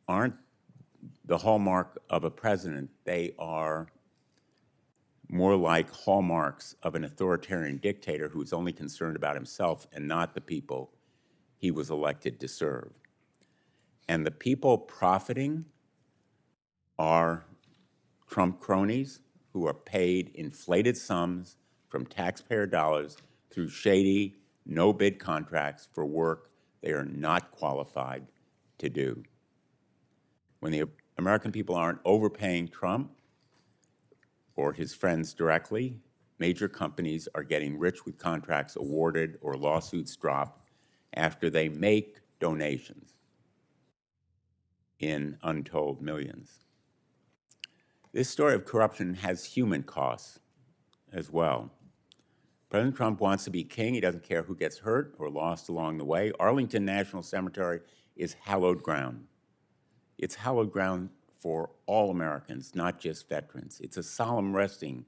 aren't the hallmark of a president. They are more like hallmarks of an authoritarian dictator who's only concerned about himself and not the people he was elected to serve. And the people profiting are Trump cronies who are paid inflated sums from taxpayer dollars through shady, no-bid contracts for work they are not qualified to do. When the American people aren't overpaying Trump or his friends directly, major companies are getting rich with contracts awarded or lawsuits dropped after they make donations in untold millions. This story of corruption has human costs as well. President Trump wants to be king. He doesn't care who gets hurt or lost along the way. Arlington National Cemetery is hallowed ground. It's hallowed ground for all Americans, not just veterans. It's a solemn resting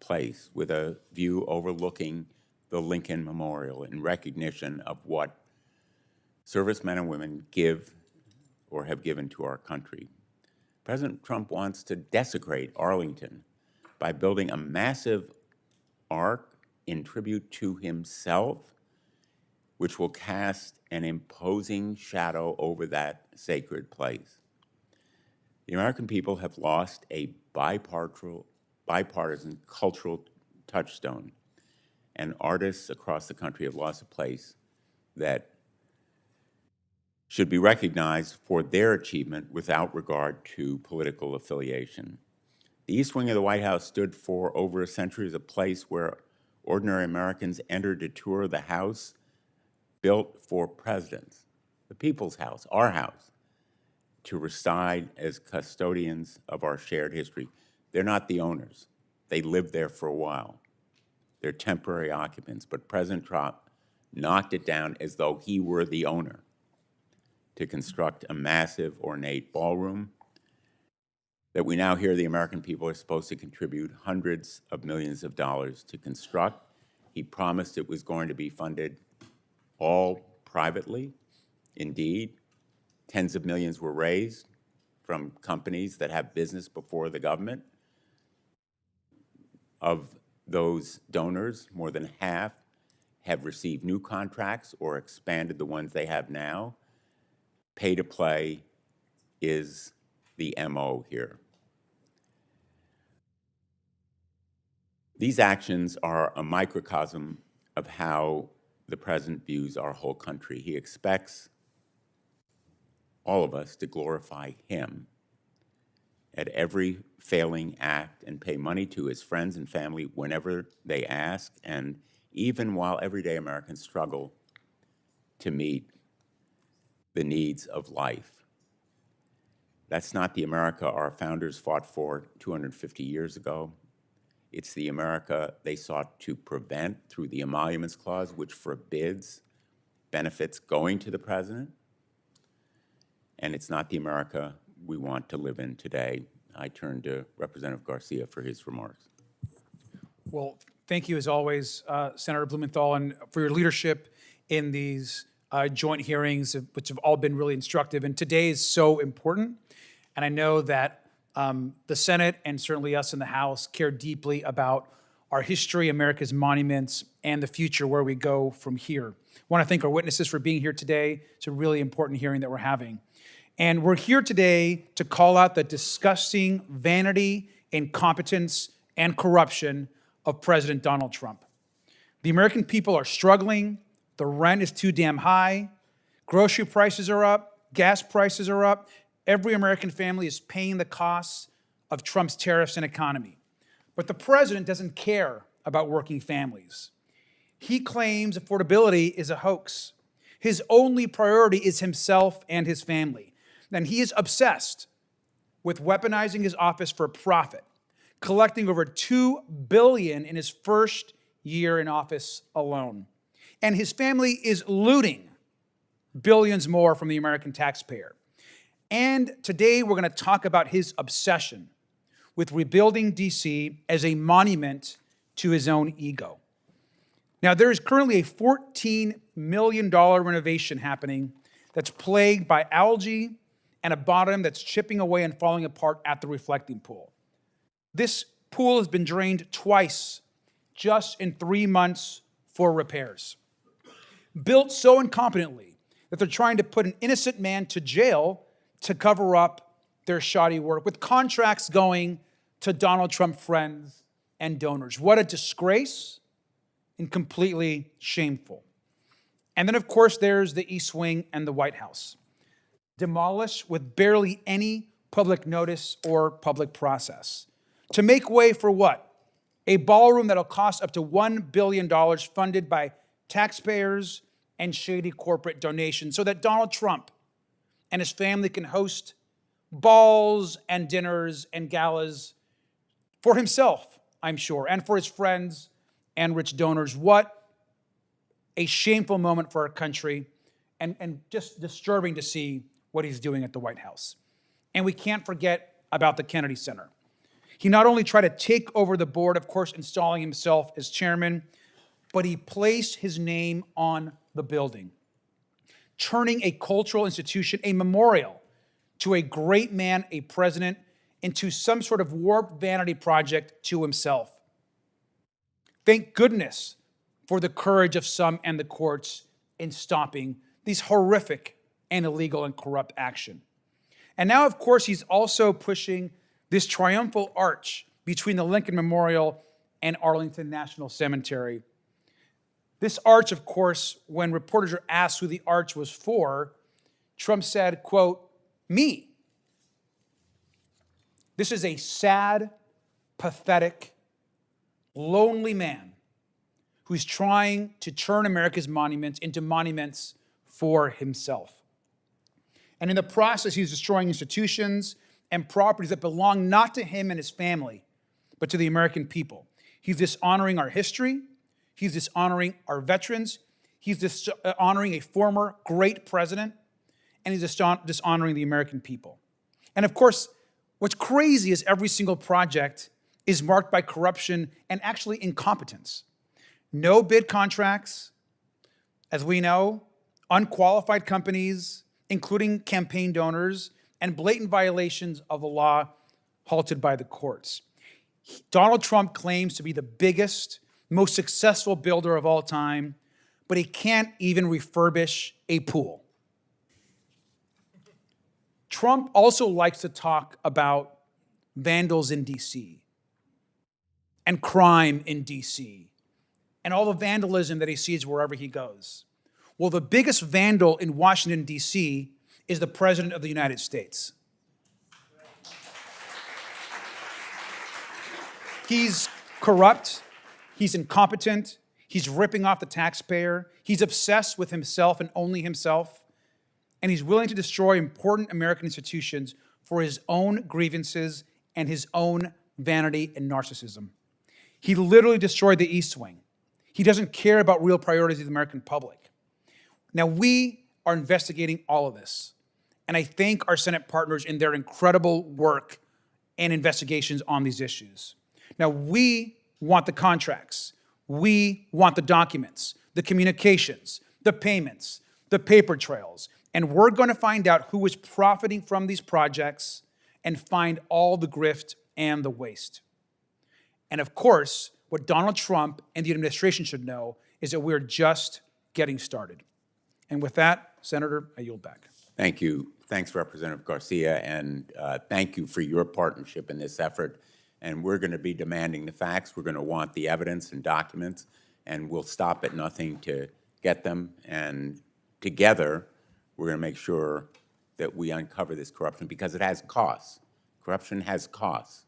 place with a view overlooking the Lincoln Memorial in recognition of what servicemen and women give or have given to our country. President Trump wants to desecrate Arlington by building a massive ark in tribute to himself, which will cast an imposing shadow over that sacred place. The American people have lost a bipartisan cultural touchstone, and artists across the country have lost a place that should be recognized for their achievement without regard to political affiliation. The East Wing of the White House stood for over a century as a place where ordinary Americans entered to tour the house built for presidents, the people's house, our house, to reside as custodians of our shared history. They're not the owners. They lived there for a while. They're temporary occupants, but President Trump knocked it down as though he were the owner to construct a massive, ornate ballroom that we now hear the American people are supposed to contribute hundreds of millions of dollars to construct. He promised it was going to be funded all privately. Indeed, tens of millions were raised from companies that have business before the government. Of those donors, more than half have received new contracts or expanded the ones they have now. Pay to play is the MO here. These actions are a microcosm of how the president views our whole country. He expects all of us to glorify him at every failing act and pay money to his friends and family whenever they ask, and even while everyday Americans struggle to meet the needs of life. That's not the America our founders fought for 250 years ago. It's the America they sought to prevent through the Emoluments Clause, which forbids benefits going to the president. And it's not the America we want to live in today. I turn to Representative Garcia for his remarks. Well, thank you as always, Senator Blumenthal, and for your leadership in these joint hearings, which have all been really instructive. And today is so important. And I know that the Senate and certainly us in the House care deeply about our history, America's monuments, and the future where we go from here. I want to thank our witnesses for being here today. It's a really important hearing that we're having. And we're here today to call out the disgusting vanity, incompetence, and corruption of President Donald Trump. The American people are struggling. The rent is too damn high. Grocery prices are up. Gas prices are up. Every American family is paying the costs of Trump's tariffs and economy. But the president doesn't care about working families. He claims affordability is a hoax. His only priority is himself and his family. And he is obsessed with weaponizing his office for profit, collecting over $2 billion in his first year in office alone. And his family is looting billions more from the American taxpayer. And today we're going to talk about his obsession with rebuilding D.C. as a monument to his own ego. Now, there is currently a $14 million renovation happening that's plagued by algae and a bottom that's chipping away and falling apart at the reflecting pool. This pool has been drained twice just in 3 months for repairs. Built so incompetently that they're trying to put an innocent man to jail to cover up their shoddy work, with contracts going to Donald Trump friends and donors. What a disgrace and completely shameful. And then, of course, there's the East Wing and the White House, demolished with barely any public notice or public process. To make way for what? A ballroom that'll cost up to $1 billion, funded by taxpayers and shady corporate donations, so that Donald Trump and his family can host balls and dinners and galas for himself, I'm sure, and for his friends and rich donors. What a shameful moment for our country, and just disturbing to see what he's doing at the White House. And we can't forget about the Kennedy Center. He not only tried to take over the board, of course, installing himself as chairman, but he placed his name on the building, turning a cultural institution, a memorial to a great man, a president, into some sort of warped vanity project to himself. Thank goodness for the courage of some and the courts in stopping these horrific and illegal and corrupt action. And now, of course, he's also pushing this triumphal arch between the Lincoln Memorial and Arlington National Cemetery. This arch, of course, when reporters are asked who the arch was for, Trump said, quote, "Me." This is a sad, pathetic, lonely man who's trying to turn America's monuments into monuments for himself. And in the process, he's destroying institutions and properties that belong not to him and his family, but to the American people. He's dishonoring our history. He's dishonoring our veterans. He's dishonoring a former great president. And he's dishonoring the American people. And of course, what's crazy is every single project is marked by corruption and actually incompetence. No bid contracts, as we know, unqualified companies, including campaign donors, and blatant violations of the law halted by the courts. Donald Trump claims to be the biggest, most successful builder of all time, but he can't even refurbish a pool. Trump also likes to talk about vandals in D.C. and crime in D.C. and all the vandalism that he sees wherever he goes. Well, the biggest vandal in Washington, D.C. is the President of the United States. He's corrupt, he's incompetent, he's ripping off the taxpayer, he's obsessed with himself and only himself, and he's willing to destroy important American institutions for his own grievances and his own vanity and narcissism. He literally destroyed the East Wing. He doesn't care about real priorities of the American public. Now, we are investigating all of this, and I thank our Senate partners in their incredible work and investigations on these issues. Now, we want the contracts. We want the documents, the communications, the payments, the paper trails, and we're going to find out who is profiting from these projects and find all the grift and the waste. And of course, what Donald Trump and the administration should know is that we're just getting started. And with that, Senator, I yield back. Thank you. Thanks, Representative Garcia, and thank you for your partnership in this effort. And we're going to be demanding the facts. We're going to want the evidence and documents, and we'll stop at nothing to get them. And together, we're going to make sure that we uncover this corruption, because it has costs. Corruption has costs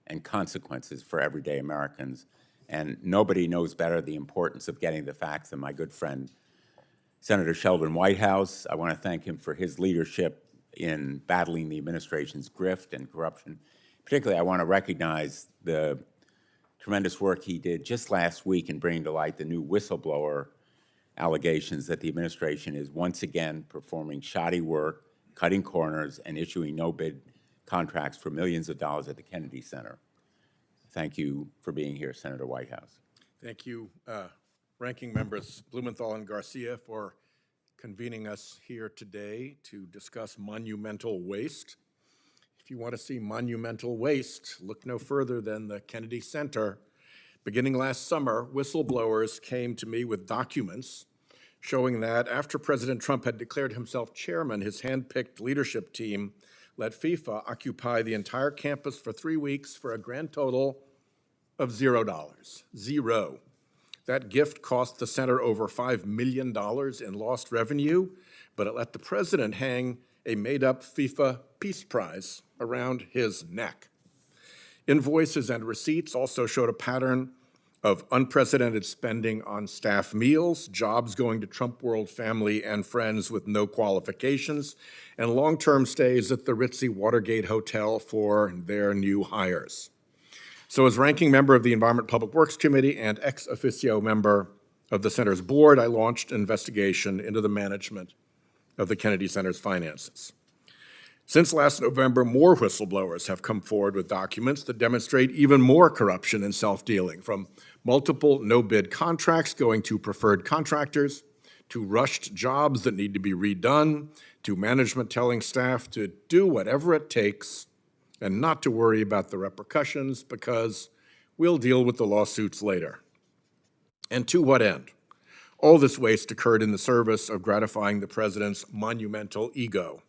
and consequences for everyday Americans. And nobody knows better the importance of getting the facts than my good friend, Senator Sheldon Whitehouse. I want to thank him for his leadership in battling the administration's grift and corruption. Particularly, I want to recognize the tremendous work he did just last week in bringing to light the new whistleblower allegations that the administration is once again performing shoddy work, cutting corners, and issuing no-bid contracts for millions of dollars at the Kennedy Center. Thank you for being here, Senator Whitehouse. Thank you, Ranking Members Blumenthal and Garcia, for convening us here today to discuss monumental waste. If you want to see monumental waste, look no further than the Kennedy Center. Beginning last summer, whistleblowers came to me with documents showing that after President Trump had declared himself chairman, his hand-picked leadership team let FIFA occupy the entire campus for 3 weeks for a grand total of $0. Zero. That gift cost the center over $5 million in lost revenue, but it let the president hang a made-up FIFA Peace Prize around his neck. Invoices and receipts also showed a pattern of unprecedented spending on staff meals, jobs going to Trump World family and friends with no qualifications, and long-term stays at the ritzy Watergate Hotel for their new hires. So as ranking member of the Environment Public Works Committee and ex officio member of the center's board, I launched an investigation into the management of the Kennedy Center's finances. Since last November, more whistleblowers have come forward with documents that demonstrate even more corruption and self-dealing, from multiple no-bid contracts going to preferred contractors, to rushed jobs that need to be redone, to management telling staff to do whatever it takes and not to worry about the repercussions because we'll deal with the lawsuits later. And to what end? All this waste occurred in the service of gratifying the president's monumental ego.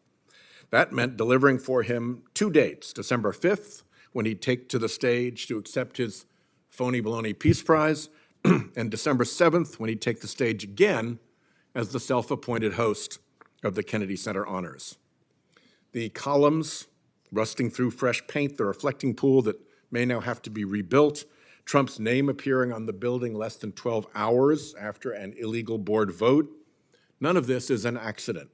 That meant delivering for him 2 dates, December 5th, when he'd take to the stage to accept his phony baloney Peace Prize, and December 7th, when he'd take the stage again as the self-appointed host of the Kennedy Center Honors. The columns rusting through fresh paint, the reflecting pool that may now have to be rebuilt, Trump's name appearing on the building less than 12 hours after an illegal board vote. None of this is an accident.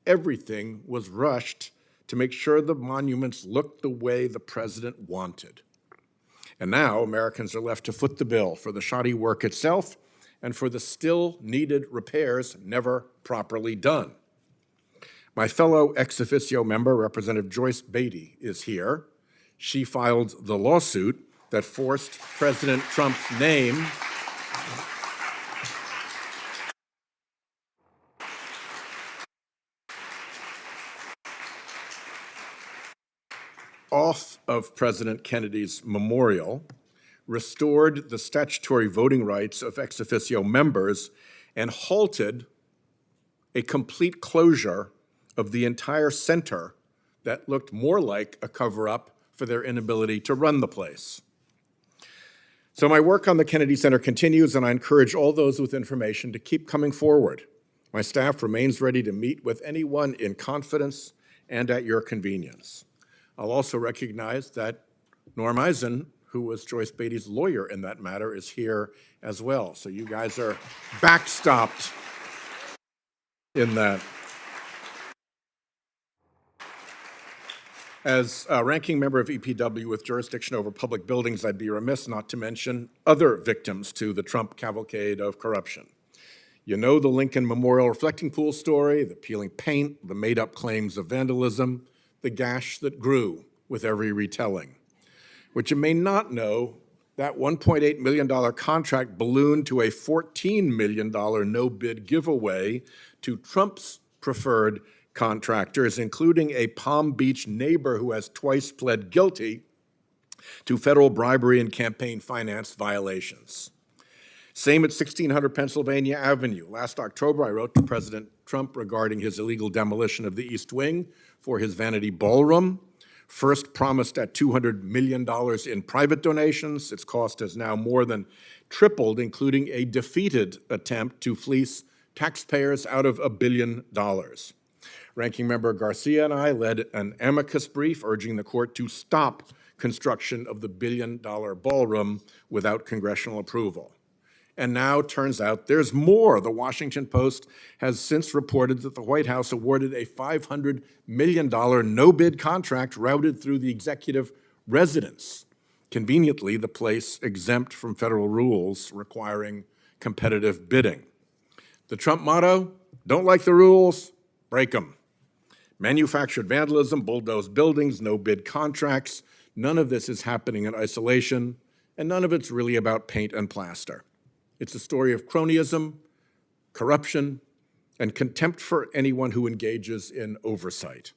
Everything was rushed to make sure the monuments looked the way the president wanted. And now Americans are left to foot the bill for the shoddy work itself and for the still needed repairs never properly done. My fellow ex officio member, Representative Joyce Beatty, is here. She filed the lawsuit that forced President Trump's name off of President Kennedy's memorial, restored the statutory voting rights of ex officio members, and halted a complete closure of the entire center that looked more like a cover-up for their inability to run the place. So my work on the Kennedy Center continues, and I encourage all those with information to keep coming forward. My staff remains ready to meet with anyone in confidence and at your convenience. I'll also recognize that Norm Eisen, who was Joyce Beatty's lawyer in that matter, is here as well. So you guys are backstopped in that. As a ranking member of EPW with jurisdiction over public buildings, I'd be remiss not to mention other victims to the Trump cavalcade of corruption. You know the Lincoln Memorial reflecting pool story, the peeling paint, the made-up claims of vandalism, the gash that grew with every retelling. What you may not know, that $1.8 million contract ballooned to a $14 million no-bid giveaway to Trump's preferred contractors, including a Palm Beach neighbor who has twice pled guilty to federal bribery and campaign finance violations. Same at 1600 Pennsylvania Avenue. Last October, I wrote to President Trump regarding his illegal demolition of the East Wing for his vanity ballroom. First promised at $200 million in private donations. Its cost has now more than tripled, including a defeated attempt to fleece taxpayers out of $1 billion. Ranking Member Garcia and I led an amicus brief urging the court to stop construction of the $1 billion ballroom without congressional approval. And now, turns out, there's more. The Washington Post has since reported that the White House awarded a $500 million no-bid contract routed through the executive residence. Conveniently, the place exempt from federal rules requiring competitive bidding. The Trump motto, don't like the rules, break them. Manufactured vandalism, bulldozed buildings, no-bid contracts. None of this is happening in isolation, and none of it's really about paint and plaster. It's a story of cronyism, corruption, and contempt for anyone who engages in oversight.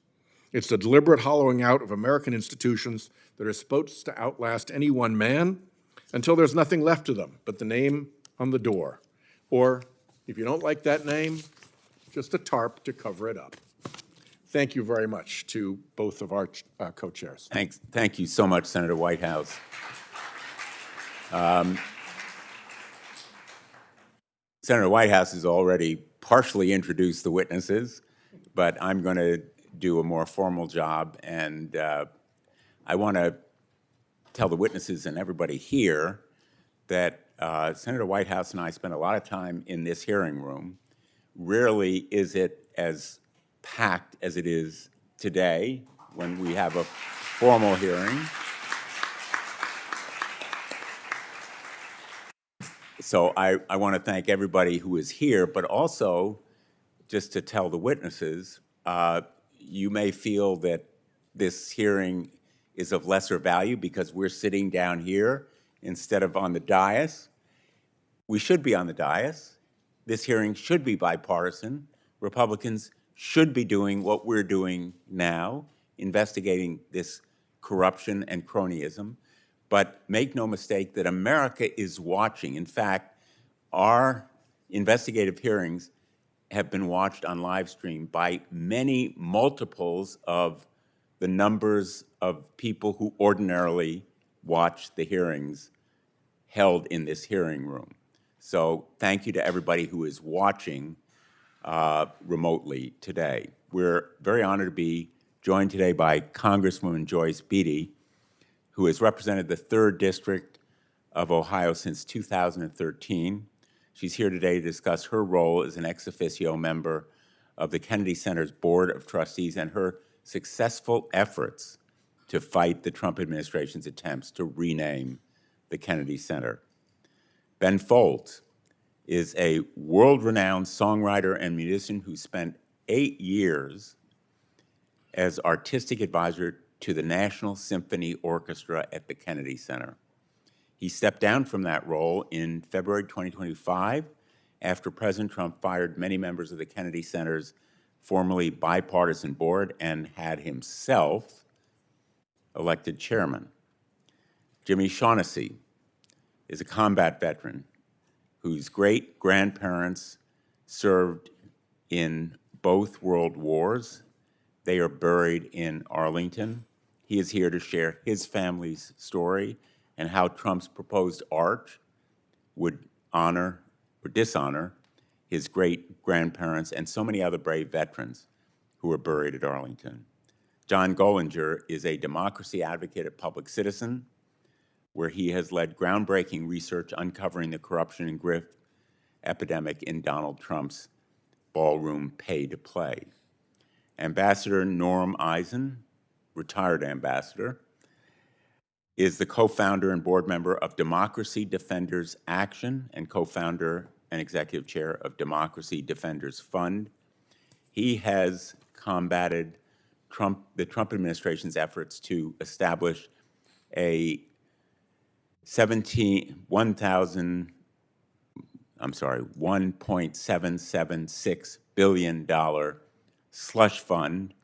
It's the deliberate hollowing out of American institutions that are supposed to outlast any one man until there's nothing left of them but the name on the door. Or, if you don't like that name, just a tarp to cover it up. Thank you very much to both of our co-chairs. Thanks. Thank you so much, Senator Whitehouse. Senator Whitehouse has already partially introduced the witnesses, but I'm going to do a more formal job, and I want to tell the witnesses and everybody here that Senator Whitehouse and I spent a lot of time in this hearing room. Rarely is it as packed as it is today when we have a formal hearing. So I want to thank everybody who is here, but also just to tell the witnesses, you may feel that this hearing is of lesser value because we're sitting down here instead of on the dais. We should be on the dais. This hearing should be bipartisan. Republicans should be doing what we're doing now, investigating this corruption and cronyism. But make no mistake that America is watching. In fact, our investigative hearings have been watched on live stream by many multiples of the numbers of people who ordinarily watch the hearings held in this hearing room. So thank you to everybody who is watching remotely today. We're very honored to be joined today by Congresswoman Joyce Beatty, who has represented the 3rd District of Ohio since 2013. She's here today to discuss her role as an ex officio member of the Kennedy Center's Board of Trustees and her successful efforts to fight the Trump administration's attempts to rename the Kennedy Center. Ben Folds is a world-renowned songwriter and musician who spent 8 years as artistic advisor to the National Symphony Orchestra at the Kennedy Center. He stepped down from that role in February 2025 after President Trump fired many members of the Kennedy Center's formerly bipartisan board and had himself elected chairman. Jimmy Shaughnessy is a combat veteran whose great-grandparents served in both world wars. They are buried in Arlington. He is here to share his family's story and how Trump's proposed arch would honor or dishonor his great-grandparents and so many other brave veterans who are buried at Arlington. John Gollinger is a democracy advocate and public citizen, where he has led groundbreaking research uncovering the corruption and grift epidemic in Donald Trump's ballroom pay-to-play. Ambassador Norm Eisen, retired ambassador, is the co-founder and board member of Democracy Defenders Action and co-founder and executive chair of Democracy Defenders Fund. He has combated the Trump administration's efforts to establish a $1.776 billion slush fund,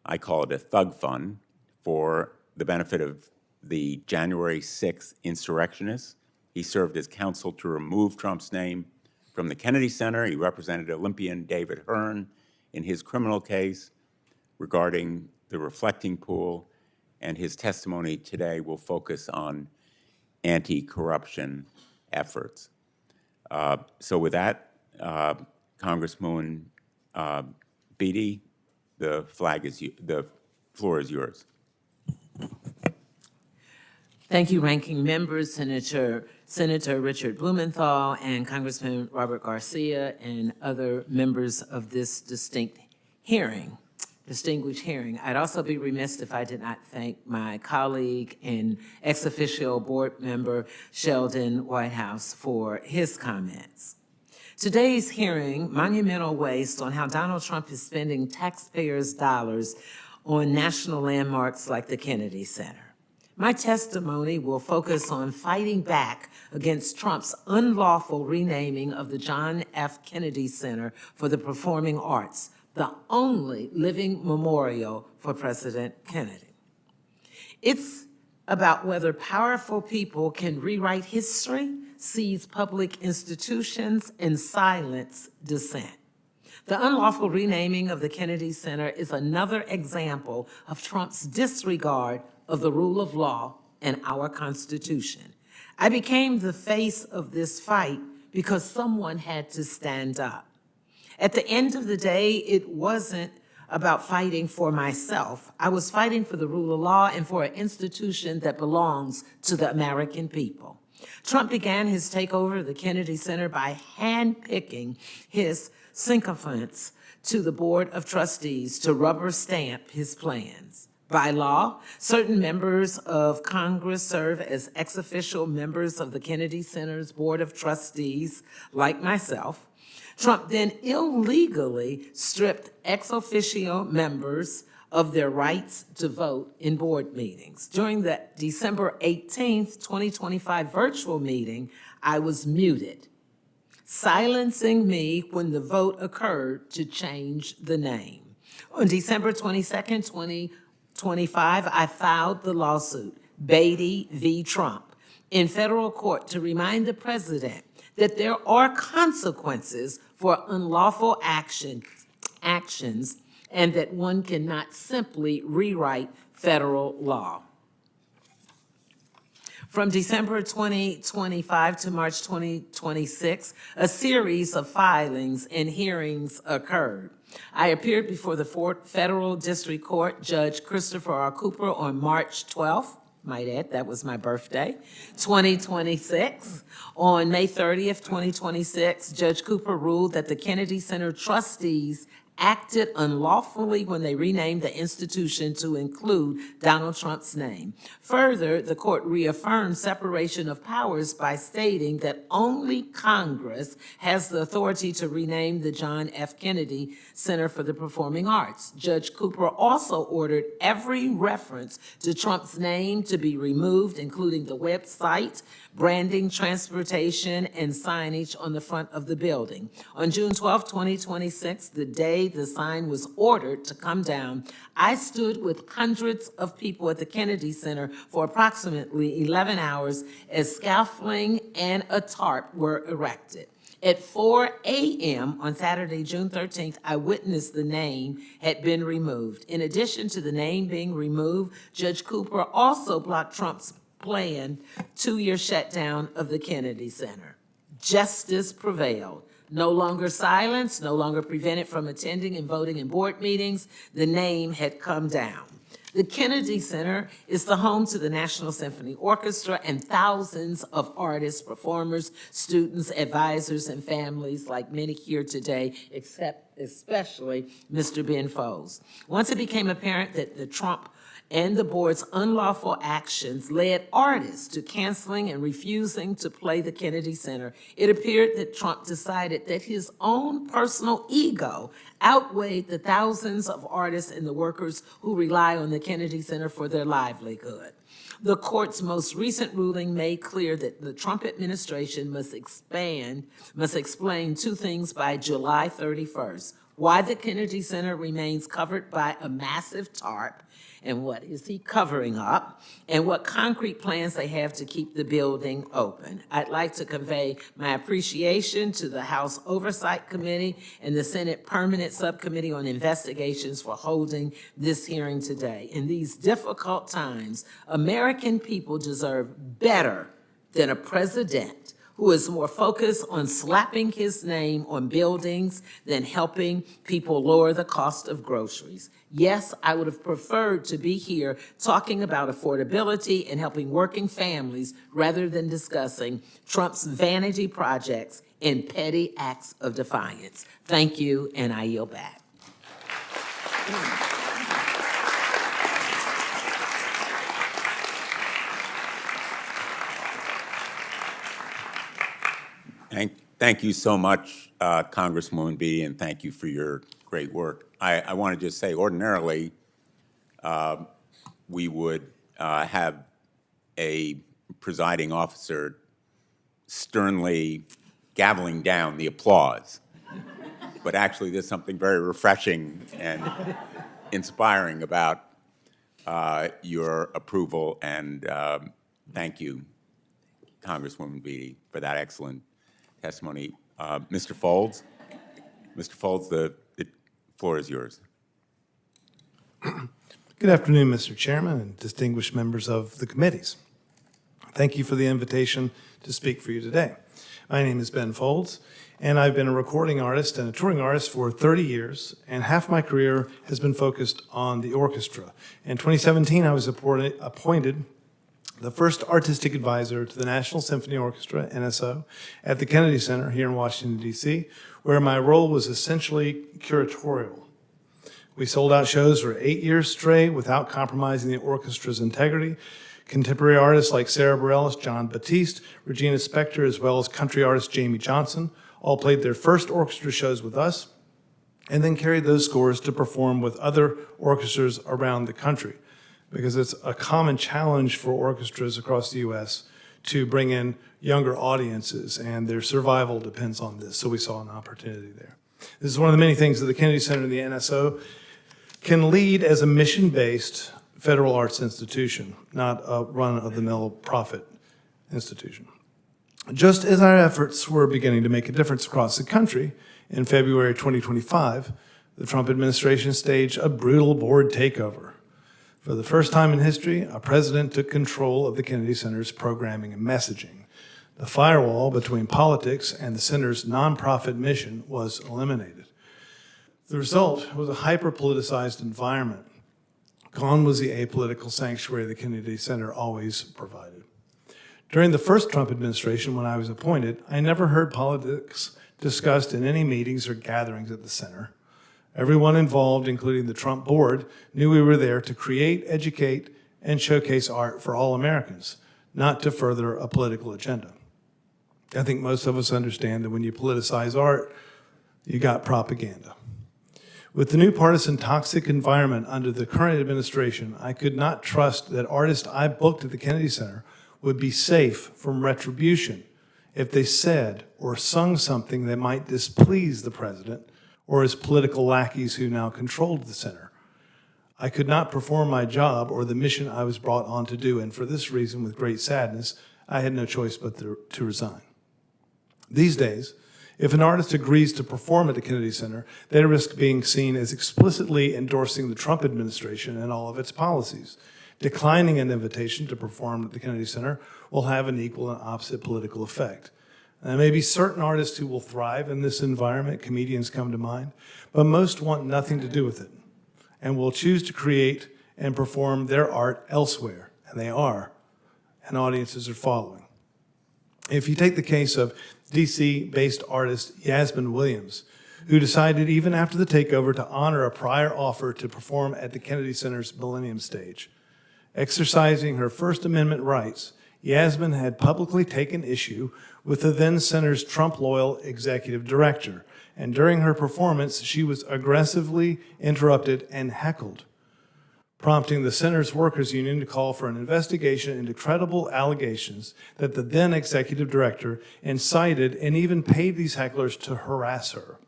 I call it a thug fund, for the benefit of the January 6th insurrectionists. He served as counsel to remove Trump's name from the Kennedy Center. He represented Olympian David Hearn in his criminal case regarding the reflecting pool, and his testimony today will focus on anti-corruption efforts. So with that, Congresswoman Beatty, the floor is yours. Thank you, Ranking Members, Senator Richard Blumenthal, and Congressman Robert Garcia, and other members of this distinguished hearing. I'd also be remiss if I did not thank my colleague and ex officio board member, Sheldon Whitehouse, for his comments. Today's hearing, monumental waste on how Donald Trump is spending taxpayers' dollars on national landmarks like the Kennedy Center. My testimony will focus on fighting back against Trump's unlawful renaming of the John F. Kennedy Center for the Performing Arts, the only living memorial for President Kennedy. It's about whether powerful people can rewrite history, seize public institutions, and silence dissent. The unlawful renaming of the Kennedy Center is another example of Trump's disregard of the rule of law and our Constitution. I became the face of this fight because someone had to stand up. At the end of the day, it wasn't about fighting for myself. I was fighting for the rule of law and for an institution that belongs to the American people. Trump began his takeover of the Kennedy Center by handpicking his sycophants to the Board of Trustees to rubber stamp his plans. By law, certain members of Congress serve as ex officio members of the Kennedy Center's Board of Trustees, like myself. Trump then illegally stripped ex officio members of their rights to vote in board meetings. During the December 18th, 2025 virtual meeting, I was muted, silencing me when the vote occurred to change the name. On December 22nd, 2025, I filed the lawsuit, Beatty v. Trump, in federal court to remind the president that there are consequences for unlawful actions and that one cannot simply rewrite federal law. From December 2025 to March 2026, a series of filings and hearings occurred. I appeared before the Federal District Court Judge Christopher R. Cooper on March 12th. Might add, that was my birthday, 2026. On May 30th, 2026, Judge Cooper ruled that the Kennedy Center trustees acted unlawfully when they renamed the institution to include Donald Trump's name. Further, the court reaffirmed separation of powers by stating that only Congress has the authority to rename the John F. Kennedy Center for the Performing Arts. Judge Cooper also ordered every reference to Trump's name to be removed, including the website, branding, transportation, and signage on the front of the building. On June 12, 2026, the day the sign was ordered to come down, I stood with hundreds of people at the Kennedy Center for approximately 11 hours as scaffolding and a tarp were erected. At 4 a.m. on Saturday, June 13th, I witnessed the name had been removed. In addition to the name being removed, Judge Cooper also blocked Trump's planned two-year shutdown of the Kennedy Center. Justice prevailed. No longer silenced, no longer prevented from attending and voting in board meetings, the name had come down. The Kennedy Center is the home to the National Symphony Orchestra and thousands of artists, performers, students, advisors, and families like many here today, especially Mr. Ben Folds. Once it became apparent that the Trump and the board's unlawful actions led artists to canceling and refusing to play the Kennedy Center, it appeared that Trump decided that his own personal ego outweighed the thousands of artists and the workers who rely on the Kennedy Center for their livelihood. The court's most recent ruling made clear that the Trump administration must explain two things by July 31st. Why the Kennedy Center remains covered by a massive tarp, and what is he covering up, and what concrete plans they have to keep the building open. I'd like to convey my appreciation to the House Oversight Committee and the Senate Permanent Subcommittee on Investigations for holding this hearing today. In these difficult times, American people deserve better than a president who is more focused on slapping his name on buildings than helping people lower the cost of groceries. Yes, I would have preferred to be here talking about affordability and helping working families rather than discussing Trump's vanity projects and petty acts of defiance. Thank you, and I yield back. Thank you so much, Congresswoman Beatty, and thank you for your great work. I want to just say, ordinarily, we would have a presiding officer sternly gaveling down the applause. But actually, there's something very refreshing and inspiring about your approval, and thank you, Congresswoman Beatty, for that excellent testimony. Mr. Folds? Mr. Folds, the floor is yours. Good afternoon, Mr. Chairman and distinguished members of the committees. Thank you for the invitation to speak for you today. My name is Ben Folds, and I've been a recording artist and a touring artist for 30 years, and half my career has been focused on the orchestra. In 2017, I was appointed the first artistic advisor to the National Symphony Orchestra, NSO, at the Kennedy Center here in Washington, D.C., where my role was essentially curatorial. We sold out shows for 8 years straight without compromising the orchestra's integrity. Contemporary artists like Sarah Bareilles, John Batiste, Regina Spektor, as well as country artist Jamie Johnson, all played their first orchestra shows with us and then carried those scores to perform with other orchestras around the country, because it's a common challenge for orchestras across the U.S. to bring in younger audiences, and their survival depends on this. So we saw an opportunity there. This is one of the many things that the Kennedy Center and the NSO can lead as a mission-based federal arts institution, not a run-of-the-mill profit institution. Just as our efforts were beginning to make a difference across the country, in February 2025, the Trump administration staged a brutal board takeover. For the first time in history, a president took control of the Kennedy Center's programming and messaging. The firewall between politics and the center's nonprofit mission was eliminated. The result was a hyper-politicized environment. Gone was the apolitical sanctuary the Kennedy Center always provided. During the first Trump administration, when I was appointed, I never heard politics discussed in any meetings or gatherings at the center. Everyone involved, including the Trump board, knew we were there to create, educate, and showcase art for all Americans, not to further a political agenda. I think most of us understand that when you politicize art, you got propaganda. With the new partisan toxic environment under the current administration, I could not trust that artists I booked at the Kennedy Center would be safe from retribution if they said or sung something that might displease the president or his political lackeys who now controlled the center. I could not perform my job or the mission I was brought on to do, and for this reason, with great sadness, I had no choice but to resign. These days, if an artist agrees to perform at the Kennedy Center, they risk being seen as explicitly endorsing the Trump administration and all of its policies. Declining an invitation to perform at the Kennedy Center will have an equal and opposite political effect. There may be certain artists who will thrive in this environment, comedians come to mind, but most want nothing to do with it and will choose to create and perform their art elsewhere, and they are, and audiences are following. If you take the case of DC-based artist Yasmin Williams, who decided even after the takeover to honor a prior offer to perform at the Kennedy Center's Millennium Stage. Exercising her First Amendment rights, Yasmin had publicly taken issue with the then center's Trump-loyal executive director, and during her performance, she was aggressively interrupted and heckled, prompting the center's workers union to call for an investigation into credible allegations that the then executive director incited and even paid these hecklers to harass her.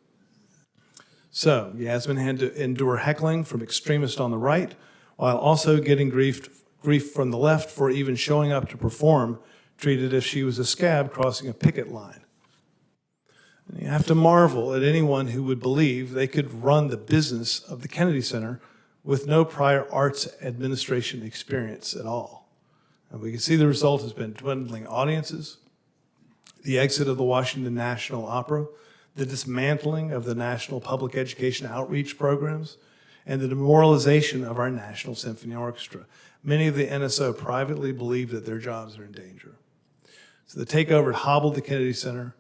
So Yasmin had to endure heckling from extremists on the right, while also getting grief from the left for even showing up to perform, treated as if she was a scab crossing a picket line. And you have to marvel at anyone who would believe they could run the business of the Kennedy Center with no prior arts administration experience at all. And we can see the result has been dwindling audiences, the exit of the Washington National Opera, the dismantling of the national public education outreach programs, and the demoralization of our National Symphony Orchestra. Many of the NSO privately believe that their jobs are in danger. So the takeover hobbled the Kennedy Center,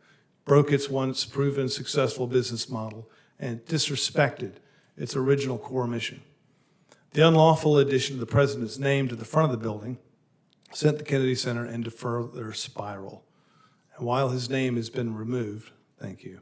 broke its once proven successful business model, and disrespected its original core mission. The unlawful addition of the president's name to the front of the building sent the Kennedy Center into further spiral. And while his name has been removed, thank you,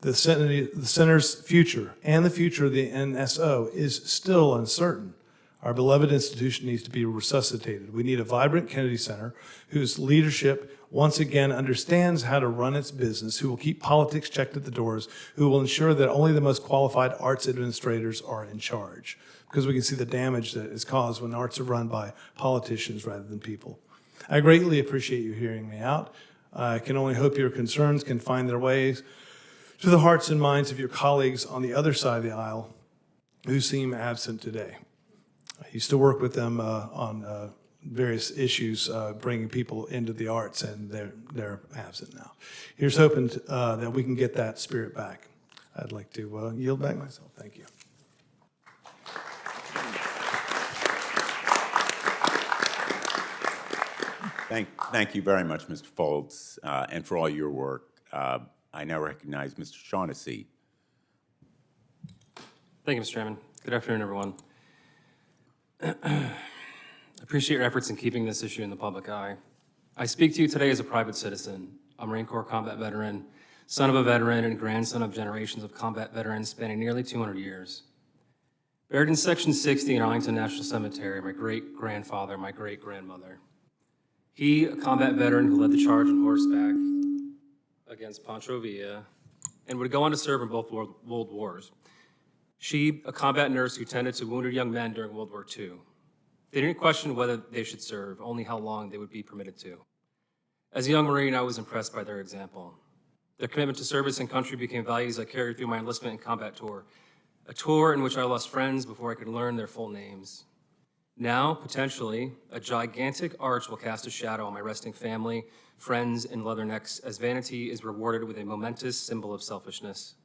the center's future and the future of the NSO is still uncertain. Our beloved institution needs to be resuscitated. We need a vibrant Kennedy Center whose leadership once again understands how to run its business, who will keep politics checked at the doors, who will ensure that only the most qualified arts administrators are in charge. Because we can see the damage that is caused when arts are run by politicians rather than people. I greatly appreciate you hearing me out. I can only hope your concerns can find their ways to the hearts and minds of your colleagues on the other side of the aisle who seem absent today. I used to work with them on various issues, bringing people into the arts, and they're absent now. Here's hoping that we can get that spirit back. I'd like to yield back myself. Thank you. Thank you very much, Mr. Foltz, and for all your work. I now recognize Mr. Shaughnessy. Thank you, Mr. Chairman. Good afternoon, everyone. I appreciate your efforts in keeping this issue in the public eye. I speak to you today as a private citizen, a Marine Corps combat veteran, son of a veteran, and grandson of generations of combat veterans spanning nearly 200 years. Buried in Section 60 in Arlington National Cemetery, my great-grandfather, my great-grandmother. He, a combat veteran who led the charge on horseback against Pancho Villa and would go on to serve in both World Wars. She, a combat nurse who tended to wounded young men during World War II. They didn't question whether they should serve, only how long they would be permitted to. As a young Marine, I was impressed by their example. Their commitment to service and country became values I carried through my enlistment and combat tour, a tour in which I lost friends before I could learn their full names. Now, potentially, a gigantic arch will cast a shadow on my resting family, friends, and leathernecks as vanity is rewarded with a momentous symbol of selfishness.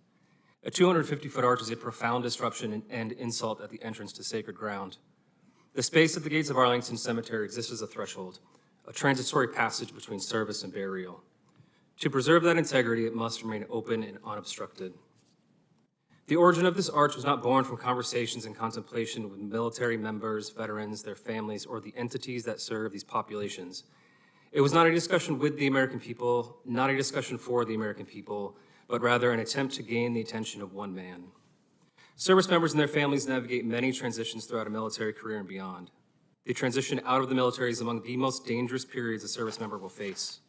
A 250-foot arch is a profound disruption and insult at the entrance to sacred ground. The space at the gates of Arlington Cemetery exists as a threshold, a transitory passage between service and burial. To preserve that integrity, it must remain open and unobstructed. The origin of this arch was not born from conversations and contemplation with military members, veterans, their families, or the entities that serve these populations. It was not a discussion with the American people, not a discussion for the American people, but rather an attempt to gain the attention of one man. Service members and their families navigate many transitions throughout a military career and beyond. The transition out of the military is among the most dangerous periods a service member will face.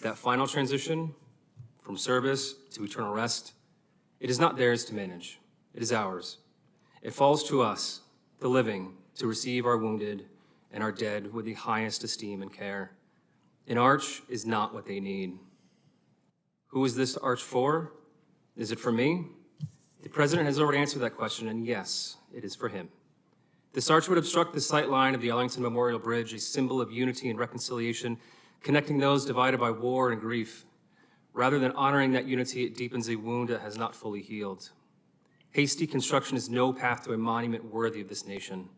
That final transition, from service to eternal rest, it is not theirs to manage. It is ours. It falls to us, the living, to receive our wounded and our dead with the highest esteem and care. An arch is not what they need. Who is this arch for? Is it for me? The president has already answered that question, and yes, it is for him. This arch would obstruct the sight line of the Arlington Memorial Bridge, a symbol of unity and reconciliation, connecting those divided by war and grief. Rather than honoring that unity, it deepens a wound that has not fully healed. Hasty construction is no path to a monument worthy of this nation.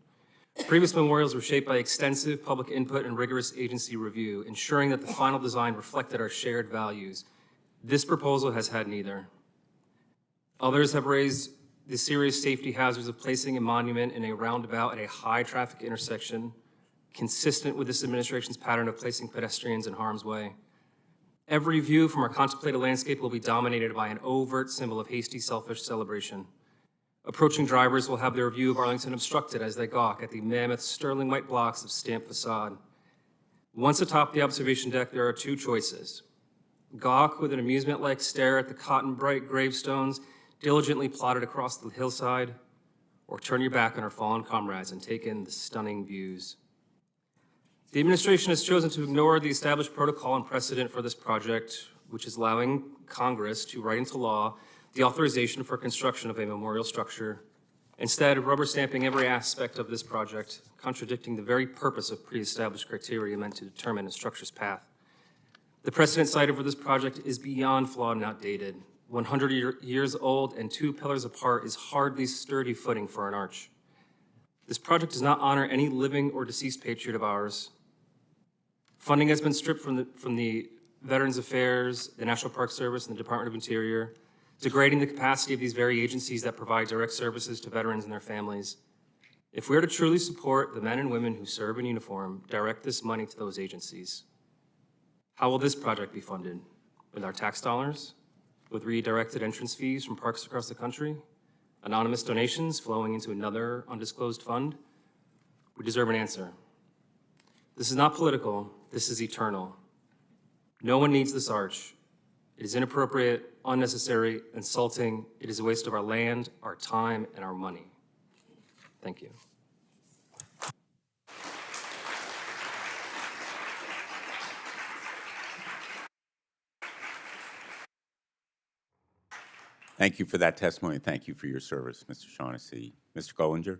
Previous memorials were shaped by extensive public input and rigorous agency review, ensuring that the final design reflected our shared values. This proposal has had neither. Others have raised the serious safety hazards of placing a monument in a roundabout at a high-traffic intersection, consistent with this administration's pattern of placing pedestrians in harm's way. Every view from our contemplated landscape will be dominated by an overt symbol of hasty, selfish celebration. Approaching drivers will have their view of Arlington obstructed as they gawk at the mammoth sterling white blocks of stamped facade. Once atop the observation deck, there are two choices. Gawk with an amusement-like stare at the cotton-bright gravestones diligently plotted across the hillside, or turn your back on our fallen comrades and take in the stunning views. The administration has chosen to ignore the established protocol and precedent for this project, which is allowing Congress to write into law the authorization for construction of a memorial structure, instead of rubber stamping every aspect of this project, contradicting the very purpose of pre-established criteria meant to determine a structure's path. The precedent cited for this project is beyond flawed and outdated. 100 years old and 2 pillars apart is hardly sturdy footing for an arch. This project does not honor any living or deceased patriot of ours. Funding has been stripped from the Veterans Affairs, the National Park Service, and the Department of Interior, degrading the capacity of these very agencies that provide direct services to veterans and their families. If we are to truly support the men and women who serve in uniform, direct this money to those agencies. How will this project be funded? With our tax dollars? With redirected entrance fees from parks across the country? Anonymous donations flowing into another undisclosed fund? We deserve an answer. This is not political, this is eternal. No one needs this arch. It is inappropriate, unnecessary, insulting. It is a waste of our land, our time, and our money. Thank you. Thank you for that testimony. Thank you for your service, Mr. Shaughnessy. Mr. Gollinger?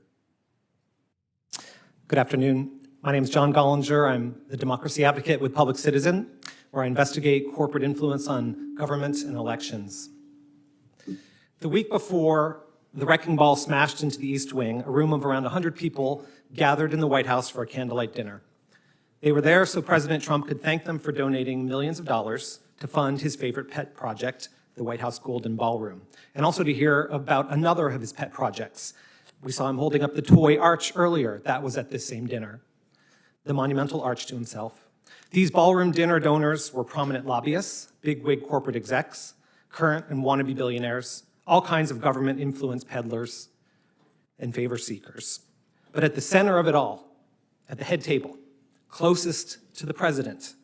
Good afternoon. My name is John Gollinger. I'm the democracy advocate with Public Citizen, where I investigate corporate influence on government and elections. The week before the wrecking ball smashed into the East Wing, a room of around 100 people gathered in the White House for a candlelight dinner. They were there so President Trump could thank them for donating millions of dollars to fund his favorite pet project, the White House Golden Ballroom, and also to hear about another of his pet projects. We saw him holding up the toy arch earlier. That was at this same dinner. The monumental arch to himself. These ballroom dinner donors were prominent lobbyists, bigwig corporate execs, current and wannabe billionaires, all kinds of government influence peddlers and favor seekers. But at the center of it all, at the head table, closest to the president,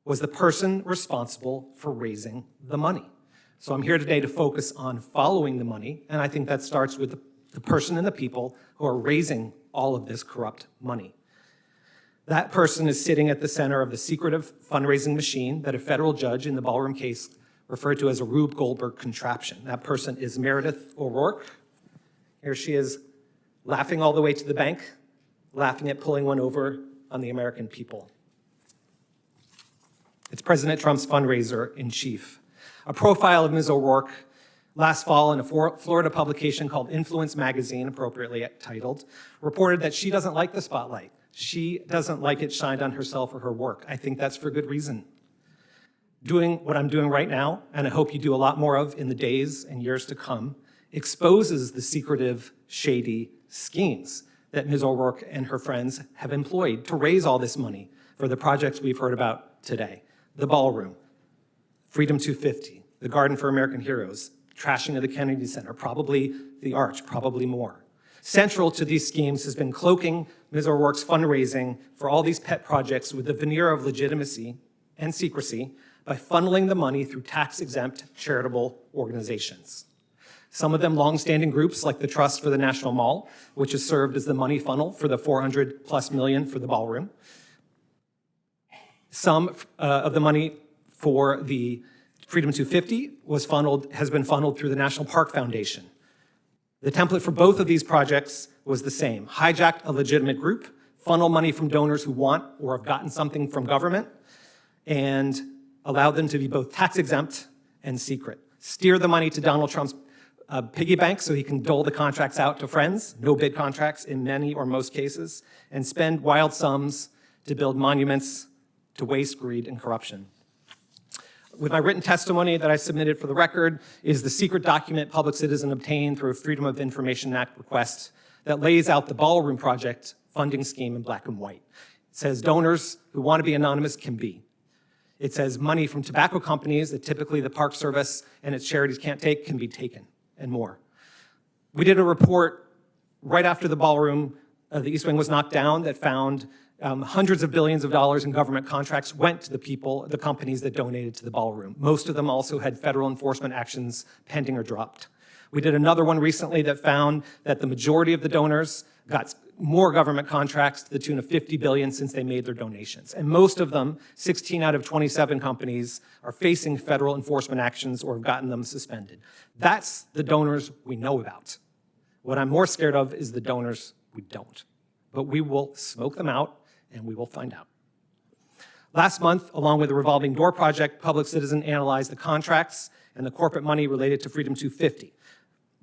was the person responsible for raising the money. So I'm here today to focus on following the money, and I think that starts with the person and the people who are raising all of this corrupt money. That person is sitting at the center of the secretive fundraising machine that a federal judge in the Ballroom case referred to as a Rube Goldberg contraption. That person is Meredith O'Rourke. Here she is laughing all the way to the bank, laughing at pulling one over on the American people. It's President Trump's fundraiser in chief. A profile of Ms. O'Rourke last fall in a Florida publication called Influence Magazine, appropriately titled, reported that she doesn't like the spotlight. She doesn't like it shined on herself or her work. I think that's for good reason. Doing what I'm doing right now, and I hope you do a lot more of in the days and years to come, exposes the secretive, shady schemes that Ms. O'Rourke and her friends have employed to raise all this money for the projects we've heard about today. The Ballroom, Freedom 250, the Garden for American Heroes, trashing of the Kennedy Center, probably the Arch, probably more. Central to these schemes has been cloaking Ms. O'Rourke's fundraising for all these pet projects with the veneer of legitimacy and secrecy by funneling the money through tax-exempt charitable organizations. Some of them long-standing groups like the Trust for the National Mall, which has served as the money funnel for the $400+ million for the Ballroom. Some of the money for the Freedom 250 has been funneled through the National Park Foundation. The template for both of these projects was the same. Hijack a legitimate group, funnel money from donors who want or have gotten something from government, and allow them to be both tax-exempt and secret. Steer the money to Donald Trump's piggy bank so he can dole the contracts out to friends, no-bid contracts in many or most cases, and spend wild sums to build monuments to waste, greed, and corruption. With my written testimony that I submitted for the record is the secret document Public Citizen obtained through a Freedom of Information Act request that lays out the Ballroom project funding scheme in black and white. It says donors who want to be anonymous can be. It says money from tobacco companies that typically the Park Service and its charities can't take can be taken, and more. We did a report right after the Ballroom, the East Wing was knocked down, that found hundreds of billions of dollars in government contracts went to the people, the companies that donated to the Ballroom. Most of them also had federal enforcement actions pending or dropped. We did another one recently that found that the majority of the donors got more government contracts to the tune of $50 billion since they made their donations. And most of them, 16 out of 27 companies, are facing federal enforcement actions or have gotten them suspended. That's the donors we know about. What I'm more scared of is the donors we don't. But we will smoke them out, and we will find out. Last month, along with the Revolving Door Project, Public Citizen analyzed the contracts and the corporate money related to Freedom 250.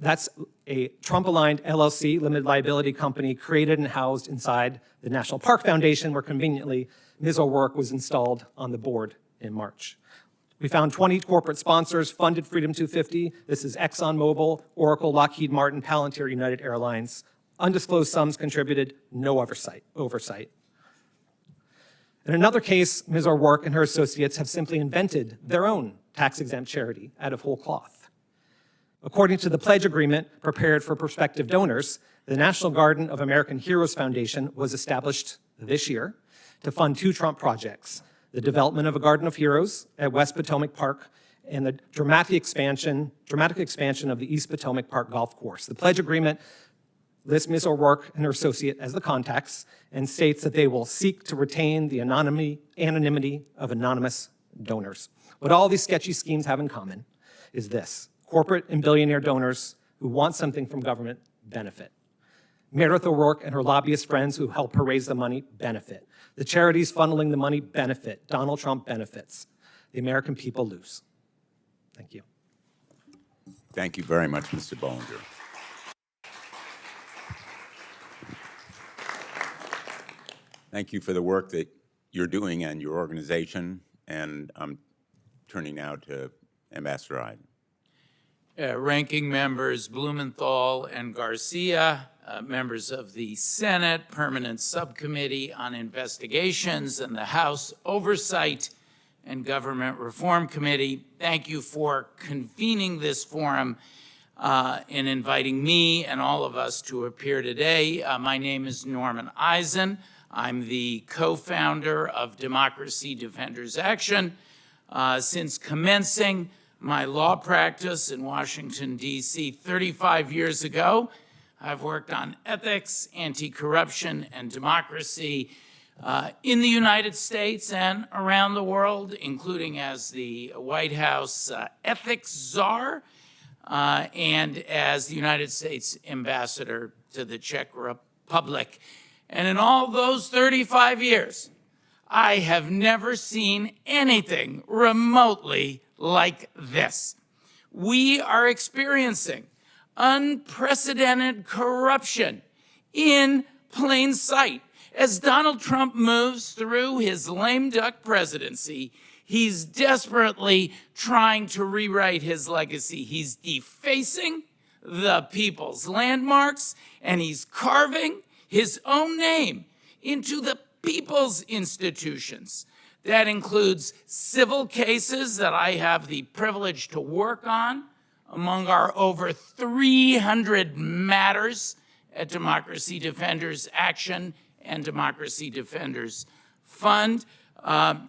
That's a Trump-aligned LLC, limited liability company, created and housed inside the National Park Foundation, where conveniently Ms. O'Rourke was installed on the board in March. We found 20 corporate sponsors funded Freedom 250. This is ExxonMobil, Oracle, Lockheed Martin, Palantir, United Airlines. Undisclosed sums contributed, no oversight. In another case, Ms. O'Rourke and her associates have simply invented their own tax-exempt charity out of whole cloth. According to the pledge agreement prepared for prospective donors, The National Garden of American Heroes Foundation was established this year to fund 2 Trump projects, the development of a Garden of Heroes at West Potomac Park and the dramatic expansion of the East Potomac Park Golf Course. The pledge agreement lists Ms. O'Rourke and her associate as the contacts and states that they will seek to retain the anonymity of anonymous donors. What all these sketchy schemes have in common is this: corporate and billionaire donors who want something from government benefit. Meredith O'Rourke and her lobbyist friends who help her raise the money benefit. The charities funneling the money benefit. Donald Trump benefits. The American people lose. Thank you. Thank you very much, Mr. Bollinger. Thank you for the work that you're doing and your organization. And I'm turning now to Ambassador Iden. Ranking members Blumenthal and Garcia, members of the Senate Permanent Subcommittee on Investigations and the House Oversight and Government Reform Committee, thank you for convening this forum and inviting me and all of us to appear today. My name is Norman Eisen. I'm the co-founder of Democracy Defenders Action. Since commencing my law practice in Washington, D.C. 35 years ago, I've worked on ethics, anti-corruption, and democracy in the United States and around the world, including as the White House ethics czar and as the United States ambassador to the Czech Republic. And in all those 35 years, I have never seen anything remotely like this. We are experiencing unprecedented corruption in plain sight. As Donald Trump moves through his lame duck presidency, he's desperately trying to rewrite his legacy. He's defacing the people's landmarks, and he's carving his own name into the people's institutions. That includes civil cases that I have the privilege to work on among our over 300 matters at Democracy Defenders Action and Democracy Defenders Fund.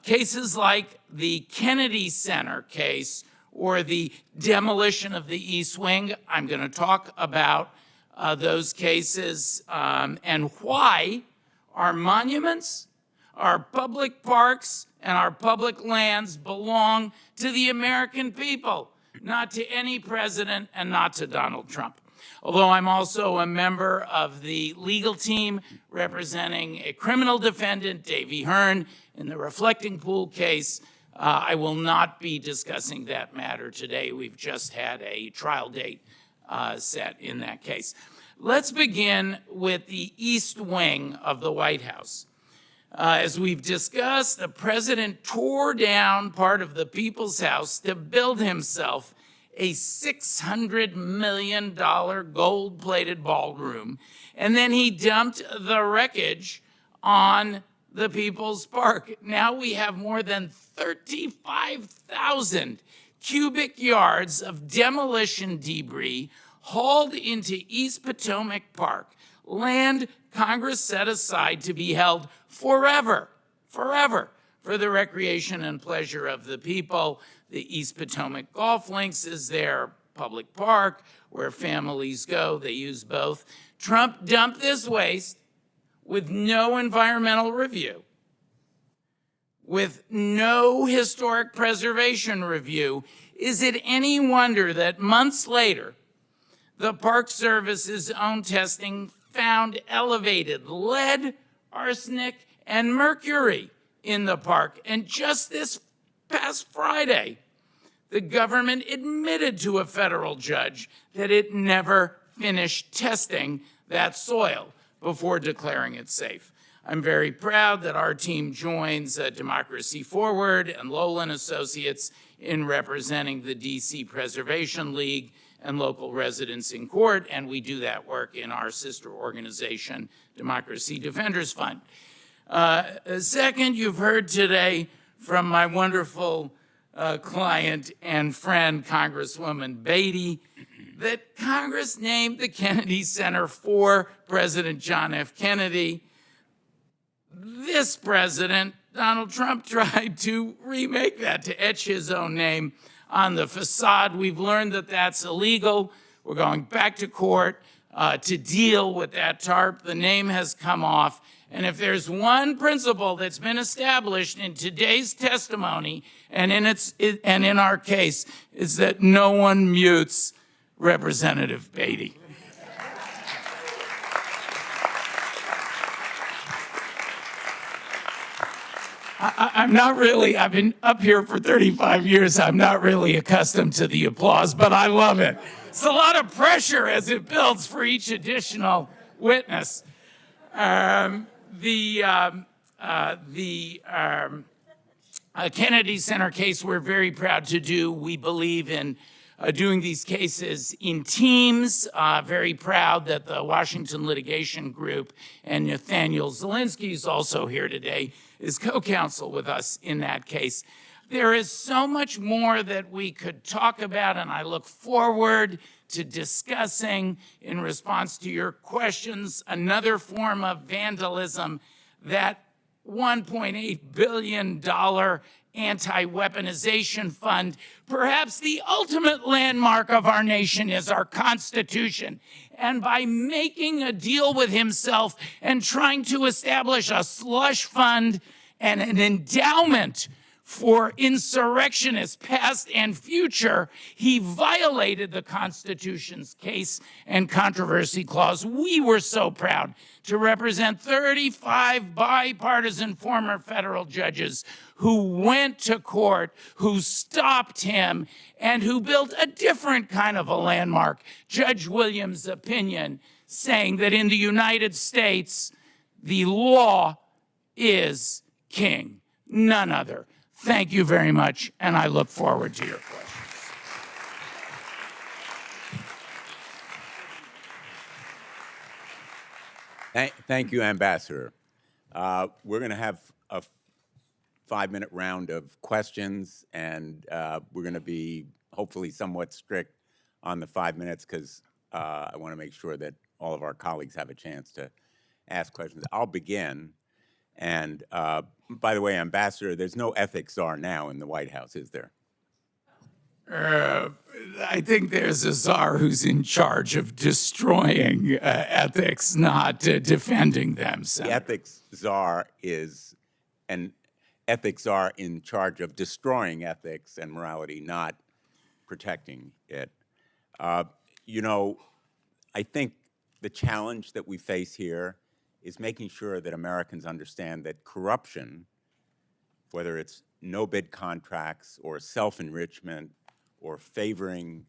Cases like the Kennedy Center case or the demolition of the East Wing. I'm going to talk about those cases and why our monuments, our public parks, and our public lands belong to the American people, not to any president and not to Donald Trump. Although I'm also a member of the legal team representing a criminal defendant, Davey Hearn, in the Reflecting Pool case, I will not be discussing that matter today. We've just had a trial date set in that case. Let's begin with the East Wing of the White House. As we've discussed, the president tore down part of the People's House to build himself a $600 million gold-plated ballroom, and then he dumped the wreckage on the People's Park. Now we have more than 35,000 cubic yards of demolition debris hauled into East Potomac Park, land Congress set aside to be held forever, for the recreation and pleasure of the people. The East Potomac Golf Links is their public park where families go. They use both. Trump dumped this waste with no environmental review, with no historic preservation review. Is it any wonder that months later, the Park Service's own testing found elevated lead, arsenic, and mercury in the park? And just this past Friday, the government admitted to a federal judge that it never finished testing that soil before declaring it safe. I'm very proud that our team joins Democracy Forward and Lowland Associates in representing the DC Preservation League and local residents in court, and we do that work in our sister organization, Democracy Defenders Fund. Second, you've heard today from my wonderful client and friend, Congresswoman Beatty, that Congress named the Kennedy Center for President John F. Kennedy. This president, Donald Trump, tried to remake that, to etch his own name on the facade. We've learned that that's illegal. We're going back to court to deal with that TARP. The name has come off. And if there's one principle that's been established in today's testimony and in our case, is that no one mutes Representative Beatty. I'm not really, I've been up here for 35 years. I'm not really accustomed to the applause, but I love it. It's a lot of pressure as it builds for each additional witness. The Kennedy Center case we're very proud to do. We believe in doing these cases in teams. Very proud that the Washington Litigation Group and Nathaniel Zelinsky, who's also here today, is co-counsel with us in that case. There is so much more that we could talk about, and I look forward to discussing in response to your questions another form of vandalism, that $1.8 billion anti-weaponization fund. Perhaps the ultimate landmark of our nation is our Constitution. And by making a deal with himself and trying to establish a slush fund and an endowment for insurrectionists past and future, he violated the Constitution's case and controversy clause. We were so proud to represent 35 bipartisan former federal judges who went to court, who stopped him, and who built a different kind of a landmark. Judge Williams' opinion saying that in the United States, the law is king, none other. Thank you very much, and I look forward to your questions. Thank you, Ambassador. We're going to have a 5-minute round of questions, and we're going to be hopefully somewhat strict on the 5 minutes because I want to make sure that all of our colleagues have a chance to ask questions. I'll begin. And by the way, Ambassador, there's no ethics czar now in the White House, is there? I think there's a czar who's in charge of destroying ethics, not defending them. The ethics czar is an ethics czar in charge of destroying ethics and morality, not protecting it. You know, I think the challenge that we face here is making sure that Americans understand that corruption, whether it's no-bid contracts or self-enrichment or favoring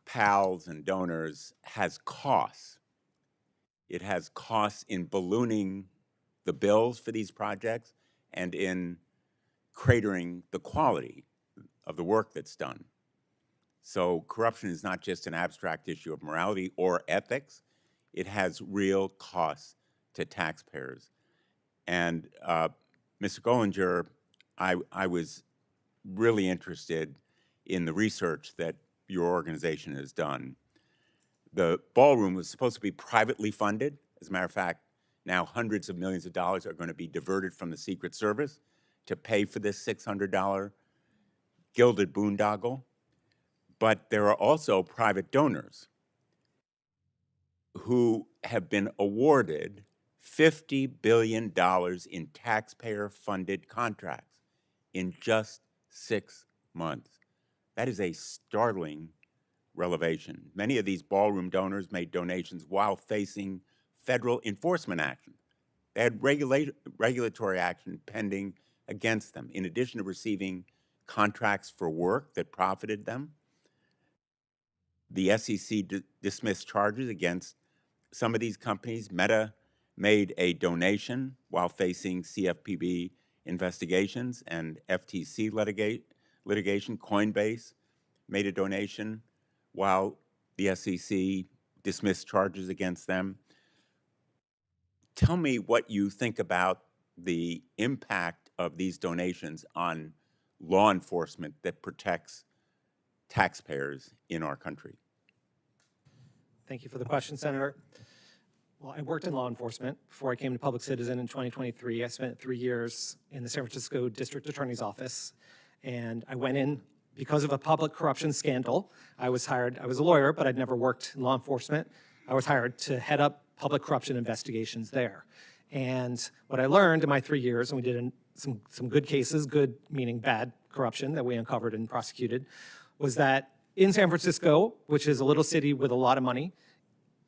pals and donors, has costs. It has costs in ballooning the bills for these projects and in cratering the quality of the work that's done. So corruption is not just an abstract issue of morality or ethics. It has real costs to taxpayers. And Mr. Gollinger, I was really interested in the research that your organization has done. The ballroom was supposed to be privately funded. As a matter of fact, now hundreds of millions of dollars are going to be diverted from the Secret Service to pay for this $600 gilded boondoggle. But there are also private donors who have been awarded $50 billion in taxpayer-funded contracts in just 6 months. That is a startling revelation. Many of these ballroom donors made donations while facing federal enforcement action. They had regulatory action pending against them, in addition to receiving contracts for work that profited them. The SEC dismissed charges against some of these companies. Meta made a donation while facing CFPB investigations and FTC litigation. Coinbase made a donation while the SEC dismissed charges against them. Tell me what you think about the impact of these donations on law enforcement that protects taxpayers in our country? Thank you for the question, Senator. Well, I worked in law enforcement before I came to Public Citizen in 2023. I spent 3 years in the San Francisco District Attorney's Office, and I went in because of a public corruption scandal. I was a lawyer, but I'd never worked in law enforcement. I was hired to head up public corruption investigations there. And what I learned in my 3 years, and we did some good cases, good meaning bad corruption that we uncovered and prosecuted, was that in San Francisco, which is a little city with a lot of money,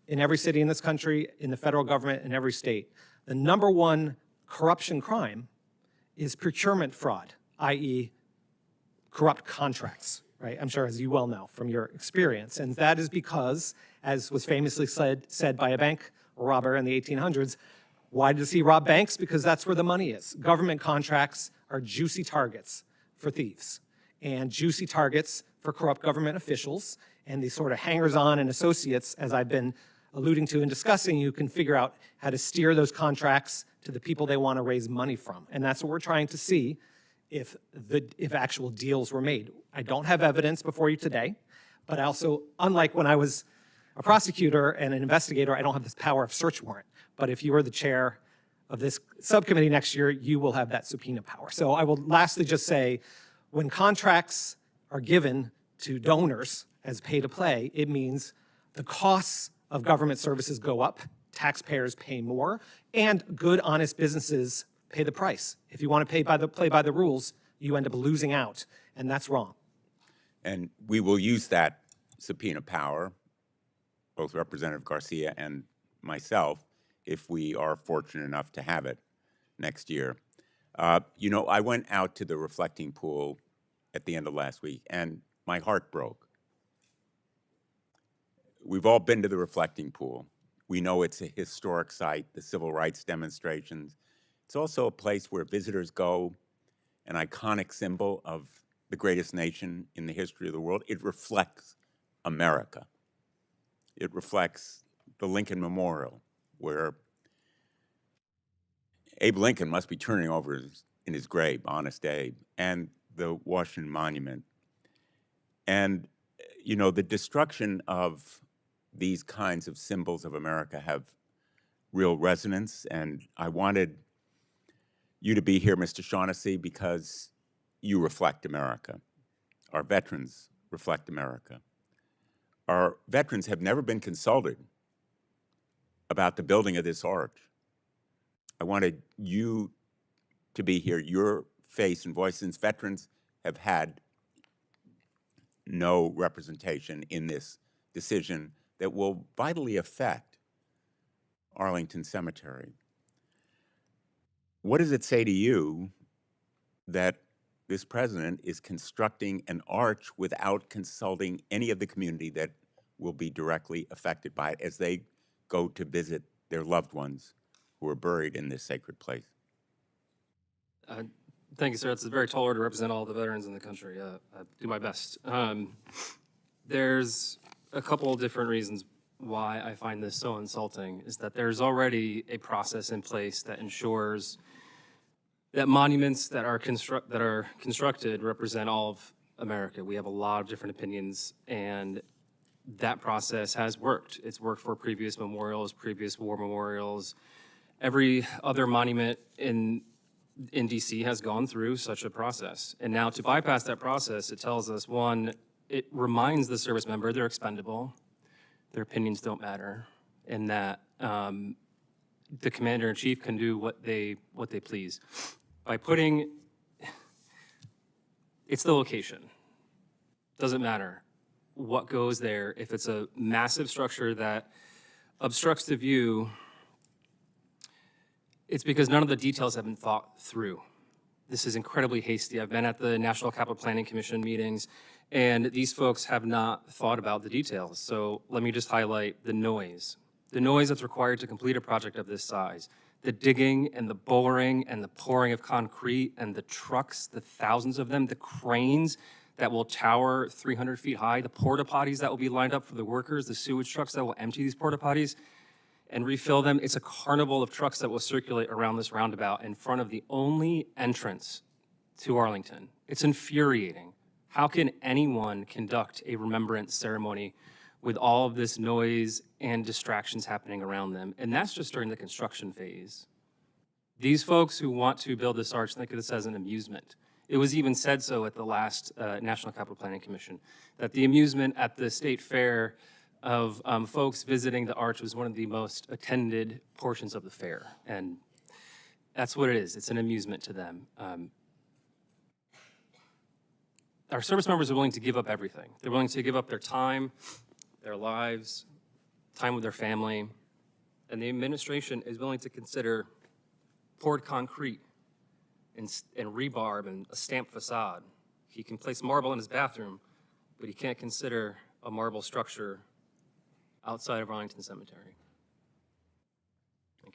in every city in this country, in the federal government, in every state, the number one corruption crime is procurement fraud, i.e. corrupt contracts, right? I'm sure as you well know from your experience. And that is because, as was famously said by a bank robber in the 1800s, why does he rob banks? Because that's where the money is. Government contracts are juicy targets for thieves and juicy targets for corrupt government officials and these sort of hangers-on and associates, as I've been alluding to and discussing. You can figure out how to steer those contracts to the people they want to raise money from. And that's what we're trying to see if actual deals were made. I don't have evidence before you today, but I also, unlike when I was a prosecutor and an investigator, I don't have this power of search warrant. But if you are the chair of this subcommittee next year, you will have that subpoena power. So I will lastly just say, when contracts are given to donors as pay to play, it means the costs of government services go up, taxpayers pay more, and good, honest businesses pay the price. If you want to play by the rules, you end up losing out, and that's wrong. And we will use that subpoena power, both Representative Garcia and myself, if we are fortunate enough to have it next year. You know, I went out to the reflecting pool at the end of last week, and my heart broke. We've all been to the reflecting pool. We know it's a historic site, the civil rights demonstrations. It's also a place where visitors go, an iconic symbol of the greatest nation in the history of the world. It reflects America. It reflects the Lincoln Memorial, where Abe Lincoln must be turning over in his grave, Honest Abe, and the Washington Monument. And, you know, the destruction of these kinds of symbols of America have real resonance, and I wanted you to be here, Mr. Shaughnessy, because you reflect America. Our veterans reflect America. Our veterans have never been consulted about the building of this arch. I wanted you to be here, your face and voice, since veterans have had no representation in this decision that will vitally affect Arlington Cemetery. What does it say to you that this president is constructing an arch without consulting any of the community that will be directly affected by it as they go to visit their loved ones who are buried in this sacred place? Thank you, sir. It's a very tall order to represent all the veterans in the country. I do my best. There's a couple of different reasons why I find this so insulting, is that there's already a process in place that ensures that monuments that are constructed represent all of America. We have a lot of different opinions, and that process has worked. It's worked for previous memorials, previous war memorials. Every other monument in DC has gone through such a process. And now to bypass that process, it tells us, one, it reminds the service member they're expendable, their opinions don't matter, and that the commander-in-chief can do what they please. By putting, it's the location. Doesn't matter what goes there. If it's a massive structure that obstructs the view, it's because none of the details have been thought through. This is incredibly hasty. I've been at the National Capital Planning Commission meetings, and these folks have not thought about the details. So let me just highlight the noise that's required to complete a project of this size. The digging and the bouldering and the pouring of concrete and the trucks, the thousands of them, the cranes that will tower 300 feet high, the porta potties that will be lined up for the workers, the sewage trucks that will empty these porta potties and refill them. It's a carnival of trucks that will circulate around this roundabout in front of the only entrance to Arlington. It's infuriating How can anyone conduct a remembrance ceremony with all of this noise and distractions happening around them? And that's just during the construction phase. These folks who want to build this arch think of this as an amusement. It was even said so at the last National Capital Planning Commission, that the amusement at the state fair of folks visiting the arch was one of the most attended portions of the fair. And that's what it is. It's an amusement to them. Our service members are willing to give up everything. They're willing to give up their time, their lives, time with their family, and the administration is willing to consider poured concrete and rebarb and a stamped facade. He can place marble in his bathroom, but he can't consider a marble structure outside of Arlington Cemetery.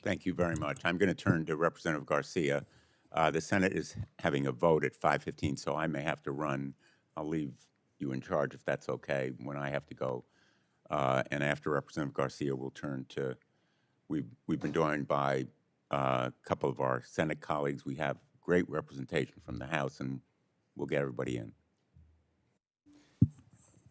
Thank you very much. I'm going to turn to Representative Garcia. The Senate is having a vote at 5:15, so I may have to run. I'll leave you in charge if that's okay when I have to go. And after Representative Garcia, we'll turn to, we've been joined by a couple of our Senate colleagues. We have great representation from the House, and we'll get everybody in.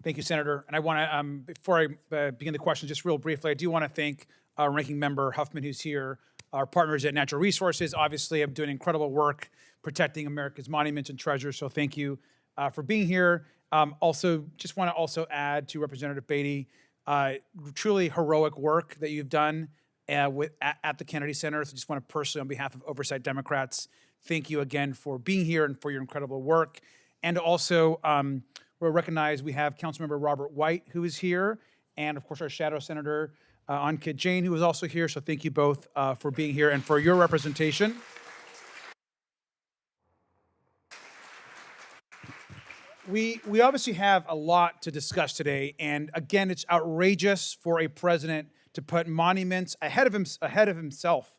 Thank you, Senator. And I want to, before I begin the question, just real briefly, I do want to thank our Ranking Member Huffman, who's here, our partners at Natural Resources, obviously, have doing incredible work protecting America's monuments and treasures. So thank you for being here. Also, just want to also add to Representative Beatty, truly heroic work that you've done at the Kennedy Center. So just want to personally, on behalf of Oversight Democrats, thank you again for being here and for your incredible work. And also, we'll recognize we have Councilmember Robert White, who is here, and of course our Shadow Senator, Ankit Jain, who is also here. So thank you both for being here and for your representation. We obviously have a lot to discuss today, and again, it's outrageous for a president to put monuments ahead of himself.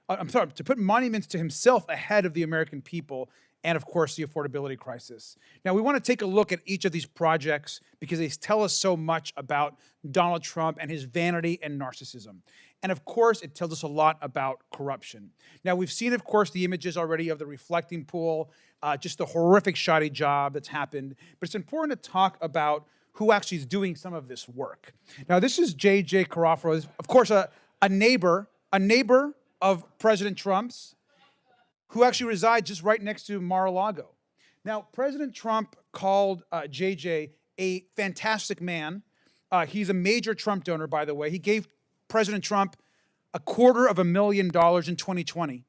To put monuments to himself ahead of the American people, and of course, the affordability crisis. Now, we want to take a look at each of these projects because they tell us so much about Donald Trump and his vanity and narcissism. And of course, it tells us a lot about corruption. Now, we've seen, of course, the images already of the reflecting pool, just the horrific shoddy job that's happened. But it's important to talk about who actually is doing some of this work. Now, this is J.J. Carafaro, of course, a neighbor of President Trump's, who actually resides just right next to Mar-a-Lago. Now, President Trump called JJ a fantastic man. He's a major Trump donor, by the way. He gave President Trump $250,000 in 2020.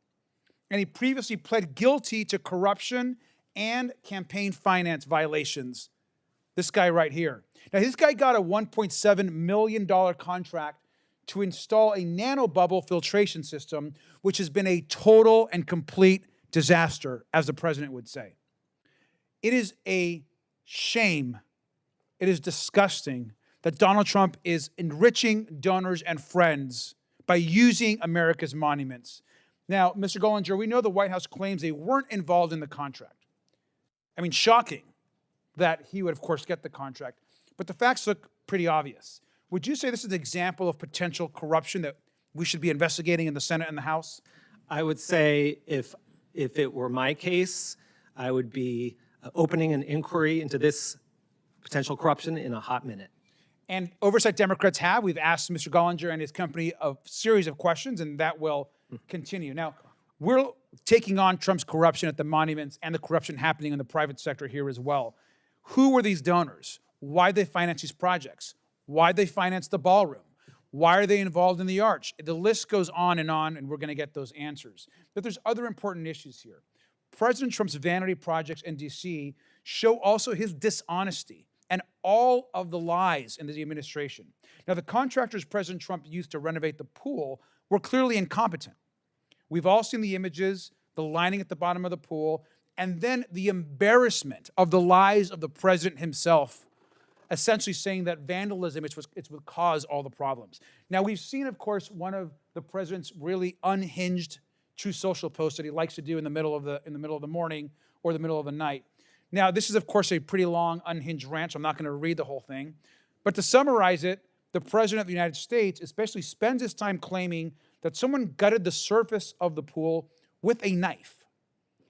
And he previously pled guilty to corruption and campaign finance violations. This guy right here. Now, this guy got a $1.7 million contract to install a nanobubble filtration system, which has been a total and complete disaster, as the president would say. It is a shame, it is disgusting that Donald Trump is enriching donors and friends by using America's monuments. Now, Mr. Gollinger, we know the White House claims they weren't involved in the contract. I mean, shocking that he would, of course, get the contract, but the facts look pretty obvious. Would you say this is an example of potential corruption that we should be investigating in the Senate and the House? I would say if it were my case, I would be opening an inquiry into this potential corruption in a hot minute. And Oversight Democrats have. We've asked Mr. Gollinger and his company a series of questions, and that will continue. Now, we're taking on Trump's corruption at the monuments and the corruption happening in the private sector here as well. Who were these donors? Why did they finance these projects? Why did they finance the ballroom? Why are they involved in the arch? The list goes on, and we're going to get those answers. But there's other important issues here. President Trump's vanity projects in D.C. show also his dishonesty and all of the lies in the administration. Now, the contractors President Trump used to renovate the pool were clearly incompetent. We've all seen the images, the lining at the bottom of the pool, and then the embarrassment of the lies of the president himself, essentially saying that vandalism is what caused all the problems. Now, we've seen, of course, one of the president's really unhinged true social posts that he likes to do in the middle of the morning or the middle of the night. Now, this is, of course, a pretty long, unhinged rant, so I'm not going to read the whole thing. But to summarize it, the President of the United States especially spends his time claiming that someone gutted the surface of the pool with a knife.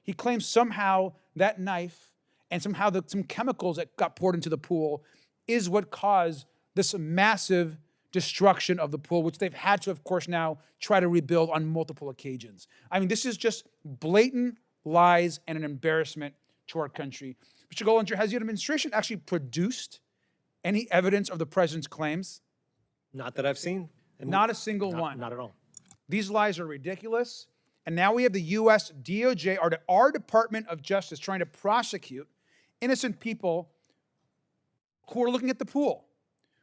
He claims somehow that knife and somehow some chemicals that got poured into the pool is what caused this massive destruction of the pool, which they've had to, of course, now try to rebuild on multiple occasions. I mean, this is just blatant lies and an embarrassment to our country. Mr. Gollinger, has the administration actually produced any evidence of the president's claims? Not that I've seen. And Not a single one. Not at all. These lies are ridiculous. And now we have the U.S. DOJ, our Department of Justice, trying to prosecute innocent people who are looking at the pool,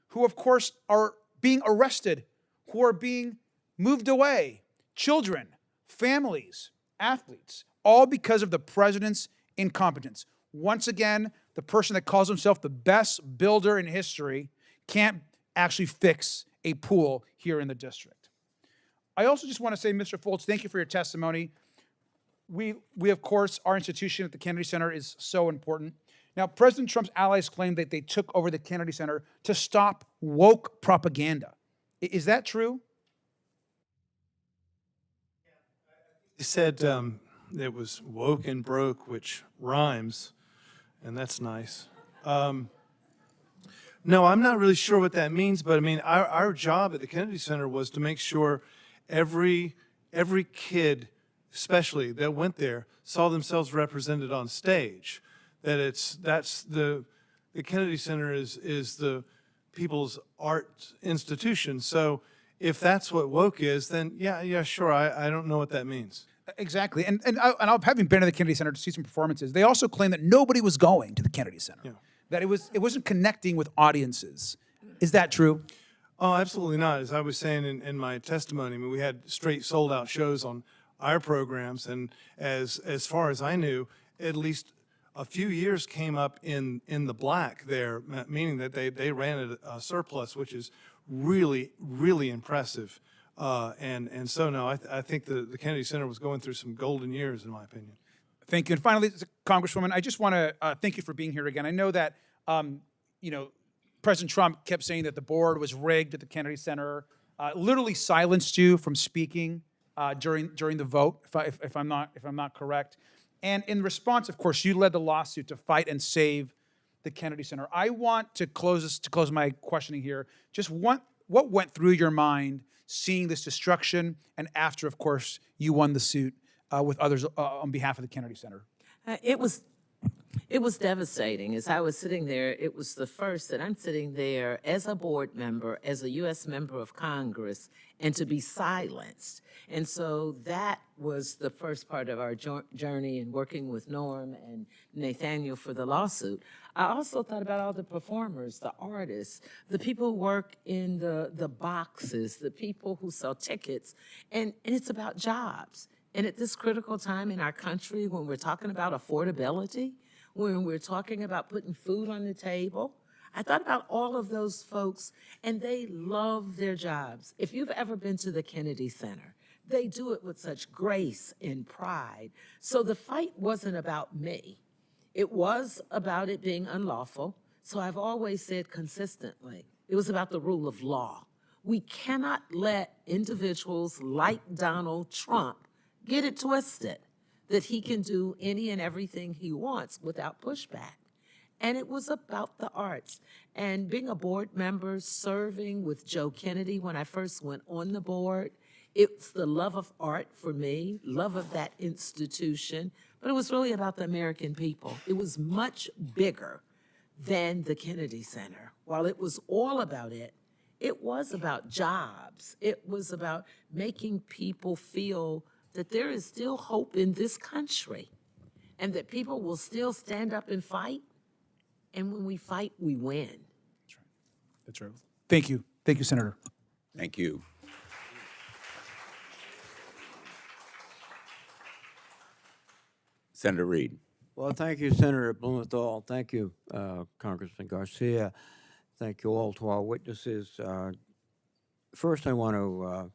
who, of course, are being arrested, who are being moved away, children, families, athletes, all because of the president's incompetence. Once again, the person that calls himself the best builder in history can't actually fix a pool here in the district. I also just want to say, Mr. Foltz, thank you for your testimony. We of course, our institution at the Kennedy Center is so important. Now, President Trump's allies claim that they took over the Kennedy Center to stop woke propaganda. Is that true? He said it was woke and broke, which rhymes, and that's nice. No, I'm not really sure what that means, but I mean, our job at the Kennedy Center was to make sure every kid, especially that went there, saw themselves represented on stage. The Kennedy Center is the people's art institution. So if that's what woke is, then yeah, sure. I don't know what that means. Exactly. And having been to the Kennedy Center to see some performances, they also claim that nobody was going to the Kennedy Center. Yeah. That it wasn't connecting with audiences. Is that true? Oh, absolutely not. As I was saying in my testimony, I mean, we had straight sold out shows on our programs, and as far as I knew, at least a few years came up in the black there, meaning that they ran at a surplus, which is really, really impressive. And so, no, I think the Kennedy Center was going through some golden years, in my opinion. Thank you. And finally, Congresswoman, I just want to thank you for being here again. I know that, President Trump kept saying that the board was rigged at the Kennedy Center, literally silenced you from speaking during the vote, if I'm not correct. And in response, of course, you led the lawsuit to fight and save the Kennedy Center. I want to close my questioning here. Just what went through your mind seeing this destruction, and after, of course, you won the suit with others on behalf of the Kennedy Center? It was devastating. As I was sitting there, it was the first that I'm sitting there as a board member, as a U.S. member of Congress, and to be silenced. And so that was the first part of our journey in working with Norm and Nathaniel for the lawsuit. I also thought about all the performers, the artists, the people who work in the boxes, the people who sell tickets, and it's about jobs. And at this critical time in our country, when we're talking about affordability, when we're talking about putting food on the table, I thought about all of those folks, and they love their jobs. If you've ever been to the Kennedy Center, they do it with such grace and pride. So the fight wasn't about me. It was about it being unlawful. So I've always said consistently, it was about the rule of law. We cannot let individuals like Donald Trump get it twisted that he can do any and everything he wants without pushback. And it was about the arts. And being a board member, serving with Joe Kennedy when I first went on the board, it's the love of art for me, love of that institution, but it was really about the American people. It was much bigger than the Kennedy Center. While it was all about it, it was about jobs. It was about making people feel that there is still hope in this country and that people will still stand up and fight. And when we fight, we win. That's right. Thank you. Thank you, Senator. Thank you. Senator Reed. Well, thank you, Senator Blumenthal. Thank you, Congressman Garcia. Thank you all to our witnesses. First, I want to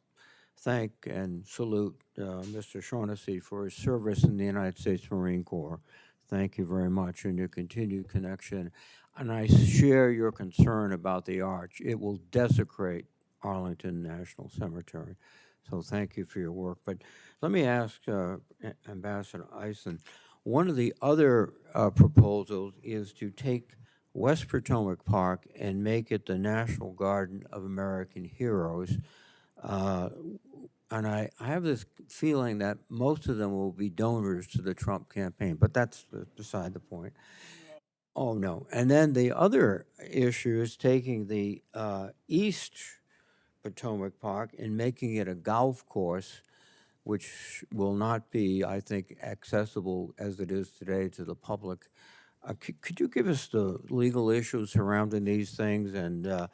thank and salute Mr. Shaughnessy for his service in the United States Marine Corps. Thank you very much, and your continued connection. And I share your concern about the arch. It will desecrate Arlington National Cemetery. So thank you for your work. But let me ask Ambassador Eisen, One of the other proposals is to take West Potomac Park and make it the National Garden of American Heroes. And I have this feeling that most of them will be donors to the Trump campaign, but that's beside the point. Oh, no. And then the other issue is taking the East Potomac Park and making it a golf course, which will not be, I think, accessible as it is today to the public. Could you give us the legal issues surrounding these things and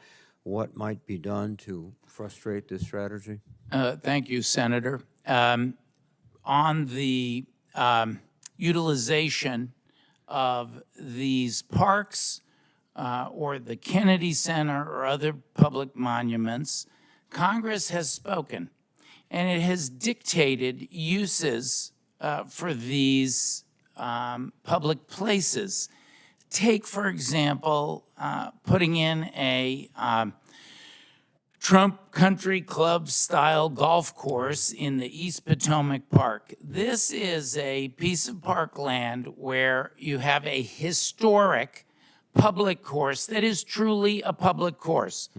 what might be done to frustrate this strategy? Thank you, Senator. On the utilization of these parks or the Kennedy Center or other public monuments, Congress has spoken, and it has dictated uses for these public places. Take, for example, putting in a Trump Country Club style golf course in the East Potomac Park. This is a piece of parkland where you have a historic public course that is truly a public course.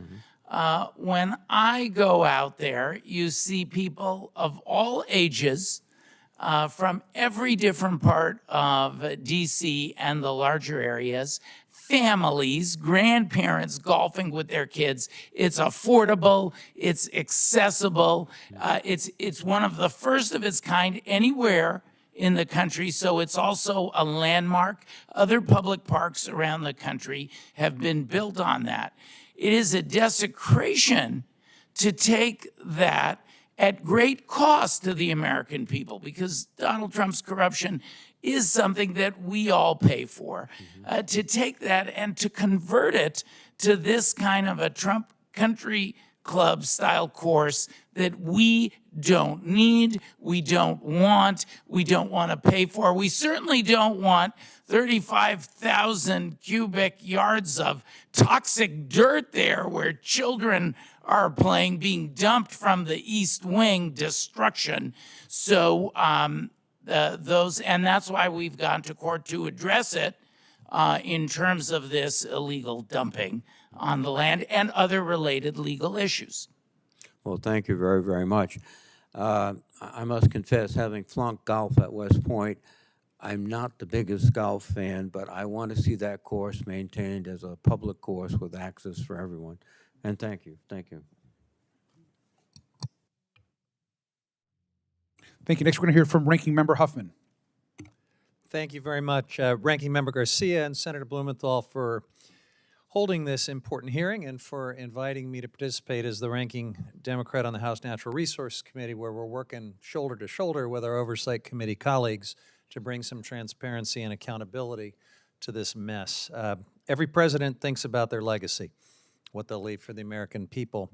When I go out there, you see people of all ages from every different part of DC and the larger areas, families, grandparents golfing with their kids. It's affordable, it's accessible, it's one of the first of its kind anywhere in the country, so it's also a landmark. Other public parks around the country have been built on that. It is a desecration to take that at great cost to the American people, because Donald Trump's corruption is something that we all pay for. To take that and to convert it to this kind of a Trump Country Club style course that we don't need, we don't want to pay for. We certainly don't want 35,000 cubic yards of toxic dirt there where children are playing, being dumped from the East Wing, destruction. So and that's why we've gone to court to address it in terms of this illegal dumping on the land and other related legal issues. Well, thank you very, very much. I must confess, having flunked golf at West Point, I'm not the biggest golf fan, but I want to see that course maintained as a public course with access for everyone. And thank you, thank you. Thank you. Next, we're going to hear from Ranking Member Huffman. Thank you very much, Ranking Member Garcia and Senator Blumenthal, for holding this important hearing and for inviting me to participate as the ranking Democrat on the House Natural Resource Committee, where we're working shoulder to shoulder with our Oversight Committee colleagues to bring some transparency and accountability to this mess. Every president thinks about their legacy, what they'll leave for the American people.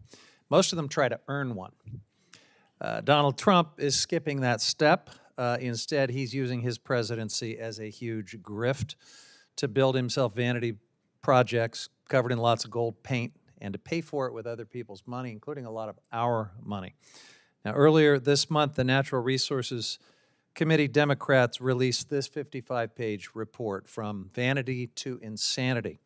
Most of them try to earn one. Donald Trump is skipping that step. Instead, he's using his presidency as a huge grift to build himself vanity projects covered in lots of gold paint and to pay for it with other people's money, including a lot of our money. Now, earlier this month, the Natural Resources Committee Democrats released this 55-page report, From Vanity to Insanity.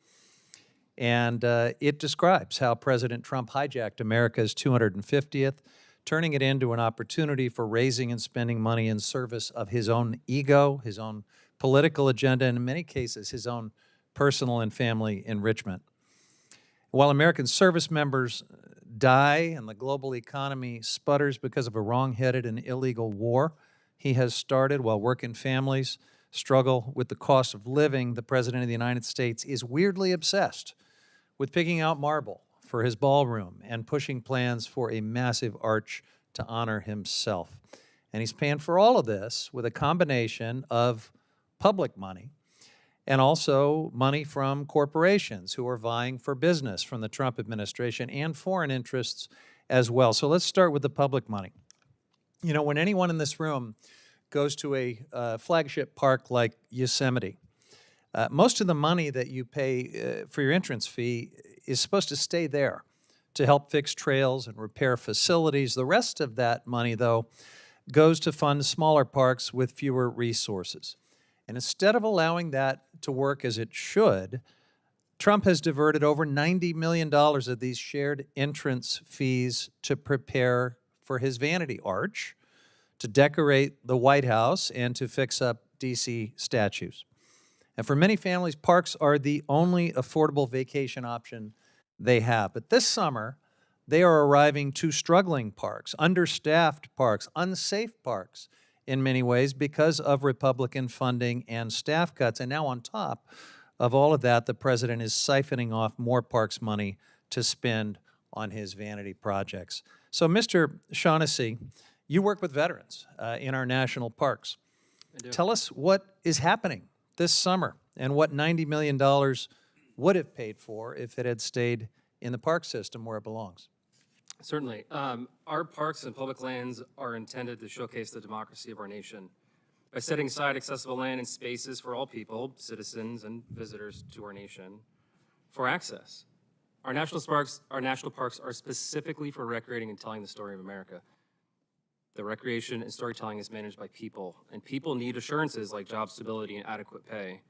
And it describes how President Trump hijacked America's 250th, turning it into an opportunity for raising and spending money in service of his own ego, his own political agenda, and in many cases, his own personal and family enrichment. While American service members die and the global economy sputters because of a wrong-headed and illegal war he has started, while working families struggle with the cost of living, the President of the United States is weirdly obsessed with picking out marble for his ballroom and pushing plans for a massive arch to honor himself. And he's paying for all of this with a combination of public money and also money from corporations who are vying for business from the Trump administration and foreign interests as well. So let's start with the public money. You know, when anyone in this room goes to a flagship park like Yosemite, most of the money that you pay for your entrance fee is supposed to stay there to help fix trails and repair facilities. The rest of that money, though, goes to fund smaller parks with fewer resources. And instead of allowing that to work as it should, Trump has diverted over $90 million of these shared entrance fees to prepare for his vanity arch, to decorate the White House, and to fix up D.C. statues. And for many families, parks are the only affordable vacation option they have. But this summer, they are arriving to struggling parks, understaffed parks, unsafe parks in many ways because of Republican funding and staff cuts. And now on top of all of that, the president is siphoning off more parks money to spend on his vanity projects. So, Mr. Shaughnessy, you work with veterans in our national parks. Tell us what is happening this summer and what $90 million would have paid for if it had stayed in the park system where it belongs. Certainly. Our parks and public lands are intended to showcase the democracy of our nation by setting aside accessible land and spaces for all people, citizens and visitors to our nation, for access. Our national parks are specifically for recreating and telling the story of America. The recreation and storytelling is managed by people, and people need assurances like job stability and adequate pay.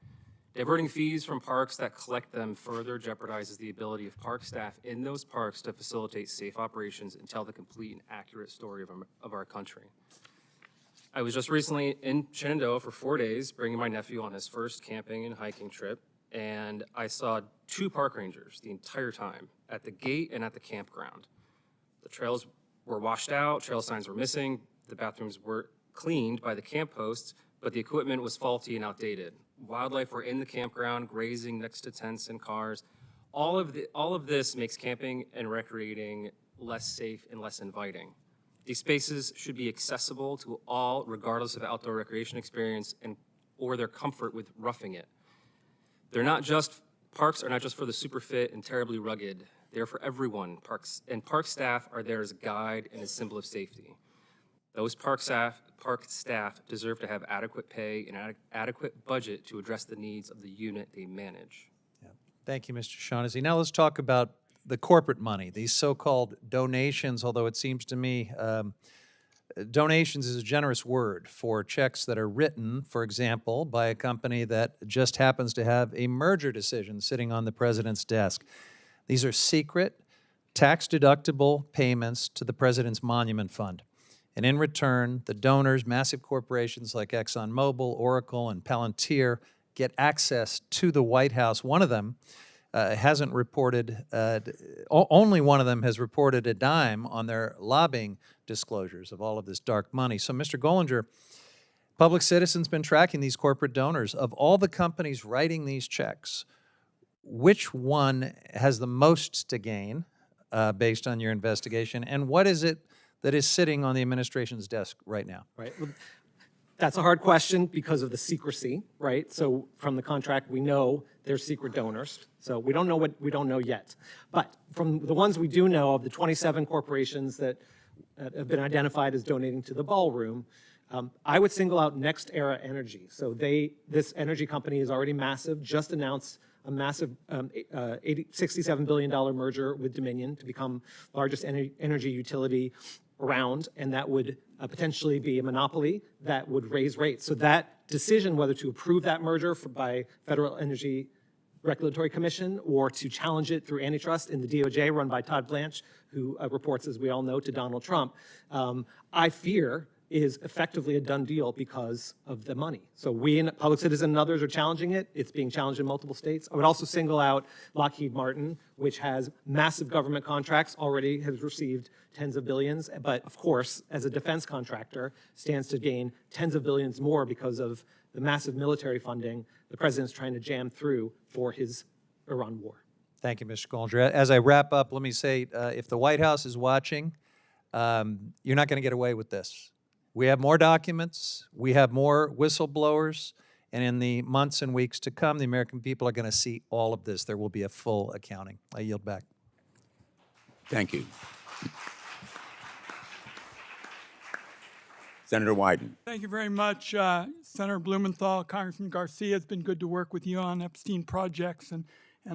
Diverting fees from parks that collect them further jeopardizes the ability of park staff in those parks to facilitate safe operations and tell the complete and accurate story of our country. I was just recently in Shenandoah for 4 days, bringing my nephew on his first camping and hiking trip, and I saw 2 park rangers the entire time, at the gate and at the campground. The trails were washed out, trail signs were missing, the bathrooms were cleaned by the camp hosts, but the equipment was faulty and outdated. Wildlife were in the campground, grazing next to tents and cars. All of this makes camping and recreating less safe and less inviting. These spaces should be accessible to all, regardless of outdoor recreation experience or their comfort with roughing it. Parks are not just for the super fit and terribly rugged. They're for everyone. Park staff are there as a guide and a symbol of safety. Those park staff deserve to have adequate pay and adequate budget to address the needs of the unit they manage. Yeah. Thank you, Mr. Shaughnessy. Now let's talk about the corporate money, these so-called donations, although it seems to me donations is a generous word for checks that are written, for example, by a company that just happens to have a merger decision sitting on the president's desk. These are secret, tax-deductible payments to the president's monument fund. And in return, the donors, massive corporations like ExxonMobil, Oracle, and Palantir, get access to the White House. One of them hasn't reported, only one of them has reported a dime on their lobbying disclosures of all of this dark money. So, Mr. Gollinger, Public Citizen's been tracking these corporate donors. Of all the companies writing these checks, which one has the most to gain based on your investigation, and what is it that is sitting on the administration's desk right now? Right. Well, that's a hard question because of the secrecy, right? So from the contract, we know they're secret donors. So we don't know what we don't know yet. But from the ones we do know, of the 27 corporations that have been identified as donating to the ballroom, I would single out Next Era Energy. So this energy company is already massive, just announced a massive $67 billion merger with Dominion to become largest energy utility around, and that would potentially be a monopoly that would raise rates. So that decision whether to approve that merger by Federal Energy Regulatory Commission or to challenge it through antitrust in the DOJ run by Todd Blanche, who reports, as we all know, to Donald Trump, I fear is effectively a done deal because of the money. So we, and Public Citizen and others, are challenging it. It's being challenged in multiple states. I would also single out Lockheed Martin, which has massive government contracts, already has received tens of billions, but of course, as a defense contractor, stands to gain tens of billions more because of the massive military funding the president's trying to jam through for his Iran war. Thank you, Mr. Gollinger. As I wrap up, let me say, if the White House is watching, you're not going to get away with this. We have more documents, we have more whistleblowers, and in the months and weeks to come, the American people are going to see all of this. There will be a full accounting. I yield back. Thank you. Senator Wyden. Thank you very much, Senator Blumenthal. Congressman Garcia, it's been good to work with you on Epstein projects and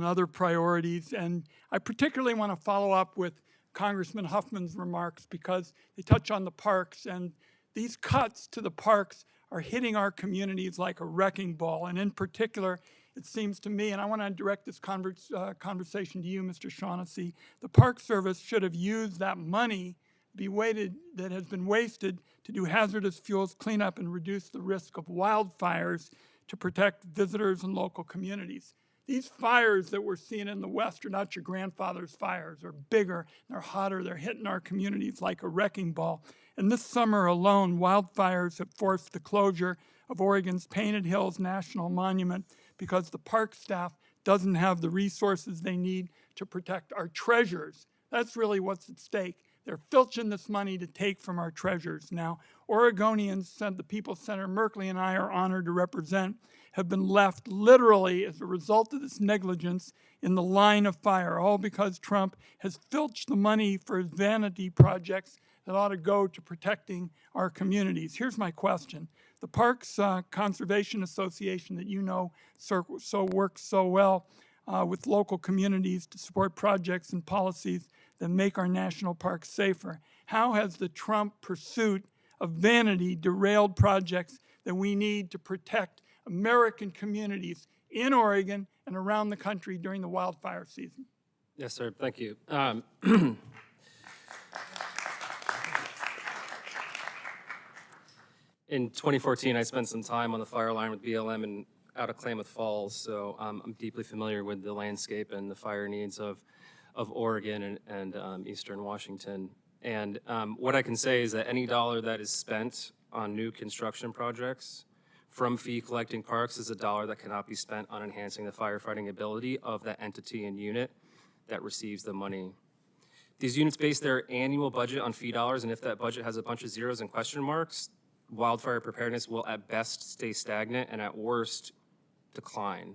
other priorities. And I particularly want to follow up with Congressman Huffman's remarks because they touch on the parks, and these cuts to the parks are hitting our communities like a wrecking ball. And in particular, it seems to me, and I want to direct this conversation to you, Mr. Shaughnessy, the Park Service should have used that money that has been wasted to do hazardous fuels cleanup and reduce the risk of wildfires to protect visitors and local communities. These fires that we're seeing in the West are not your grandfather's fires. They're bigger, they're hotter, they're hitting our communities like a wrecking ball. And this summer alone, wildfires have forced the closure of Oregon's Painted Hills National Monument because the park staff doesn't have the resources they need to protect our treasures. That's really what's at stake. They're filching this money to take from our treasures. Now, Oregonians, the people Senator Merkley and I are honored to represent, have been left literally as a result of this negligence in the line of fire, all because Trump has filched the money for his vanity projects that ought to go to protecting our communities. Here's my question. The Parks Conservation Association that you know works so well with local communities to support projects and policies that make our national parks safer. How has the Trump pursuit of vanity derailed projects that we need to protect American communities in Oregon and around the country during the wildfire season? Yes, sir. Thank you. In 2014, I spent some time on the fire line with BLM and out of Klamath Falls, so I'm deeply familiar with the landscape and the fire needs of Oregon and Eastern Washington. And what I can say is that any dollar that is spent on new construction projects from fee collecting parks is a dollar that cannot be spent on enhancing the firefighting ability of that entity and unit that receives the money. These units base their annual budget on fee dollars, and if that budget has a bunch of zeros and question marks, wildfire preparedness will at best stay stagnant and at worst decline.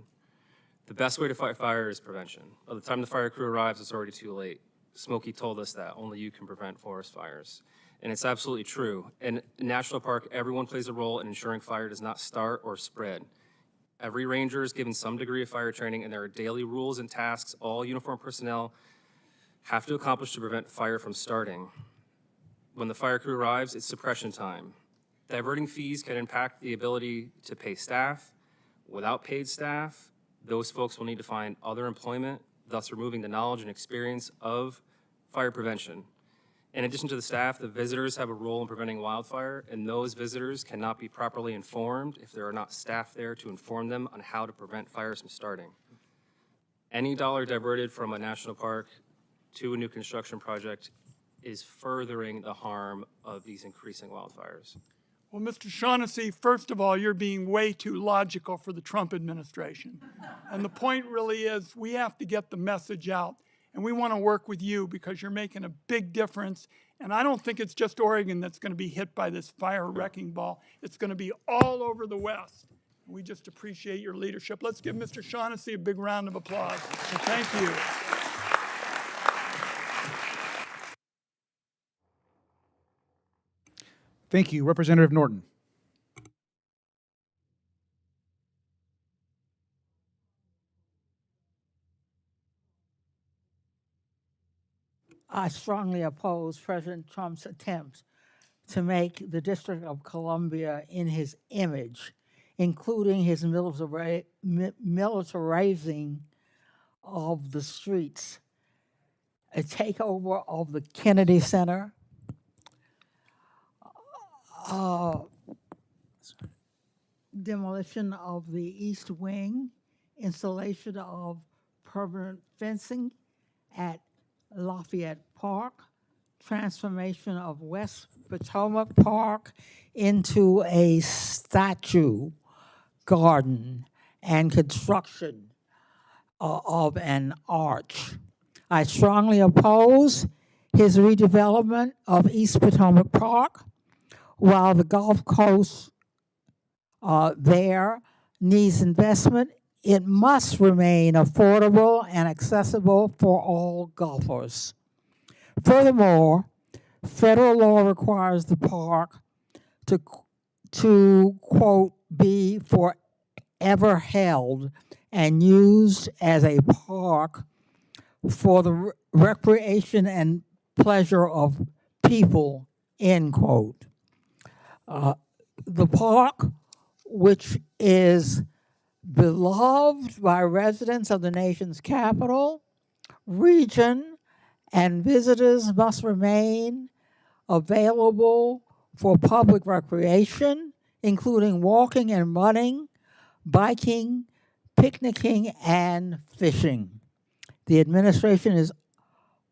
The best way to fight fire is prevention. By the time the fire crew arrives, it's already too late. Smokey told us that only you can prevent forest fires. And it's absolutely true. In a national park, everyone plays a role in ensuring fire does not start or spread. Every ranger is given some degree of fire training, and there are daily rules and tasks all uniformed personnel have to accomplish to prevent fire from starting. When the fire crew arrives, it's suppression time. Diverting fees can impact the ability to pay staff. Without paid staff, those folks will need to find other employment, thus removing the knowledge and experience of fire prevention. In addition to the staff, the visitors have a role in preventing wildfire, and those visitors cannot be properly informed if there are not staff there to inform them on how to prevent fires from starting. Any dollar diverted from a national park to a new construction project is furthering the harm of these increasing wildfires. Well, Mr. Shaughnessy, first of all, you're being way too logical for the Trump administration. And the point really is we have to get the message out. And we want to work with you because you're making a big difference. And I don't think it's just Oregon that's going to be hit by this fire wrecking ball. It's going to be all over the West. We just appreciate your leadership. Let's give Mr. Shaughnessy a big round of applause. Thank you. Thank you. Representative Norton. I strongly oppose President Trump's attempt to make the District of Columbia in his image, including his militarizing of the streets, a takeover of the Kennedy Center, demolition of the East Wing, installation of permanent fencing at Lafayette Park, transformation of West Potomac Park into a statue garden, and construction of an arch. I strongly oppose his redevelopment of East Potomac Park. While the Gulf Coast there needs investment, it must remain affordable and accessible for all golfers. Furthermore, federal law requires the park to quote, be forever held and used as a park for the recreation and pleasure of people, end quote. the park, which is beloved by residents of the nation's capital, region, and visitors, must remain available for public recreation, including walking and running, biking, picnicking, and fishing. The administration is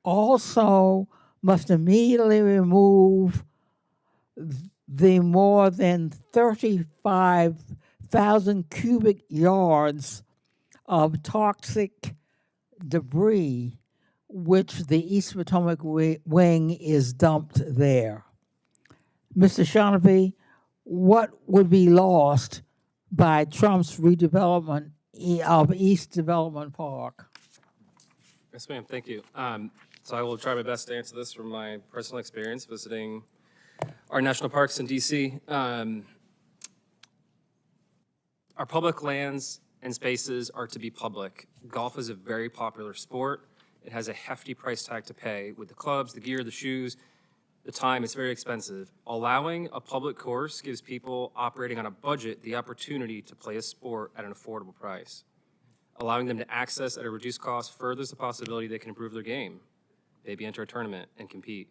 also must immediately remove the more than 35,000 cubic yards of toxic debris which the East Potomac Wing is dumped there. Mr. Shaughnessy, what would be lost by Trump's redevelopment of East Development Park? Yes, ma'am, thank you. So I will try my best to answer this from my personal experience visiting our national parks in DC. Our public lands and spaces are to be public. Golf is a very popular sport. It has a hefty price tag to pay with the clubs, the gear, the shoes, the time. It's very expensive. Allowing a public course gives people operating on a budget the opportunity to play a sport at an affordable price. Allowing them to access at a reduced cost furthers the possibility they can improve their game, maybe enter a tournament and compete.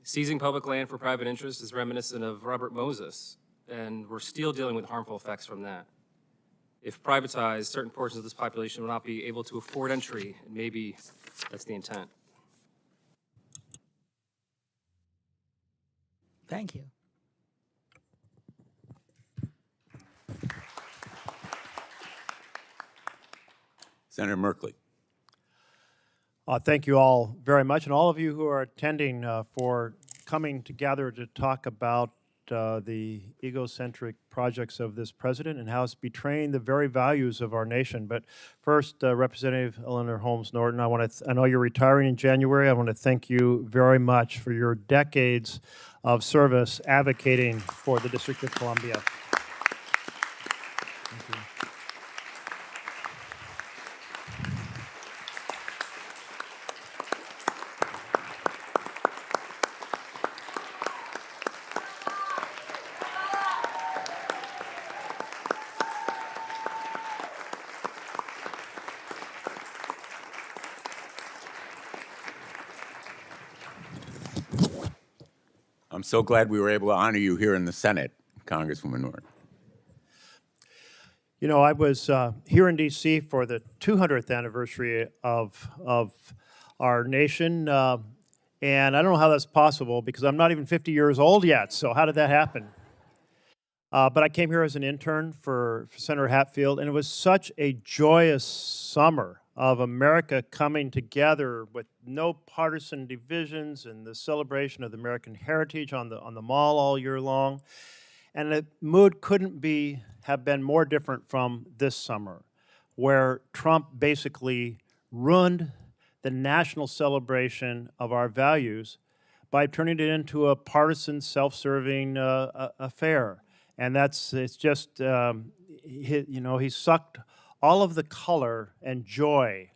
Seizing public land for private interest is reminiscent of Robert Moses, and we're still dealing with harmful effects from that. If privatized, certain portions of this population will not be able to afford entry, and maybe that's the intent. Thank you. Senator Merkley. Thank you all very much, and all of you who are attending for coming together to talk about the egocentric projects of this president and how it's betraying the very values of our nation. But first, Representative Eleanor Holmes Norton, I know you're retiring in January. I want to thank you very much for your decades of service advocating for the District of Columbia. Thank you. I'm so glad we were able to honor you here in the Senate, Congresswoman Norton. You know, I was here in D.C. for the 200th anniversary of our nation, and I don't know how that's possible because I'm not even 50 years old yet, so how did that happen? But I came here as an intern for Senator Hatfield, and it was such a joyous summer of America coming together with no partisan divisions and the celebration of the American heritage on the Mall all year long. And the mood couldn't have been more different from this summer, where Trump basically ruined the national celebration of our values by turning it into a partisan, self-serving affair. And it's just, he sucked all of the color and joy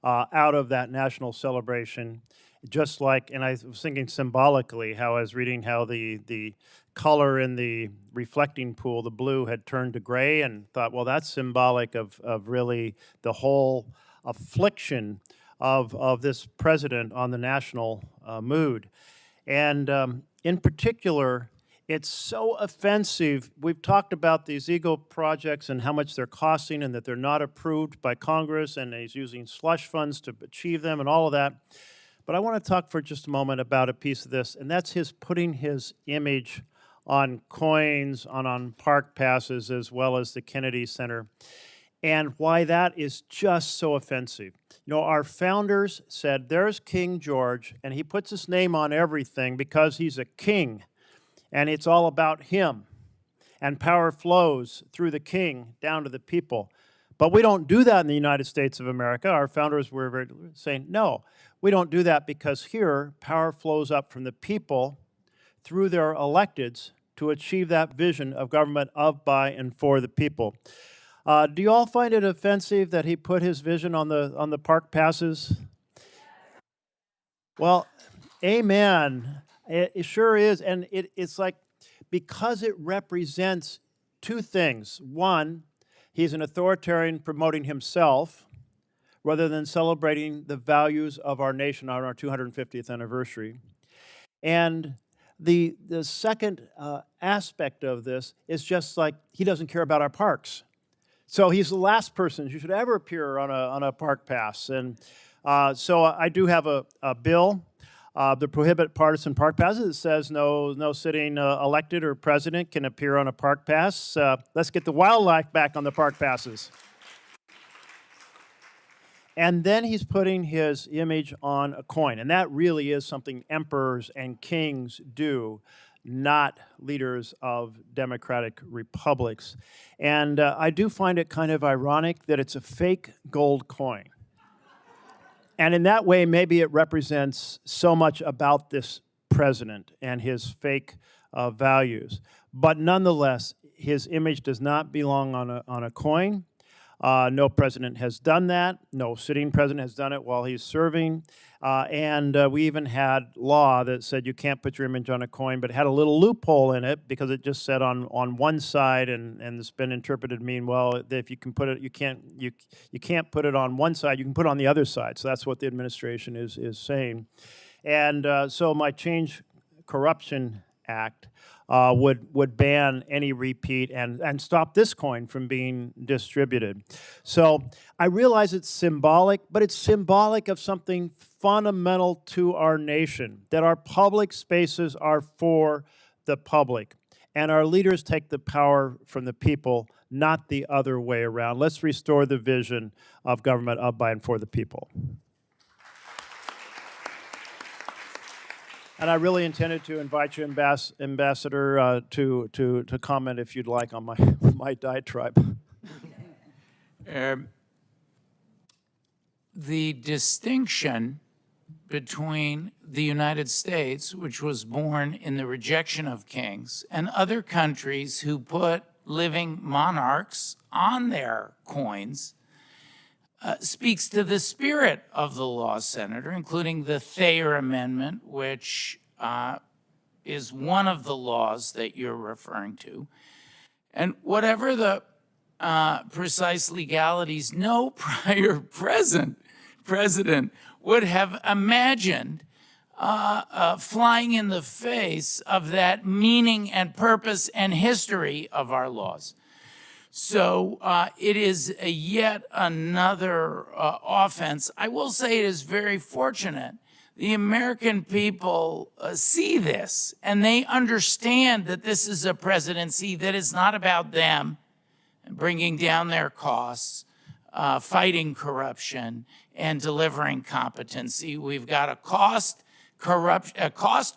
out of that national celebration, just like, and I was thinking symbolically how I was reading how the color in the reflecting pool, the blue, had turned to gray, and thought, well, that's symbolic of really the whole affliction of this president on the national mood. And in particular, it's so offensive. We've talked about these ego projects and how much they're costing and that they're not approved by Congress, and he's using slush funds to achieve them and all of that. But I want to talk for just a moment about a piece of this, and that's his putting his image on coins, on park passes, as well as the Kennedy Center, and why that is just so offensive. You know, our founders said, there's King George, and he puts his name on everything because he's a king. And it's all about him. And power flows through the king down to the people. But we don't do that in the United States of America. Our founders were very saying, no, we don't do that because here power flows up from the people through their electeds to achieve that vision of government of, by, and for the people. Do you all find it offensive that he put his vision on the park passes? Well, amen. It sure is, and it's like because it represents two things. One, he's an authoritarian promoting himself rather than celebrating the values of our nation on our 250th anniversary. And the second aspect of this is just like he doesn't care about our parks. So he's the last person who should ever appear on a park pass. And so I do have a bill that prohibit partisan park passes. It says no sitting elected or president can appear on a park pass. Let's get the wildlife back on the park passes. And then he's putting his image on a coin. And that really is something emperors and kings do, not leaders of democratic republics. And I do find it kind of ironic that it's a fake gold coin. And in that way, maybe it represents so much about this president and his fake values. But nonetheless, his image does not belong on a coin. No president has done that. No sitting president has done it while he's serving. And we even had law that said you can't put your image on a coin, but it had a little loophole in it because it just said on one side, and it's been interpreted to mean, well, if you can put it, you can't put it on one side, you can put it on the other side. So that's what the administration is saying. And so my Change Corruption Act would ban any repeat and stop this coin from being distributed. So I realize it's symbolic, but it's symbolic of something fundamental to our nation, that our public spaces are for the public, and our leaders take the power from the people, not the other way around. Let's restore the vision of government of, by, and for the people. And I really intended to invite you, Ambassador, to comment if you'd like on my diatribe. The distinction between the United States, which was born in the rejection of kings, and other countries who put living monarchs on their coins speaks to the spirit of the law, Senator, including the Thayer Amendment, which is one of the laws that you're referring to. And whatever the precise legalities, no prior president would have imagined flying in the face of that meaning and purpose and history of our laws. So it is yet another offense. I will say it is very fortunate. The American people see this, and they understand that this is a presidency that is not about them bringing down their costs, fighting corruption, and delivering competency. We've got a cost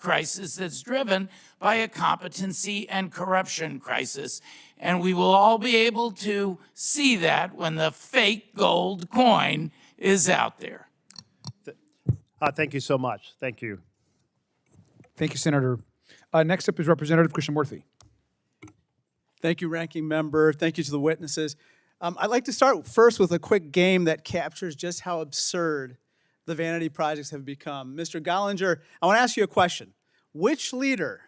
crisis that's driven by a competency and corruption crisis. And we will all be able to see that when the fake gold coin is out there. Thank you so much. Thank you. Thank you, Senator. Next up is Representative Krishnamurthy. Thank you, Ranking Member. Thank you to the witnesses. I'd like to start first with a quick game that captures just how absurd the vanity projects have become. Mr. Gollinger, I want to ask you a question. Which leader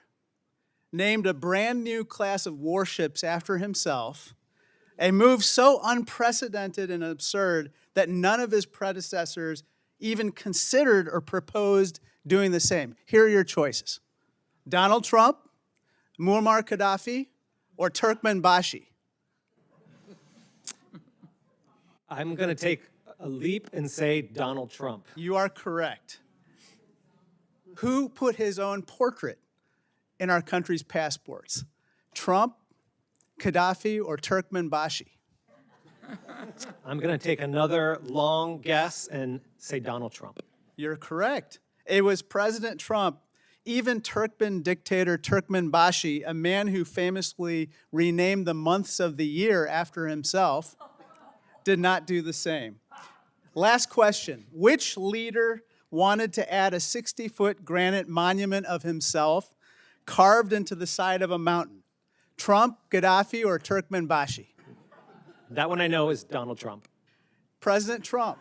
named a brand new class of warships after himself, a move so unprecedented and absurd that none of his predecessors even considered or proposed doing the same? Here are your choices: Donald Trump, Muammar Gaddafi, or Turkmenbashi? I'm going to take a leap and say Donald Trump. You are correct. Who put his own portrait in our country's passports? Trump, Gaddafi, or Turkmenbashi? I'm going to take another long guess and say Donald Trump. You're correct. It was President Trump. Even Turkmen dictator Turkmenbashi, a man who famously renamed the months of the year after himself, did not do the same. Last question. Which leader wanted to add a 60-foot granite monument of himself carved into the side of a mountain? Trump, Gaddafi, or Turkmenbashi? That one I know is Donald Trump. President Trump.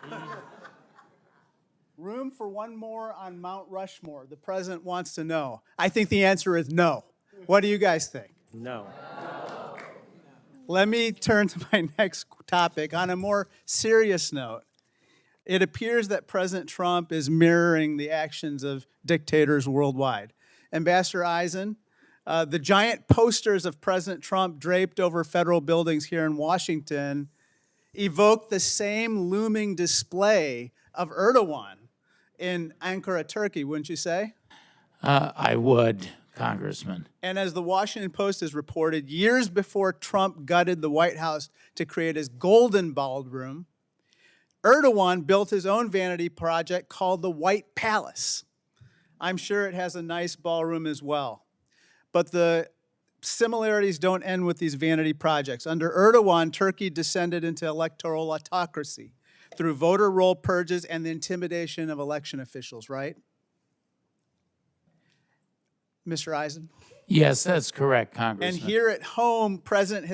Room for one more on Mount Rushmore. The president wants to know. I think the answer is no. What do you guys think? No. Let me turn to my next topic. On a more serious note, it appears that President Trump is mirroring the actions of dictators worldwide. Ambassador Eisen, the giant posters of President Trump draped over federal buildings here in Washington evoke the same looming display of Erdogan in Ankara, Turkey, wouldn't you say? I would, Congressman. And as the Washington Post has reported, years before Trump gutted the White House to create his golden ballroom, Erdogan built his own vanity project called the White Palace. I'm sure it has a nice ballroom as well. But the similarities don't end with these vanity projects. Under Erdogan, Turkey descended into electoral autocracy through voter roll purges and the intimidation of election officials, right? Mr. Eisen? Yes, that's correct, Congressman. And here at home, the president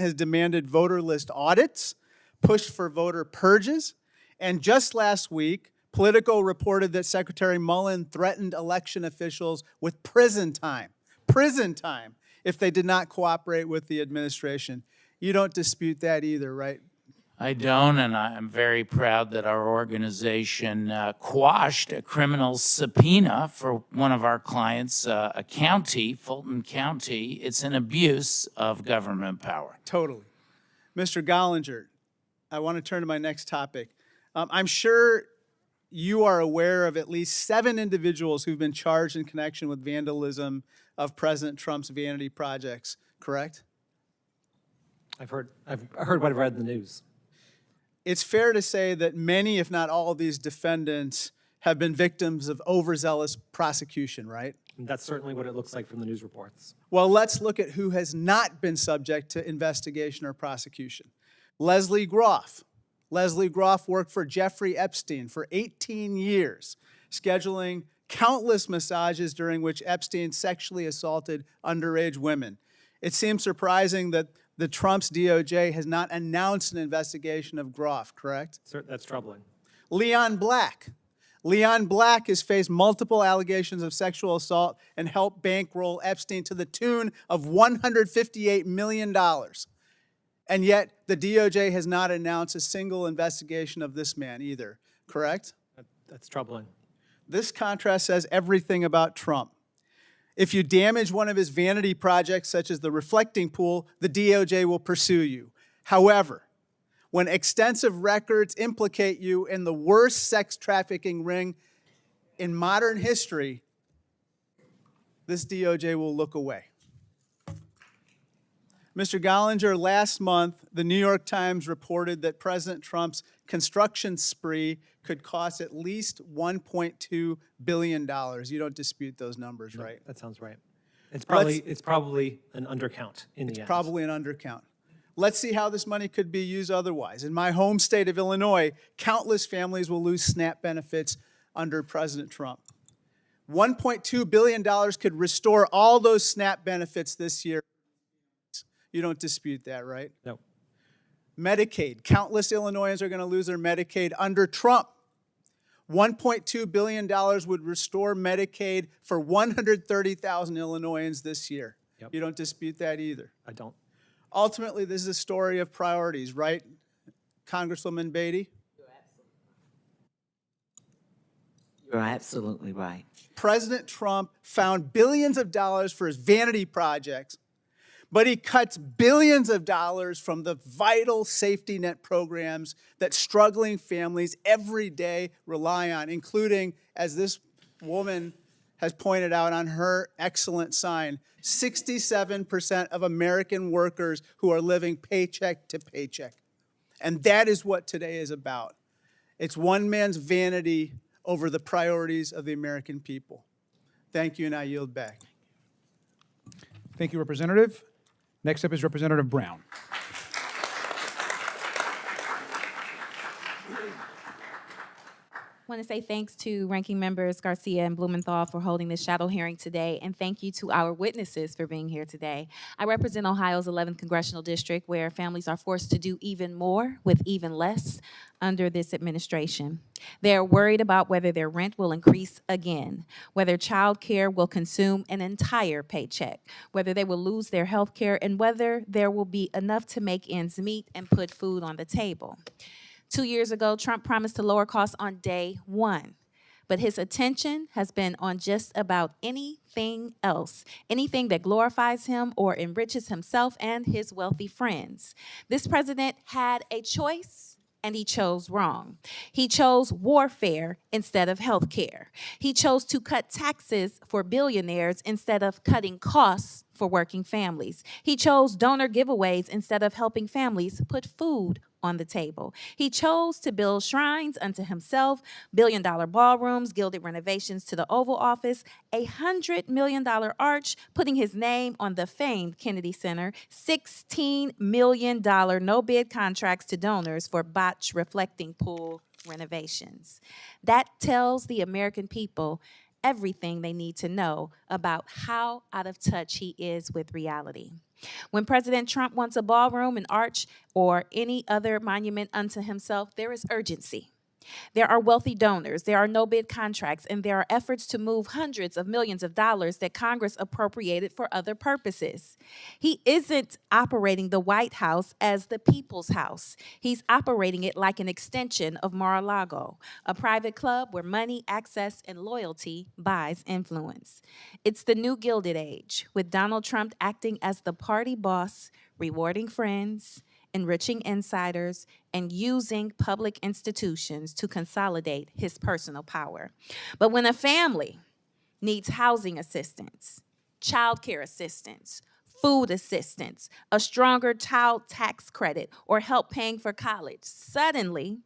has demanded voter list audits, pushed for voter purges, and just last week, Politico reported that Secretary Mullen threatened election officials with prison time, if they did not cooperate with the administration. You don't dispute that either, right? I don't, and I'm very proud that our organization quashed a criminal subpoena for one of our clients, a county, Fulton County. It's an abuse of government power. Totally. Mr. Gollinger, I want to turn to my next topic. I'm sure you are aware of at least 7 individuals who've been charged in connection with vandalism of President Trump's vanity projects, correct? I've heard what I've read in the news. It's fair to say that many, if not all, of these defendants have been victims of overzealous prosecution, right? And that's certainly what it looks like from the news reports. Well, let's look at who has not been subject to investigation or prosecution. Leslie Groff. Leslie Groff worked for Jeffrey Epstein for 18 years, scheduling countless massages during which Epstein sexually assaulted underage women. It seems surprising that the Trump's DOJ has not announced an investigation of Groff, correct? That's troubling. Leon Black. Leon Black has faced multiple allegations of sexual assault and helped bankroll Epstein to the tune of $158 million. And yet, the DOJ has not announced a single investigation of this man either, correct? That's troubling. This contrast says everything about Trump. If you damage one of his vanity projects, such as the reflecting pool, the DOJ will pursue you. However, when extensive records implicate you in the worst sex trafficking ring in modern history, this DOJ will look away. Mr. Gollinger, last month, the New York Times reported that President Trump's construction spree could cost at least $1.2 billion. You don't dispute those numbers, right? That sounds right. It's probably an undercount in the end. Probably an undercount. Let's see how this money could be used otherwise. In my home state of Illinois, countless families will lose SNAP benefits under President Trump. $1.2 billion could restore all those SNAP benefits this year. You don't dispute that, right? No. Medicaid. Countless Illinoisans are going to lose their Medicaid under Trump. $1.2 billion would restore Medicaid for 130,000 Illinoisans this year. Yep. You don't dispute that either. I don't. Ultimately, this is a story of priorities, right, Congresswoman Beatty? You're absolutely right. President Trump found billions of dollars for his vanity projects, but he cuts billions of dollars from the vital safety net programs that struggling families every day rely on, including, as this woman has pointed out on her excellent sign, 67% of American workers who are living paycheck to paycheck. And that is what today is about. It's one man's vanity over the priorities of the American people. Thank you, and I yield back. Thank you, Representative. Next up is Representative Brown. I want to say thanks to Ranking Members Garcia and Blumenthal for holding this shadow hearing today, and thank you to our witnesses for being here today. I represent Ohio's 11th Congressional District, where families are forced to do even more with even less under this administration. They are worried about whether their rent will increase again, whether child care will consume an entire paycheck, whether they will lose their health care, and whether there will be enough to make ends meet and put food on the table. 2 years ago, Trump promised to lower costs on day one, but his attention has been on just about anything else, anything that glorifies him or enriches himself and his wealthy friends. This president had a choice, and he chose wrong. He chose warfare instead of health care. He chose to cut taxes for billionaires instead of cutting costs for working families. He chose donor giveaways instead of helping families put food on the table. He chose to build shrines unto himself, billion-dollar ballrooms, gilded renovations to the Oval Office, $100 million arch, putting his name on the famed Kennedy Center, $16 million no-bid contracts to donors for botch reflecting pool renovations. That tells the American people everything they need to know about how out of touch he is with reality. When President Trump wants a ballroom, an arch, or any other monument unto himself, there is urgency. There are wealthy donors, there are no-bid contracts, and there are efforts to move hundreds of millions of dollars that Congress appropriated for other purposes. He isn't operating the White House as the people's house. He's operating it like an extension of Mar-a-Lago, a private club where money, access, and loyalty buys influence. It's the new Gilded Age, with Donald Trump acting as the party boss, rewarding friends, enriching insiders, and using public institutions to consolidate his personal power. But when a family needs housing assistance, child care assistance, food assistance, a stronger child tax credit, or help paying for college, suddenly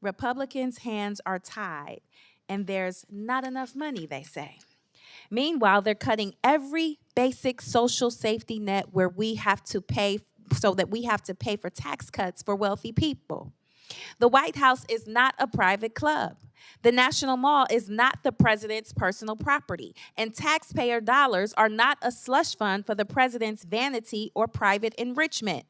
Republicans' hands are tied, and there's not enough money, they say. Meanwhile, they're cutting every basic social safety net where we have to pay for tax cuts for wealthy people. The White House is not a private club. The National Mall is not the president's personal property, and taxpayer dollars are not a slush fund for the president's vanity or private enrichment.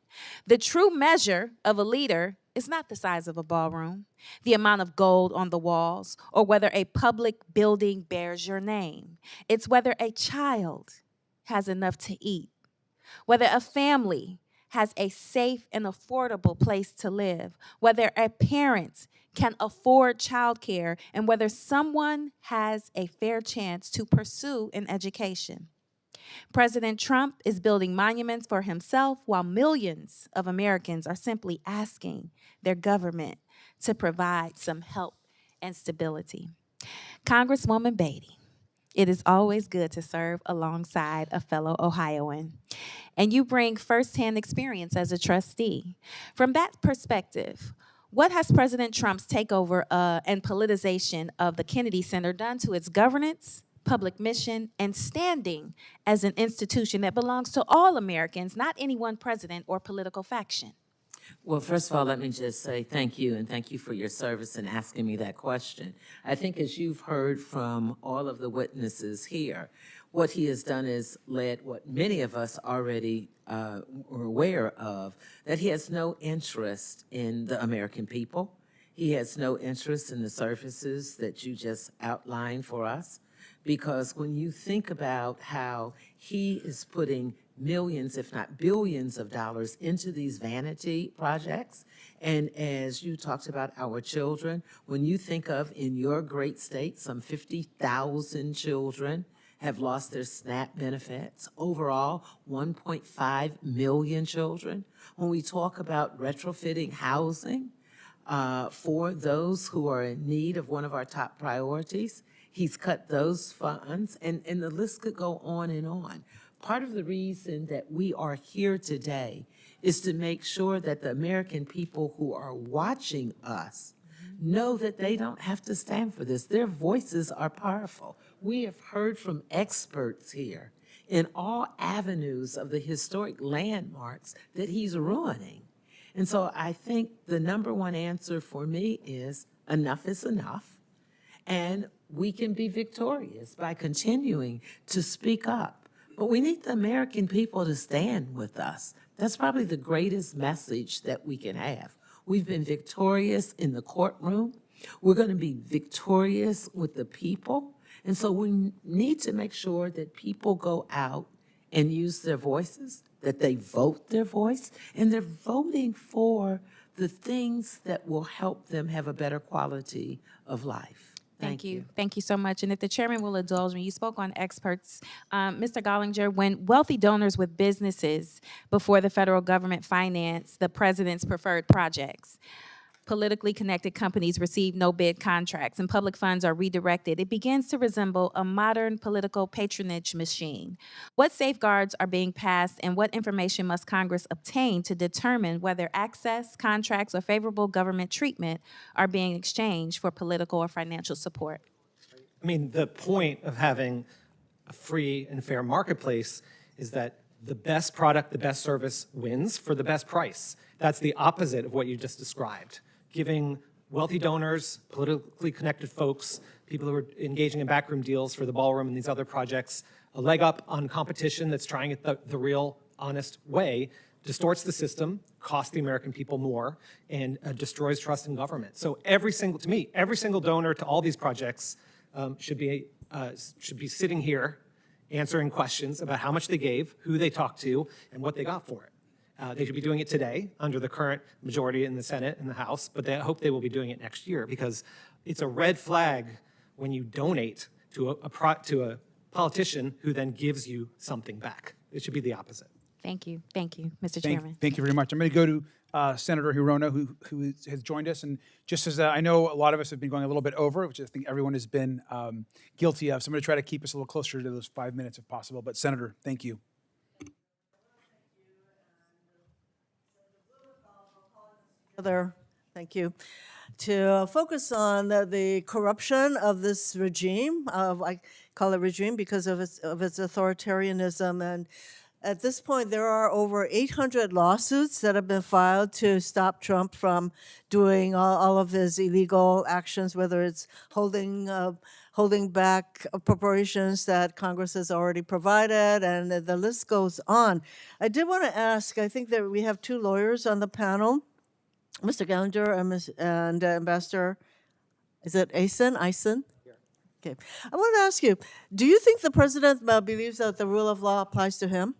The true measure of a leader is not the size of a ballroom, the amount of gold on the walls, or whether a public building bears your name. It's whether a child has enough to eat, whether a family has a safe and affordable place to live, whether a parent can afford childcare, and whether someone has a fair chance to pursue an education. President Trump is building monuments for himself while millions of Americans are simply asking their government to provide some help and stability. Congresswoman Beatty, it is always good to serve alongside a fellow Ohioan, and you bring firsthand experience as a trustee. From that perspective, what has President Trump's takeover and politicization of the Kennedy Center done to its governance, public mission, and standing as an institution that belongs to all Americans, not any one president or political faction? Well, first of all, let me just say thank you, and thank you for your service in asking me that question. I think as you've heard from all of the witnesses here, what he has done is led what many of us already were aware of, that he has no interest in the American people. He has no interest in the services that you just outlined for us. Because when you think about how he is putting millions, if not billions of dollars into these vanity projects, and as you talked about our children, when you think of in your great state, some 50,000 children have lost their SNAP benefits. Overall, 1.5 million children. When we talk about retrofitting housing for those who are in need of one of our top priorities, he's cut those funds, and the list could go on and on. Part of the reason that we are here today is to make sure that the American people who are watching us know that they don't have to stand for this. Their voices are powerful. We have heard from experts here in all avenues of the historic landmarks that he's ruining. And so I think the number one answer for me is enough is enough. And we can be victorious by continuing to speak up. But we need the American people to stand with us. That's probably the greatest message that we can have. We've been victorious in the courtroom. We're going to be victorious with the people. And so we need to make sure that people go out and use their voices, that they vote their voice, and they're voting for the things that will help them have a better quality of life. Thank you. Thank you so much. And if the chairman will indulge me, you spoke on experts. Mr. Gollinger, when wealthy donors with businesses before the federal government finance the president's preferred projects, politically connected companies receive no bid contracts and public funds are redirected, it begins to resemble a modern political patronage machine. What safeguards are being passed and what information must Congress obtain to determine whether access, contracts, or favorable government treatment are being exchanged for political or financial support? I mean, the point of having a free and fair marketplace is that the best product, the best service wins for the best price. That's the opposite of what you just described. Giving wealthy donors, politically connected folks, people who are engaging in backroom deals for the ballroom and these other projects, a leg up on competition that's trying it the real, honest way, distorts the system, costs the American people more, and destroys trust in government. So every single donor to all these projects should be sitting here answering questions about how much they gave, who they talked to, and what they got for it. They should be doing it today under the current majority in the Senate and the House, but I hope they will be doing it next year because it's a red flag when you donate to a politician who then gives you something back. It should be the opposite. Thank you. Thank you, Mr. Chairman. Thank you very much. I'm going to go to Senator Hirono, who has joined us. And just as I know a lot of us have been going a little bit over, which I think everyone has been guilty of, so I'm going to try to keep us a little closer to those 5 minutes if possible. But Senator, thank you. Thank you. To focus on the corruption of this regime, I call it regime because of its authoritarianism. And at this point, there are over 800 lawsuits that have been filed to stop Trump from doing all of his illegal actions, whether it's holding back appropriations that Congress has already provided, and the list goes on. I did want to ask, I think that we have two lawyers on the panel, Mr. Gollinger and Ambassador, is it Eisen? Okay. I want to ask you, do you think the president believes that the rule of law applies to him?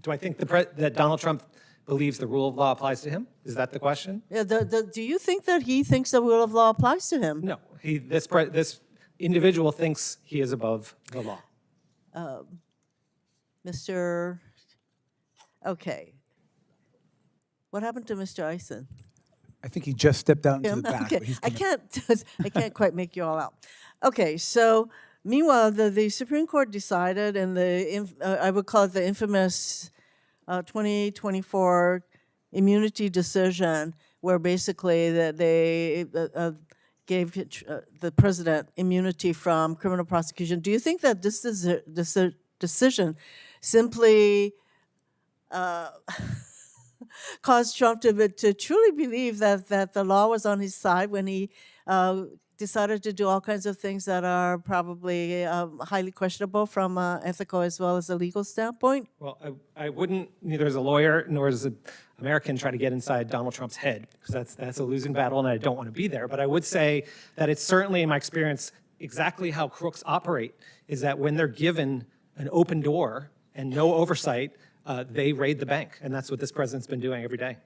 Do I think that Donald Trump believes the rule of law applies to him? Is that the question? Yeah. Do you think that he thinks the rule of law applies to him? No. This individual thinks he is above the law. Okay. What happened to Mr. Eisen? I think he just stepped out into the back. Okay. But he's I can't quite make you all out. Okay, so meanwhile, the Supreme Court decided in I would call it the infamous 2024 immunity decision, where basically they gave the president immunity from criminal prosecution. Do you think that this decision simply caused Trump to truly believe that the law was on his side when he decided to do all kinds of things that are probably highly questionable from an ethical as well as a legal standpoint? Well, I wouldn't, neither as a lawyer nor as an American, try to get inside Donald Trump's head, because that's a losing battle and I don't want to be there. But I would say that it's certainly, in my experience, exactly how crooks operate, is that when they're given an open door and no oversight, they raid the bank. And that's what this president's been doing every day.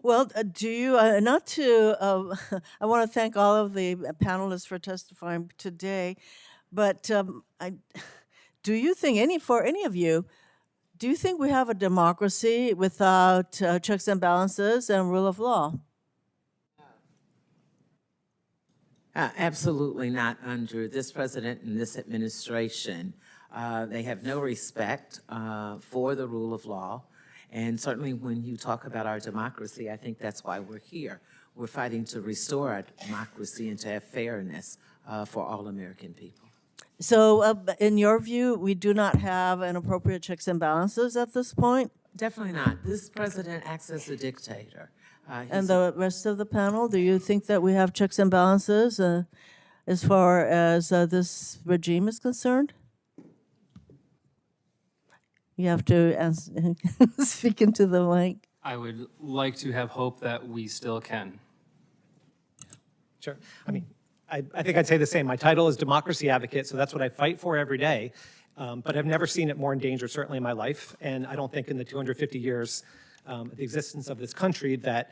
Well, do you, I want to thank all of the panelists for testifying today, but do you think, for any of you, do you think we have a democracy without checks and balances and rule of law? Absolutely not under this president and this administration. They have no respect for the rule of law. And certainly when you talk about our democracy, I think that's why we're here. We're fighting to restore our democracy and to have fairness for all American people. So in your view, we do not have an appropriate checks and balances at this point? Definitely not. This president acts as a dictator. And the rest of the panel, do you think that we have checks and balances? as far as this regime is concerned? You have to speak into the mic. I would like to have hope that we still can. Sure. I mean, I think I'd say the same. My title is democracy advocate, so that's what I fight for every day. But I've never seen it more in danger, certainly in my life. And I don't think in the 250 years, the existence of this country, that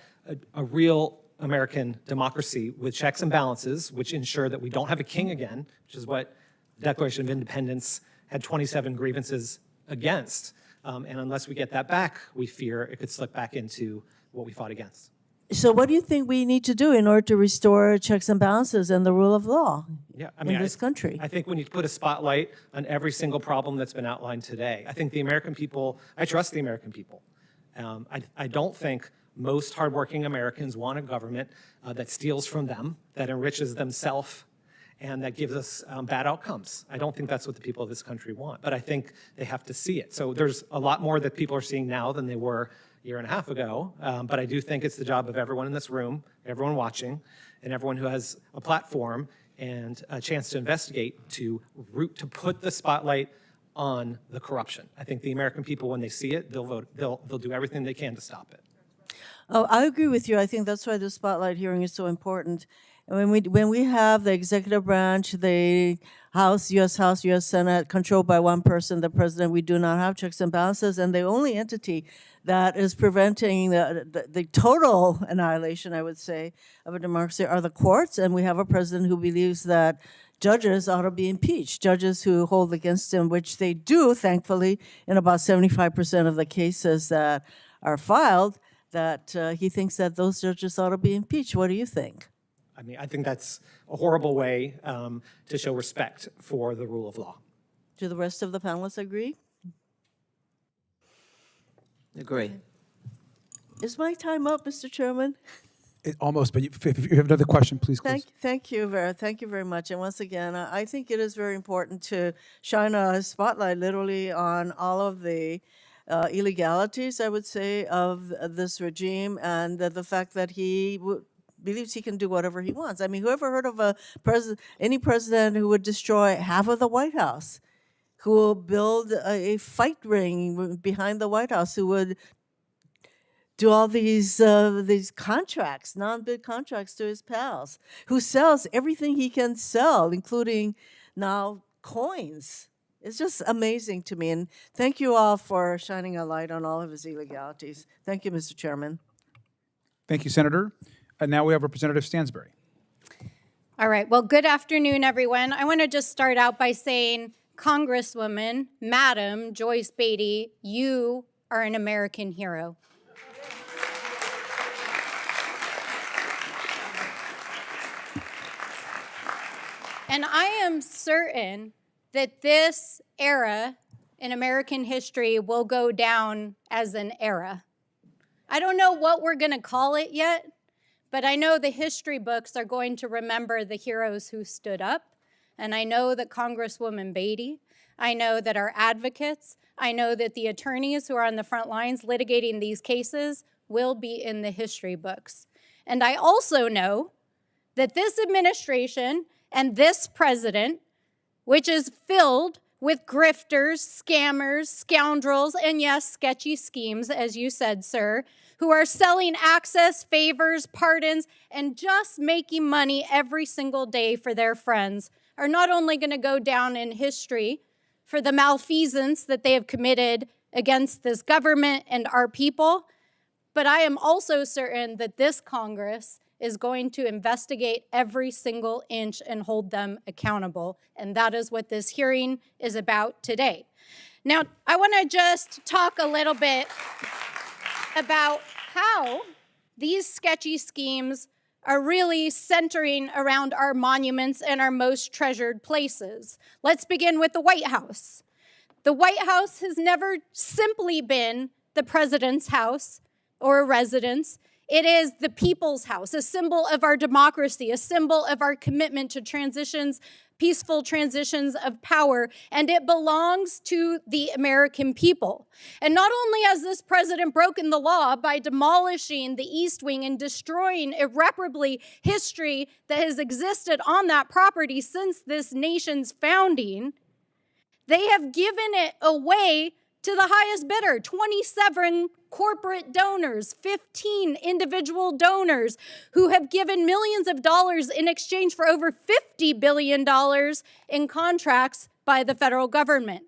a real American democracy with checks and balances, which ensure that we don't have a king again, which is what the Declaration of Independence had 27 grievances against. And unless we get that back, we fear it could slip back into what we fought against. So what do you think we need to do in order to restore checks and balances and the rule of law in this country? I think we need to put a spotlight on every single problem that's been outlined today. I think the American people, I trust the American people. I don't think most hardworking Americans want a government that steals from them, that enriches themselves, and that gives us bad outcomes. I don't think that's what the people of this country want, but I think they have to see it. So there's a lot more that people are seeing now than they were a year and a half ago, but I do think it's the job of everyone in this room, everyone watching, and everyone who has a platform and a chance to investigate to put the spotlight on the corruption. I think the American people, when they see it, they'll vote. They'll do everything they can to stop it. Oh, I agree with you. I think that's why the spotlight hearing is so important. And when we have the executive branch, the House, U.S. Senate, controlled by one person, the president, we do not have checks and balances, and the only entity that is preventing the total annihilation, I would say, of a democracy are the courts, and we have a president who believes that judges ought to be impeached, judges who hold against him, which they do, thankfully, in about 75% of the cases that are filed, that he thinks that those judges ought to be impeached. What do you think? I mean, I think that's a horrible way to show respect for the rule of law. Do the rest of the panelists agree? Agree. Is my time up, Mr. Chairman? Almost, but if you have another question, please close. Thank you very much. And once again, I think it is very important to shine a spotlight literally on all of the illegalities, I would say, of this regime, and the fact that he believes he can do whatever he wants. I mean, whoever heard of any president who would destroy half of the White House, who will build a fight ring behind the White House, who would do all these contracts, non-bid contracts to his pals, who sells everything he can sell, including now coins. It's just amazing to me. And thank you all for shining a light on all of his illegalities. Thank you, Mr. Chairman. Thank you, Senator. And now we have Representative Stansbury. All right. Well, good afternoon, everyone. I want to just start out by saying, Congresswoman, Madam Joyce Beatty, you are an American hero. And I am certain that this era in American history will go down as an era. I don't know what we're going to call it yet, but I know the history books are going to remember the heroes who stood up. And I know that Congresswoman Beatty, I know that our advocates, I know that the attorneys who are on the front lines litigating these cases will be in the history books. And I also know that this administration and this president, which is filled with grifters, scammers, scoundrels, and yes, sketchy schemes, as you said, sir, who are selling access, favors, pardons, and just making money every single day for their friends, are not only going to go down in history for the malfeasance that they have committed against this government and our people, but I am also certain that this Congress is going to investigate every single inch and hold them accountable. And that is what this hearing is about today. Now, I want to just talk a little bit about how these sketchy schemes are really centering around our monuments and our most treasured places. Let's begin with the White House. The White House has never simply been the president's house or a residence. It is the people's house, a symbol of our democracy, a symbol of our commitment to transitions, peaceful transitions of power, and it belongs to the American people. And not only has this president broken the law by demolishing the East Wing and destroying irreparably history that has existed on that property since this nation's founding, they have given it away to the highest bidder, 27 corporate donors, 15 individual donors who have given millions of dollars in exchange for over $50 billion in contracts by the federal government.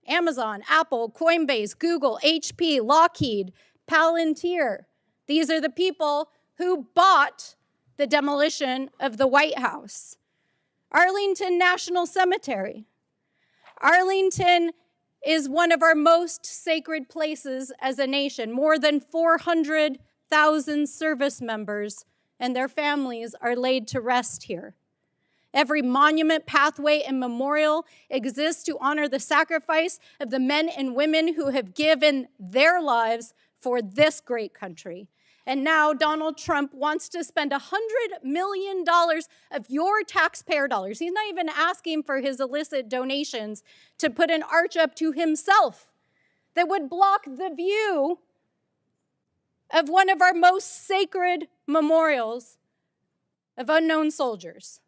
Amazon, Apple, Coinbase, Google, HP, Lockheed, Palantir. These are the people who bought the demolition of the White House. Arlington National Cemetery. Arlington is one of our most sacred places as a nation. More than 400,000 service members and their families are laid to rest here. Every monument, pathway, and memorial exists to honor the sacrifice of the men and women who have given their lives for this great country. And now Donald Trump wants to spend $100 million of your taxpayer dollars. He's not even asking for his illicit donations to put an arch up to himself that would block the view of one of our most sacred memorials of unknown soldiers.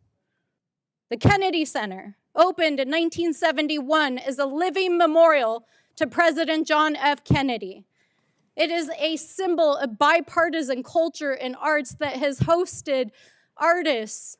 The Kennedy Center opened in 1971 as a living memorial to President John F. Kennedy. It is a symbol of bipartisan culture and arts that has hosted artists,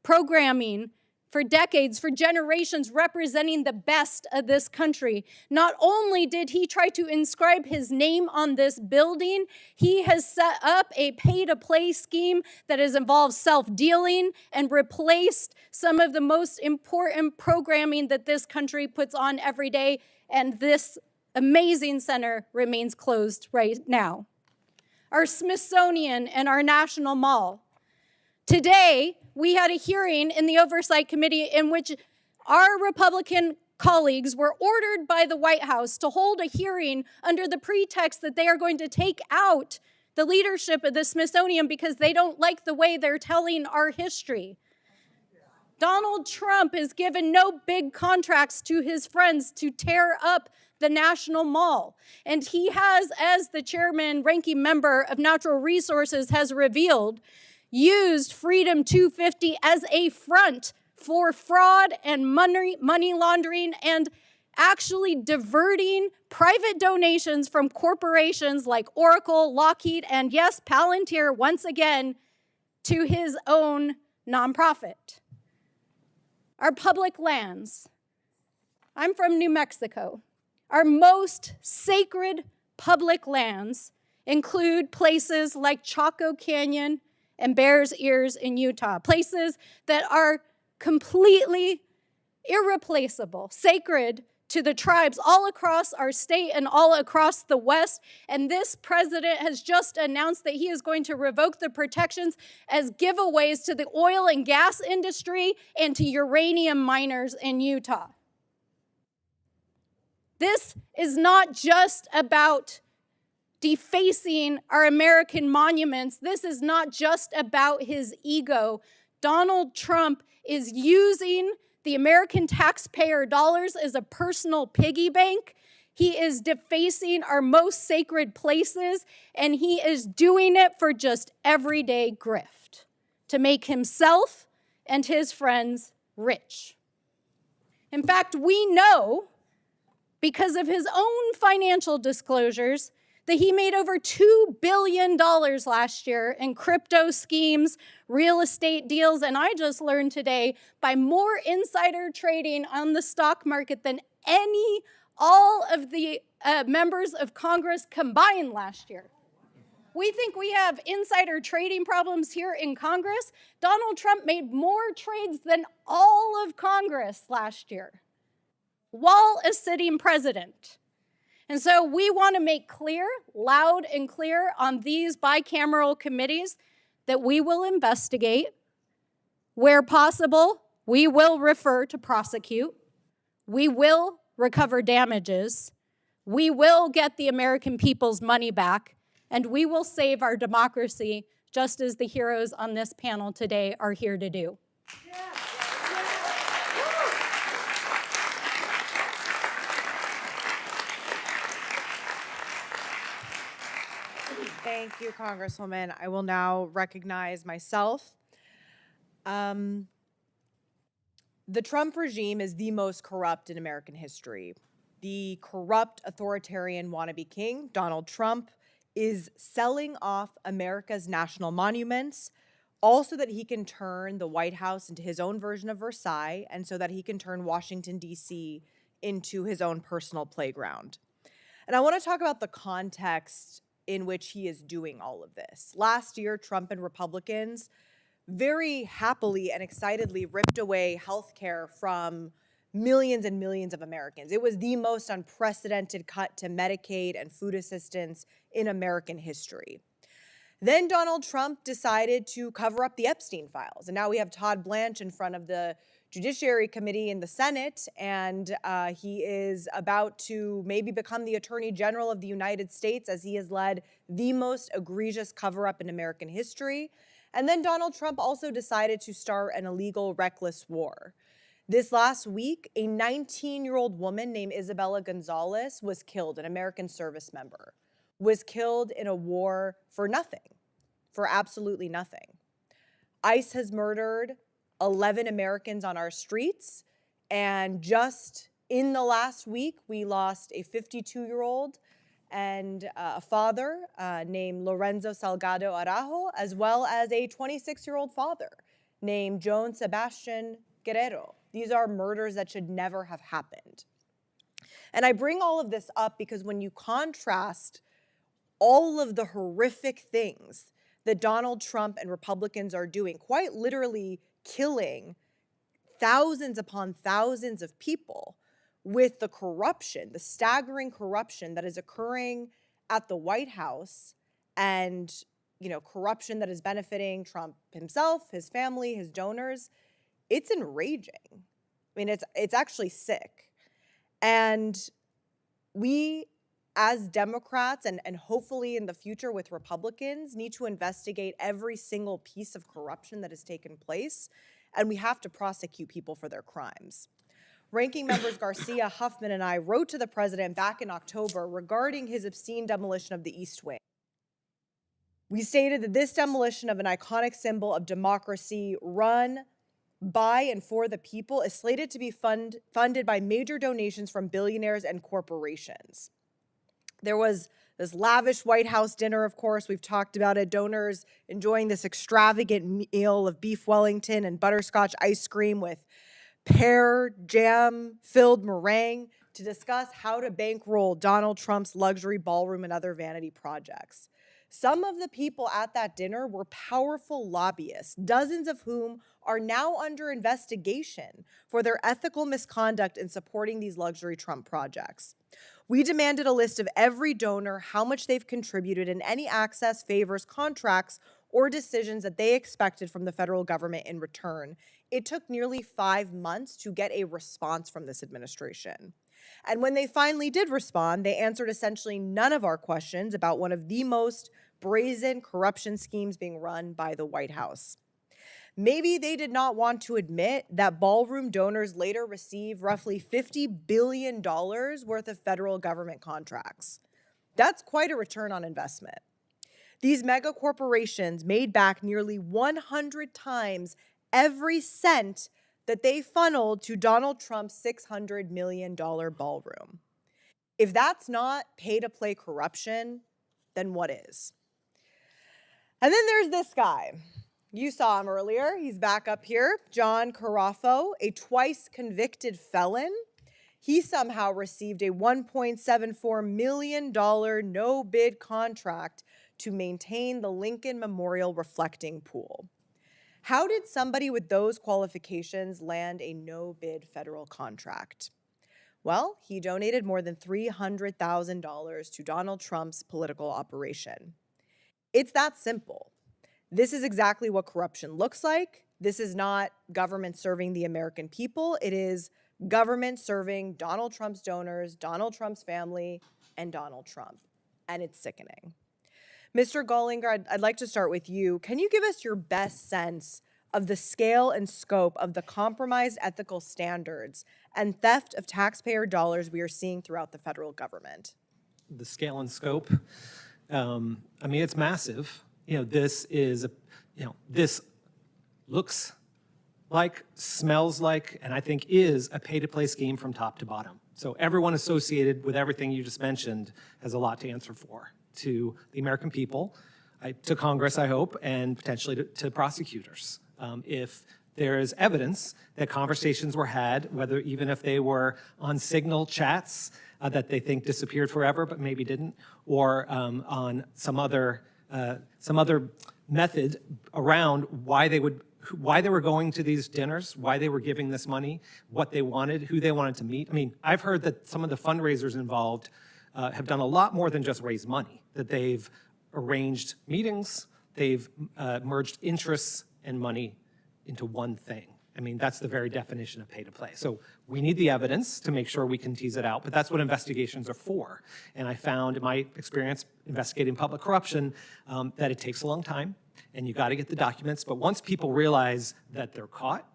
programming for decades, for generations, representing the best of this country. Not only did he try to inscribe his name on this building, he has set up a pay-to-play scheme that has involved self-dealing and replaced some of the most important programming that this country puts on every day, and this amazing center remains closed right now. Our Smithsonian and our National Mall. Today, we had a hearing in the Oversight Committee in which our Republican colleagues were ordered by the White House to hold a hearing under the pretext that they are going to take out the leadership of the Smithsonian because they don't like the way they're telling our history. Donald Trump has given no big contracts to his friends to tear up the National Mall. And he has, as the chairman, ranking member of Natural Resources has revealed, used Freedom 250 as a front for fraud and money laundering and actually diverting private donations from corporations like Oracle, Lockheed, and yes, Palantir once again to his own nonprofit. Our public lands. I'm from New Mexico. Our most sacred public lands include places like Chaco Canyon and Bears Ears in Utah, places that are completely irreplaceable, sacred to the tribes all across our state and all across the West. And this president has just announced that he is going to revoke the protections as giveaways to the oil and gas industry and to uranium miners in Utah. This is not just about defacing our American monuments. This is not just about his ego. Donald Trump is using the American taxpayer dollars as a personal piggy bank. He is defacing our most sacred places, and he is doing it for just everyday grift to make himself and his friends rich. In fact, we know, because of his own financial disclosures, that he made over $2 billion last year in crypto schemes, real estate deals, and I just learned today by more insider trading on the stock market than all of the members of Congress combined last year. We think we have insider trading problems here in Congress. Donald Trump made more trades than all of Congress last year, while a sitting president. And so we want to make clear, loud and clear on these bicameral committees that we will investigate. Where possible, we will refer to prosecute. We will recover damages. We will get the American people's money back. and we will save our democracy just as the heroes on this panel today are here to do. Thank you, Congresswoman. I will now recognize myself. The Trump regime is the most corrupt in American history. The corrupt authoritarian wannabe king, Donald Trump, is selling off America's national monuments, also that he can turn the White House into his own version of Versailles, and so that he can turn Washington, D.C. into his own personal playground. And I want to talk about the context in which he is doing all of this. Last year, Trump and Republicans very happily and excitedly ripped away health care from millions and millions of Americans. It was the most unprecedented cut to Medicaid and food assistance in American history. Then Donald Trump decided to cover up the Epstein files. And now we have Todd Blanche in front of the Judiciary Committee in the Senate, and he is about to maybe become the Attorney General of the United States, as he has led the most egregious cover-up in American history. And then Donald Trump also decided to start an illegal, reckless war. This last week, a 19-year-old woman named Isabella Gonzalez was killed, an American service member, was killed in a war for nothing, for absolutely nothing. ICE has murdered 11 Americans on our streets, and just in the last week, we lost a 52-year-old and a father named Lorenzo Salgado Araujo, as well as a 26-year-old father named Joan Sebastian Guerrero. These are murders that should never have happened. And I bring all of this up because when you contrast all of the horrific things that Donald Trump and Republicans are doing, quite literally killing thousands upon thousands of people, with the corruption, the staggering corruption that is occurring at the White House, and corruption that is benefiting Trump himself, his family, his donors, it's enraging. I mean, it's actually sick. And we, as Democrats, and hopefully in the future with Republicans, need to investigate every single piece of corruption that has taken place, and we have to prosecute people for their crimes. Ranking Members Garcia, Huffman, and I wrote to the president back in October regarding his obscene demolition of the East Wing. We stated that this demolition of an iconic symbol of democracy run by and for the people is slated to be funded by major donations from billionaires and corporations. There was this lavish White House dinner, of course. We've talked about it. Donors enjoying this extravagant meal of beef Wellington and butterscotch ice cream with pear jam-filled meringue to discuss how to bankroll Donald Trump's luxury ballroom and other vanity projects. Some of the people at that dinner were powerful lobbyists, dozens of whom are now under investigation for their ethical misconduct in supporting these luxury Trump projects. We demanded a list of every donor, how much they've contributed, and any access, favors, contracts, or decisions that they expected from the federal government in return. It took nearly 5 months to get a response from this administration. And when they finally did respond, they answered essentially none of our questions about one of the most brazen corruption schemes being run by the White House. Maybe they did not want to admit that ballroom donors later received roughly $50 billion worth of federal government contracts. That's quite a return on investment. These mega corporations made back nearly 100 times every cent that they funneled to Donald Trump's $600 million ballroom. If that's not pay-to-play corruption, then what is? And then there's this guy. You saw him earlier. He's back up here. John Carafo, a twice convicted felon. He somehow received a $1.74 million no-bid contract to maintain the Lincoln Memorial reflecting pool. How did somebody with those qualifications land a no-bid federal contract? Well, he donated more than $300,000 to Donald Trump's political operation. It's that simple. This is exactly what corruption looks like. This is not government serving the American people. It is government serving Donald Trump's donors, Donald Trump's family, and Donald Trump. And it's sickening. Mr. Gallinger, I'd like to start with you. Can you give us your best sense of the scale and scope of the compromised ethical standards and theft of taxpayer dollars we are seeing throughout the federal government? The scale and scope, I mean, it's massive. This is, this looks like, smells like, and I think is a pay-to-play scheme from top to bottom. So everyone associated with everything you just mentioned has a lot to answer for to the American people, to Congress, I hope, and potentially to prosecutors. If there is evidence that conversations were had, whether even if they were on Signal chats that they think disappeared forever but maybe didn't, or on some other method around why they were going to these dinners, why they were giving this money, what they wanted, who they wanted to meet. I mean, I've heard that some of the fundraisers involved have done a lot more than just raise money, that they've arranged meetings, they've merged interests and money into one thing. I mean, that's the very definition of pay to play. So we need the evidence to make sure we can tease it out, but that's what investigations are for. And I found in my experience investigating public corruption that it takes a long time and you got to get the documents. But once people realize that they're caught,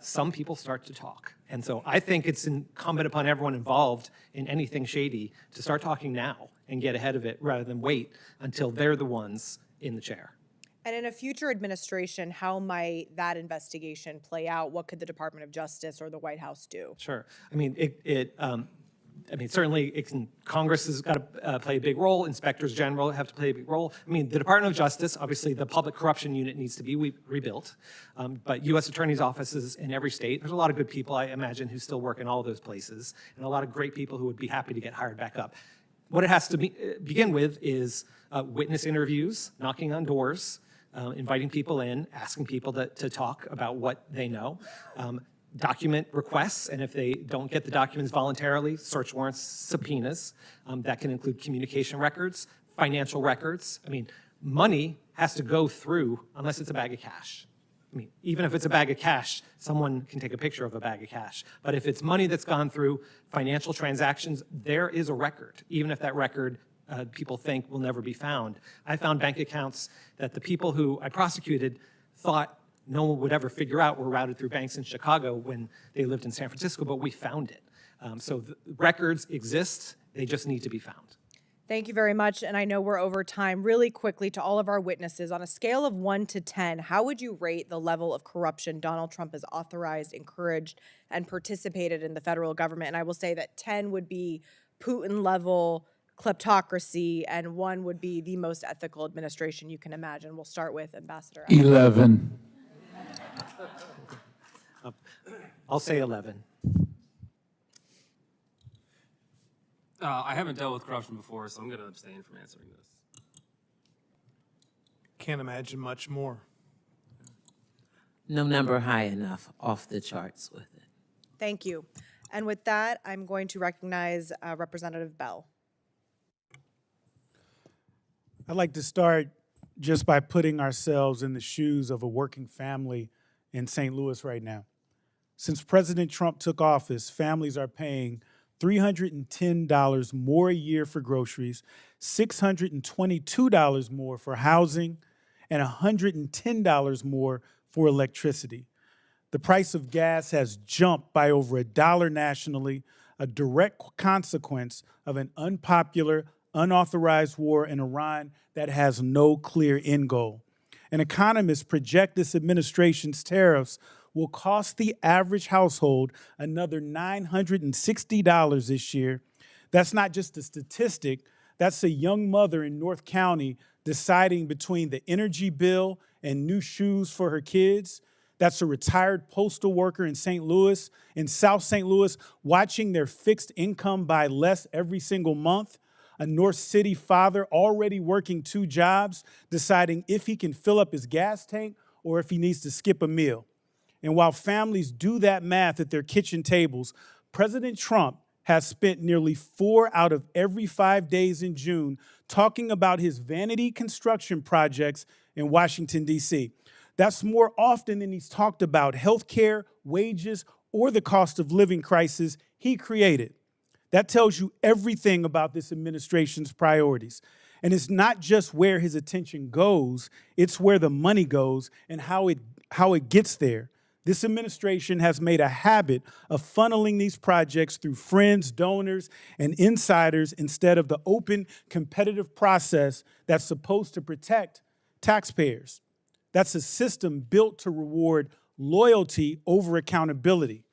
some people start to talk. And so I think it's incumbent upon everyone involved in anything shady to start talking now and get ahead of it rather than wait until they're the ones in the chair. And in a future administration, how might that investigation play out? What could the Department of Justice or the White House do? Sure. I mean, certainly Congress has got to play a big role. Inspectors General have to play a big role. I mean, the Department of Justice, obviously the public corruption unit needs to be rebuilt. But U.S. attorneys' offices in every state, there's a lot of good people, I imagine, who still work in all of those places, and a lot of great people who would be happy to get hired back up. What it has to begin with is witness interviews, knocking on doors, inviting people in, asking people to talk about what they know, document requests, and if they don't get the documents voluntarily, search warrants, subpoenas. That can include communication records, financial records. I mean, money has to go through unless it's a bag of cash. I mean, even if it's a bag of cash, someone can take a picture of a bag of cash. But if it's money that's gone through financial transactions, there is a record, even if that record people think will never be found. I found bank accounts that the people who I prosecuted thought no one would ever figure out were routed through banks in Chicago when they lived in San Francisco, but we found it. So the records exist, they just need to be found. Thank you very much, and I know we're over time. Really quickly, to all of our witnesses, on a scale of 1 to 10, how would you rate the level of corruption Donald Trump has authorized, encouraged, and participated in the federal government? And I will say that 10 would be Putin-level kleptocracy, and 1 would be the most ethical administration you can imagine. We'll start with Ambassador. 11. I'll say 11. I haven't dealt with corruption before, so I'm going to abstain from answering this. Can't imagine much more. No number high enough, off the charts with it. Thank you. And with that, I'm going to recognize Representative Bell. I'd like to start just by putting ourselves in the shoes of a working family in St. Louis right now. Since President Trump took office, families are paying $310 more a year for groceries, $622 more for housing, and $110 more for electricity. The price of gas has jumped by over $1 nationally, a direct consequence of an unpopular, unauthorized war in Iran that has no clear end goal. And economists project this administration's tariffs will cost the average household another $960 this year. That's not just a statistic, that's a young mother in North County deciding between the energy bill and new shoes for her kids. That's a retired postal worker in St. Louis, in South St. Louis, watching their fixed income buy less every single month. A North City father already working 2 jobs, deciding if he can fill up his gas tank or if he needs to skip a meal. And while families do that math at their kitchen tables, President Trump has spent nearly 4 out of every 5 days in June talking about his vanity construction projects in Washington, D.C. That's more often than he's talked about health care, wages, or the cost of living crisis he created. That tells you everything about this administration's priorities. And it's not just where his attention goes, it's where the money goes and how it gets there. This administration has made a habit of funneling these projects through friends, donors, and insiders instead of the open, competitive process that's supposed to protect taxpayers. That's a system built to reward loyalty over accountability.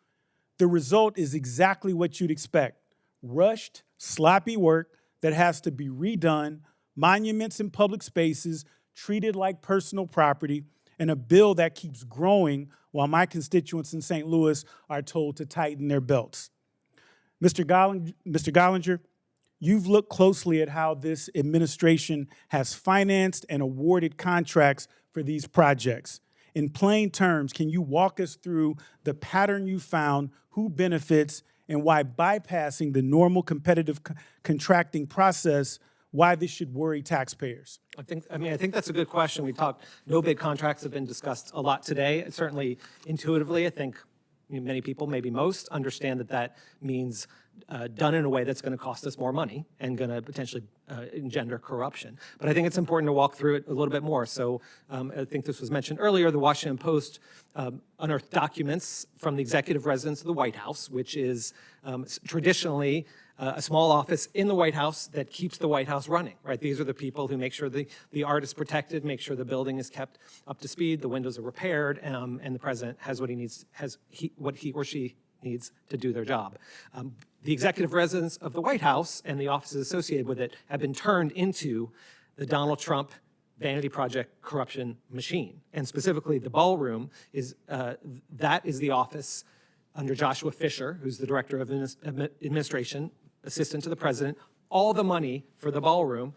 The result is exactly what you'd expect: rushed, sloppy work that has to be redone, monuments in public spaces treated like personal property, and a bill that keeps growing while my constituents in St. Louis are told to tighten their belts. Mr. Gollinger, you've looked closely at how this administration has financed and awarded contracts for these projects. In plain terms, can you walk us through the pattern you found, who benefits, and why bypassing the normal competitive contracting process, why this should worry taxpayers? I think that's a good question. We talked, no bid contracts have been discussed a lot today. Certainly intuitively, I think many people, maybe most, understand that that means done in a way that's going to cost us more money and going to potentially engender corruption. But I think it's important to walk through it a little bit more. So I think this was mentioned earlier, the Washington Post unearthed documents from the executive residence of the White House, which is traditionally a small office in the White House that keeps the White House running, right? These are the people who make sure the art is protected, make sure the building is kept up to speed, the windows are repaired, and the president has what he needs, what he or she needs to do their job. The executive residence of the White House and the offices associated with it have been turned into the Donald Trump vanity project corruption machine. And specifically, the ballroom is that is the office under Joshua Fisher, who's the director of administration, assistant to the president. All the money for the ballroom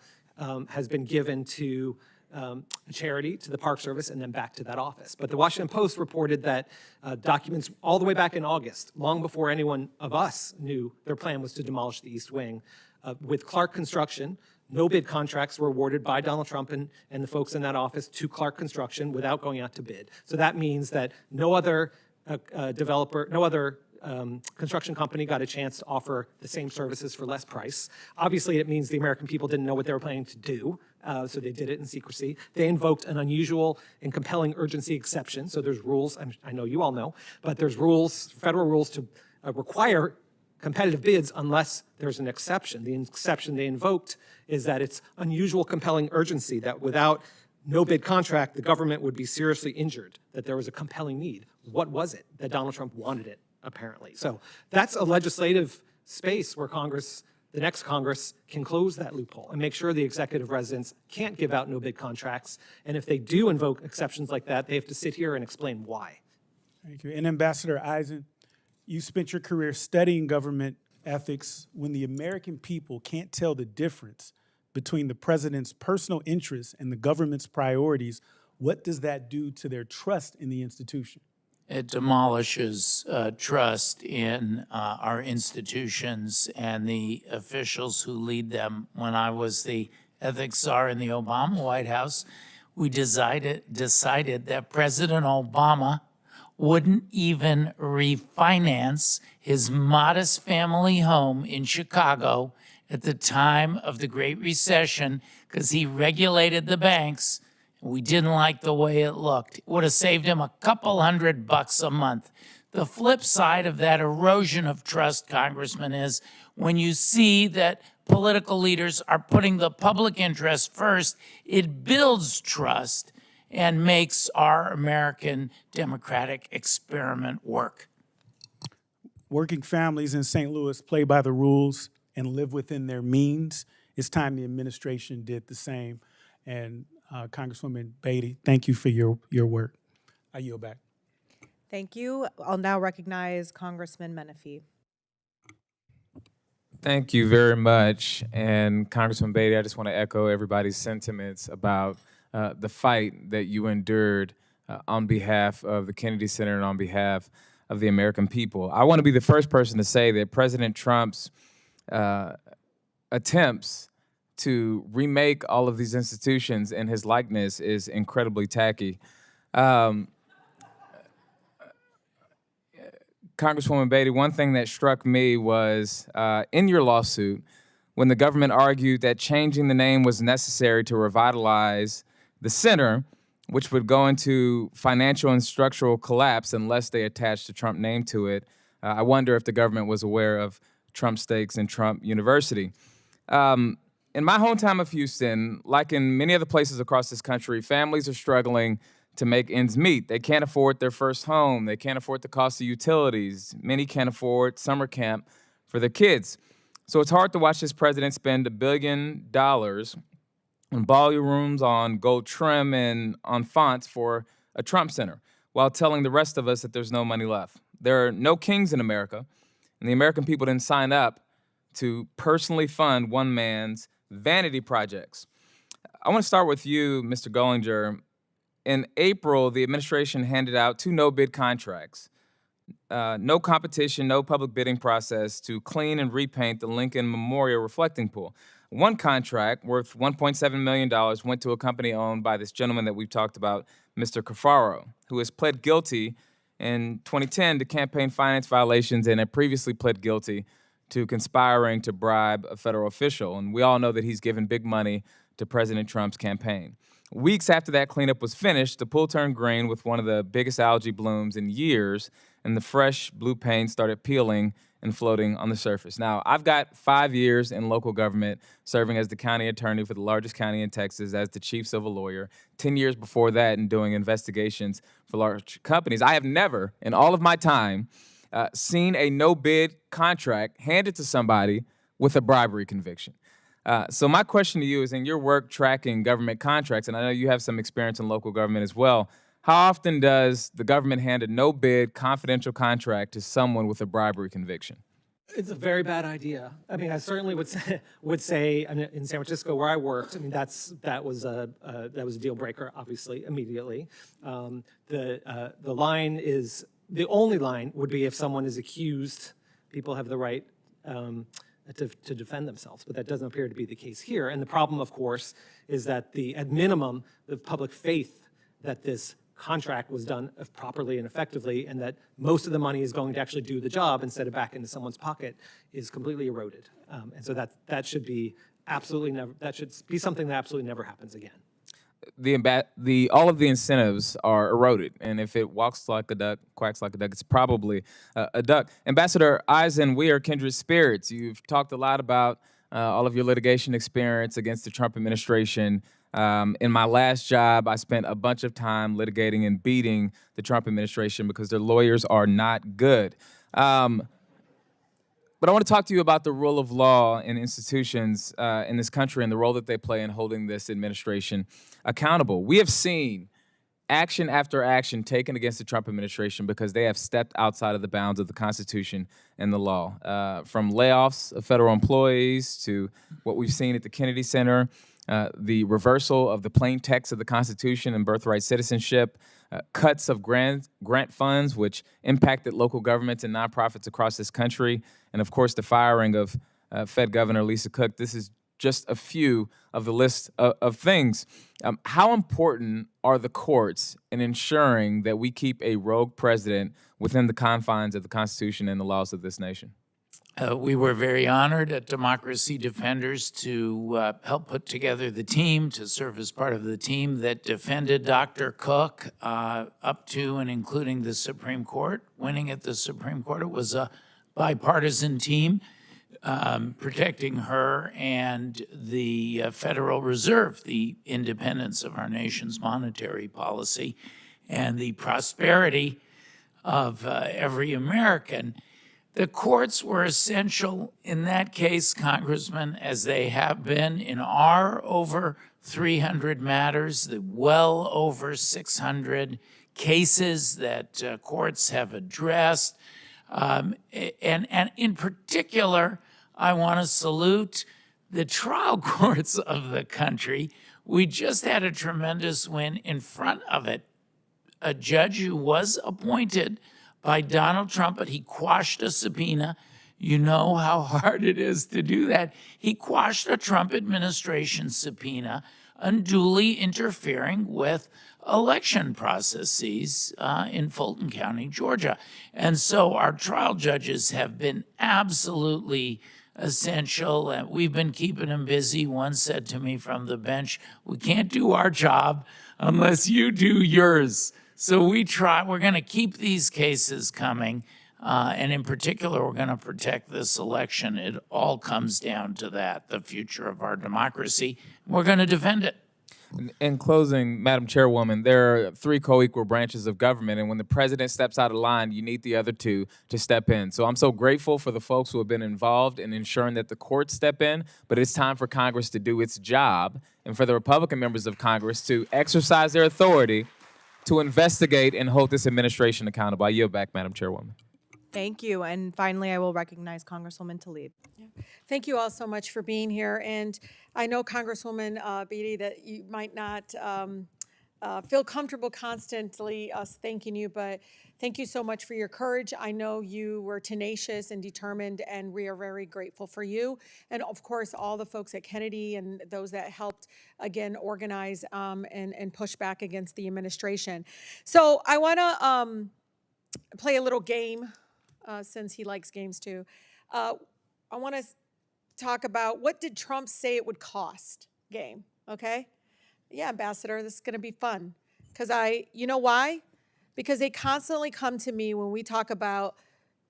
has been given to a charity, to the Park Service, and then back to that office. But the Washington Post reported that documents all the way back in August, long before anyone of us knew their plan was to demolish the East Wing, with Clark Construction, no bid contracts were awarded by Donald Trump and the folks in that office to Clark Construction without going out to bid. So that means that no other developer, no other construction company got a chance to offer the same services for less price. Obviously, it means the American people didn't know what they were planning to do, so they did it in secrecy. They invoked an unusual and compelling urgency exception. So there's rules, I know you all know, but there's rules, federal rules to require competitive bids unless there's an exception. The exception they invoked is that it's unusual compelling urgency, that without no bid contract, the government would be seriously injured, that there was a compelling need. What was it? That Donald Trump wanted it, apparently. So that's a legislative space where Congress, the next Congress, can close that loophole and make sure the executive residence can't give out no bid contracts. And if they do invoke exceptions like that, they have to sit here and explain why. Thank you. And Ambassador Eisen, you spent your career studying government ethics. When the American people can't tell the difference between the president's personal interests and the government's priorities, what does that do to their trust in the institution? It demolishes trust in our institutions and the officials who lead them. When I was the ethics czar in the Obama White House, we decided that President Obama wouldn't even refinance his modest family home in Chicago at the time of the Great Recession because he regulated the banks. We didn't like the way it looked. It would have saved him a couple $100 a month. The flip side of that erosion of trust, Congressman, is when you see that political leaders are putting the public interest first, it builds trust and makes our American democratic experiment work. Working families in St. Louis play by the rules and live within their means. It's time the administration did the same. And Congresswoman Beatty, thank you for your work. I yield back. Thank you. I'll now recognize Congressman Menifee. Thank you very much. And Congressman Beatty, I just want to echo everybody's sentiments about the fight that you endured on behalf of the Kennedy Center and on behalf of the American people. I want to be the first person to say that President Trump's attempts to remake all of these institutions in his likeness is incredibly tacky. Congresswoman Beatty, one thing that struck me was in your lawsuit, when the government argued that changing the name was necessary to revitalize the center, which would go into financial and structural collapse unless they attached a Trump name to it. I wonder if the government was aware of Trump stakes in Trump University. In my hometown of Houston, like in many other places across this country, families are struggling to make ends meet. They can't afford their first home. They can't afford the cost of utilities. Many can't afford summer camp for their kids. So it's hard to watch this president spend $1 billion on ballrooms, on gold trim, and on fonts for a Trump center, while telling the rest of us that there's no money left. There are no kings in America, and the American people didn't sign up to personally fund one man's vanity projects. I want to start with you, Mr. Gollinger. In April, the administration handed out 2 no-bid contracts. No competition, no public bidding process to clean and repaint the Lincoln Memorial reflecting pool. One contract worth $1.7 million went to a company owned by this gentleman that we've talked about, Mr. Cafaro, who has pled guilty in 2010 to campaign finance violations and had previously pled guilty to conspiring to bribe a federal official. And we all know that he's given big money to President Trump's campaign. Weeks after that cleanup was finished, the pool turned green with one of the biggest algae blooms in years, and the fresh blue paint started peeling and floating on the surface. Now, I've got 5 years in local government, serving as the county attorney for the largest county in Texas as the chief civil lawyer, 10 years before that in doing investigations for large companies. I have never, in all of my time, seen a no-bid contract handed to somebody with a bribery conviction. So my question to you is, in your work tracking government contracts, and I know you have some experience in local government as well, how often does the government hand a no-bid confidential contract to someone with a bribery conviction? It's a very bad idea. I mean, I certainly would say I mean, in San Francisco where I worked, I mean, that was a deal breaker, obviously, immediately. The line is, the only line would be if someone is accused, people have the right to defend themselves, but that doesn't appear to be the case here. And the problem, of course, is that at minimum, the public faith that this contract was done properly and effectively, and that most of the money is going to actually do the job instead of back into someone's pocket, is completely eroded. And so that should be absolutely never. That should be something that absolutely never happens again. All of the incentives are eroded, and if it walks like a duck, quacks like a duck, it's probably a duck. Ambassador Eisen, we are kindred spirits. You've talked a lot about all of your litigation experience against the Trump administration. In my last job, I spent a bunch of time litigating and beating the Trump administration because their lawyers are not good. But I want to talk to you about the rule of law in institutions in this country and the role that they play in holding this administration accountable. We have seen action after action taken against the Trump administration because they have stepped outside of the bounds of the Constitution and the law. From layoffs of federal employees to what we've seen at the Kennedy Center, the reversal of the plain text of the Constitution and birthright citizenship, cuts of grant funds, which impacted local governments and nonprofits across this country, and of course the firing of Fed Governor Lisa Cook. This is just a few of the list of things. How important are the courts in ensuring that we keep a rogue president within the confines of the Constitution and the laws of this nation? We were very honored at Democracy Defenders to help put together the team, to serve as part of the team that defended Dr. Cook up to and including the Supreme Court. Winning at the Supreme Court, it was a bipartisan team protecting her and the Federal Reserve, the independence of our nation's monetary policy, and the prosperity of every American. The courts were essential in that case, Congressman, as they have been in our over 300 matters, the well over 600 cases that courts have addressed. And in particular, I want to salute the trial courts of the country. We just had a tremendous win in front of it. A judge who was appointed by Donald Trump, but he quashed a subpoena. You know how hard it is to do that. He quashed a Trump administration subpoena, unduly interfering with election processes in Fulton County, Georgia. And so our trial judges have been absolutely essential, and we've been keeping him busy. One said to me from the bench, we can't do our job unless you do yours. So we're going to keep these cases coming. And in particular, we're going to protect this election. It all comes down to that, the future of our democracy. We're going to defend it. In closing, Madam Chairwoman, there are 3 co-equal branches of government, and when the president steps out of line, you need the other 2 to step in. So I'm so grateful for the folks who have been involved in ensuring that the courts step in, but it's time for Congress to do its job and for the Republican members of Congress to exercise their authority to investigate and hold this administration accountable. I yield back, Madam Chairwoman. Thank you. And finally, I will recognize Congresswoman Tlaib. Thank you all so much for being here. And I know, Congresswoman Beatty, that you might not feel comfortable constantly us thanking you, but thank you so much for your courage. I know you were tenacious and determined, and we are very grateful for you. And of course, all the folks at Kennedy and those that helped, again, organize and push back against the administration. So I want to play a little game, since he likes games too. I want to talk about what did Trump say it would cost game, okay? Yeah, Ambassador, this is going to be fun. Because you know why? Because they constantly come to me when we talk about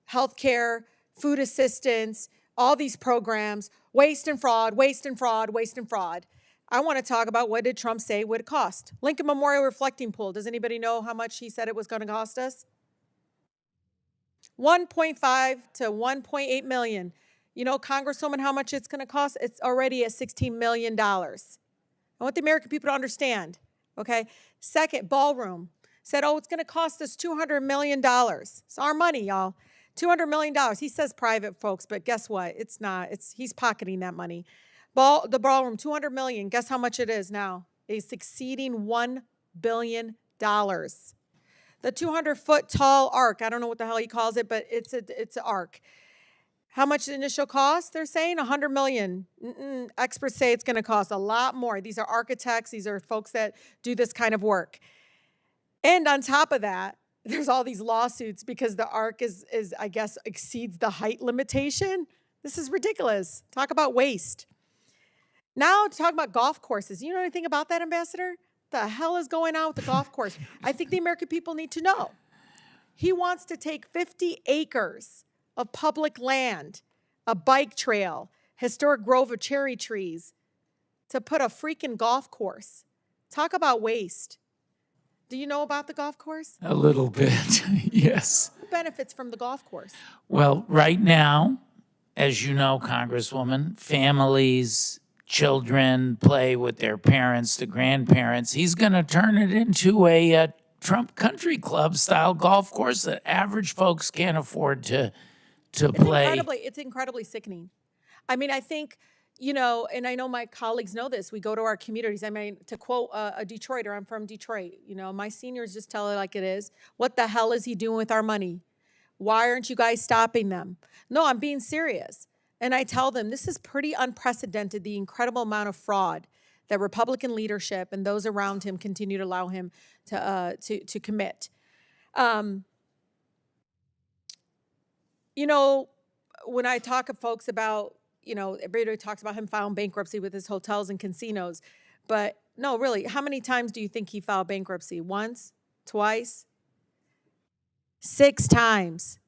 healthcare, food assistance, all these programs, waste and fraud, waste and fraud, waste and fraud. I want to talk about what did Trump say it would cost. Lincoln Memorial Reflecting Pool, does anybody know how much he said it was going to cost us? 1.5 to 1.8 million. You know, Congresswoman, how much it's going to cost? It's already at $16 million. I want the American people to understand, okay? Second, Ballroom said, oh, it's going to cost us $200 million. It's our money, y'all. $200 million. He says private, folks, but guess what? It's not. He's pocketing that money. The Ballroom, $200 million. Guess how much it is now? It's exceeding $1 billion. The 200-foot tall arc, I don't know what the hell he calls it, but it's an arc. How much the initial cost? They're saying $100 million. Experts say it's going to cost a lot more. These are architects. These are folks that do this kind of work. And on top of that, there's all these lawsuits because the arc is I guess, exceeds the height limitation. This is ridiculous. Talk about waste. Now talk about golf courses. You know anything about that, Ambassador? The hell is going on with the golf course? I think the American people need to know. He wants to take 50 acres of public land, a bike trail, historic grove of cherry trees, to put a freaking golf course. Talk about waste. Do you know about the golf course? A little bit, yes. Who benefits from the golf course? Well, right now, as you know, Congresswoman, families, children play with their parents, the grandparents. He's going to turn it into a Trump Country Club style golf course that average folks can't afford to play. It's incredibly sickening. I mean, I think, you know, and I know my colleagues know this, we go to our communities. I mean, to quote a Detroiter, I'm from Detroit, you know, my seniors just tell it like it is. What the hell is he doing with our money? Why aren't you guys stopping them? No, I'm being serious. And I tell them, this is pretty unprecedented, the incredible amount of fraud that Republican leadership and those around him continue to allow him to commit. You know, when I talk to folks about, you know, everybody talks about him filing bankruptcy with his hotels and casinos. But no, really, how many times do you think he filed bankruptcy? Once? Twice? 6 times.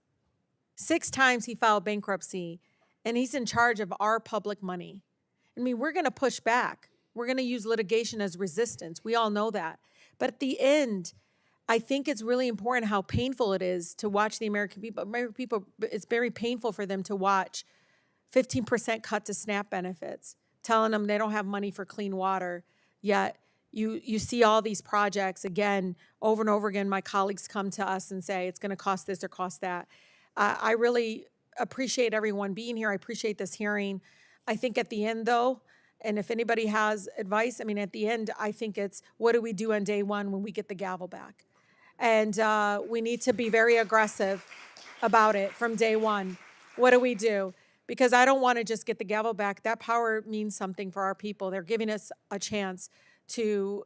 6 times he filed bankruptcy. And he's in charge of our public money. I mean, we're going to push back. We're going to use litigation as resistance. We all know that. But at the end, I think it's really important how painful it is to watch the American people. American people, it's very painful for them to watch 15% cut to SNAP benefits, telling them they don't have money for clean water. Yet you see all these projects, again, over and over again, my colleagues come to us and say, it's going to cost this or cost that. I really appreciate everyone being here. I appreciate this hearing. I think at the end, though, and if anybody has advice, I mean, at the end, I think it's what do we do on day one when we get the gavel back? And we need to be very aggressive about it from day one. What do we do? Because I don't want to just get the gavel back. That power means something for our people. They're giving us a chance to,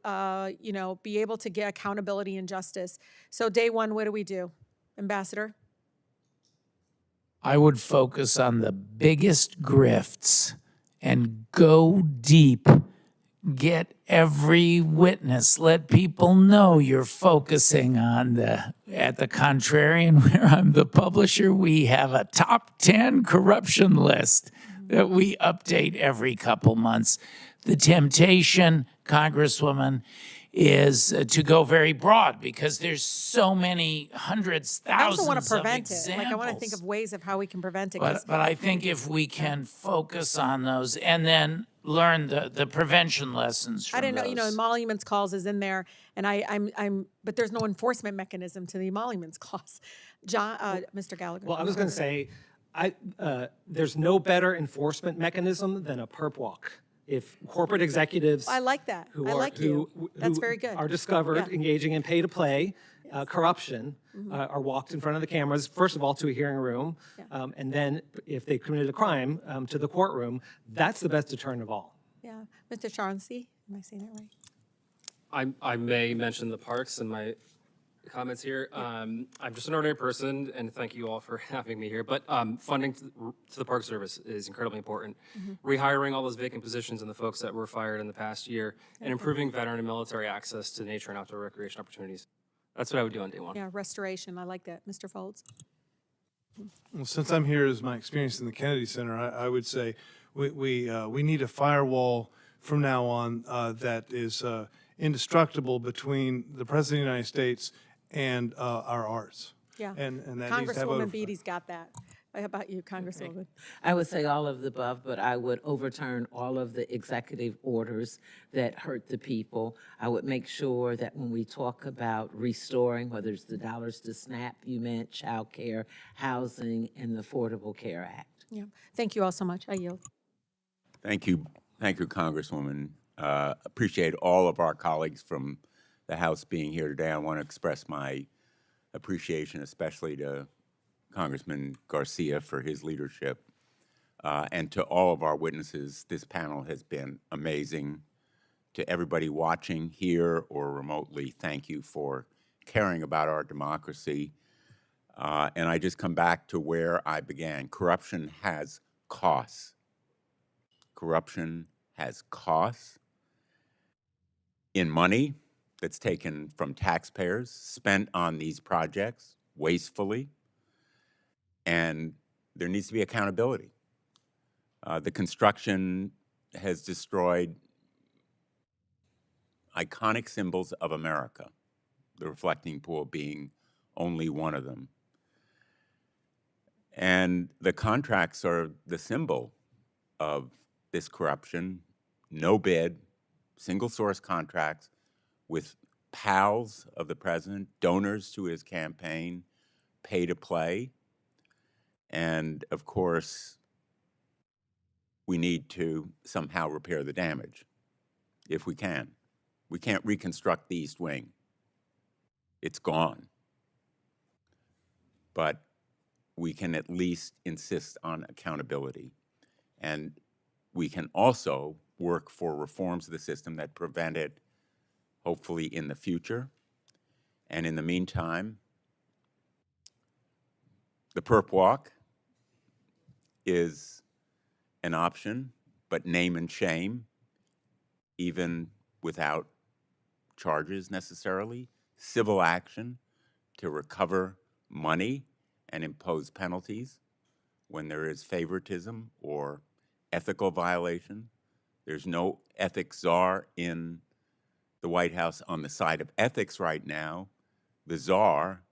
you know, be able to get accountability and justice. So day one, what do we do? Ambassador? I would focus on the biggest grifts and go deep. Get every witness. Let people know you're focusing on at the Contrarian, where I'm the publisher, we have a top 10 corruption list that we update every couple months. The temptation, Congresswoman, is to go very broad because there's so many hundreds, I also thousands want to of prevent it. examples. Like, I want to think of ways of how we can prevent it. 'Cause But I think if we can focus on those and then learn the prevention lessons from I didn't know, you know, those. emoluments clause is in there, and but there's no enforcement mechanism to the emoluments clause. John, Mr. Gallagher. Well, I was going to say, there's no better enforcement mechanism than a perp walk. If corporate executives I like that. who I are like you. That's very good. are discovered Yeah. engaging in pay-to-play corruption are walked in front of the cameras, first of all, to a hearing room, and then if they committed a crime, to the courtroom. That's the best deterrent of all. Yeah. Mr. Chauncey, am I saying that right? I may mention the parks in my comments here. I'm just an ordinary person, and thank you all for having me here. But funding to the Park Service is incredibly important. Rehiring all those vacant positions and the folks that were fired in the past year, and improving veteran and military access to nature and outdoor recreation opportunities. That's what I would do on day one. Yeah, restoration. I like that. Mr. Folds? Well, since I'm here as my experience in the Kennedy Center, I would say we need a firewall from now on that is indestructible between the President of the United States and our arts. Yeah. And that needs to have Congresswoman oversight. Beatty's got that. How about you, Congresswoman? I would say all of the above, but I would overturn all of the executive orders that hurt the people. I would make sure that when we talk about restoring, whether it's the dollars to SNAP, you meant child care, housing, and the Affordable Care Act. Yeah. Thank you all so much. I yield. Thank you, Congresswoman. Appreciate all of our colleagues from the House being here today. I want to express my appreciation, especially to Congressman Garcia for his leadership, and to all of our witnesses. This panel has been amazing. To everybody watching here or remotely, thank you for caring about our democracy. And I just come back to where I began. Corruption has costs. Corruption has costs in money that's taken from taxpayers, spent on these projects wastefully, and there needs to be accountability. The construction has destroyed iconic symbols of America, the reflecting pool being only one of them. And the contracts are the symbol of this corruption. No bid, single source contracts with pals of the president, donors to his campaign, pay to play. And of course, we need to somehow repair the damage, if we can. We can't reconstruct the East Wing. It's gone. But we can at least insist on accountability. And we can also work for reforms of the system that prevent it, hopefully in the future. And in the meantime, the perp walk is an option, but name and shame, even without charges necessarily, civil action to recover money and impose penalties when there is favoritism or ethical violation. There's no ethics czar in the White House on the side of ethics right now. The czar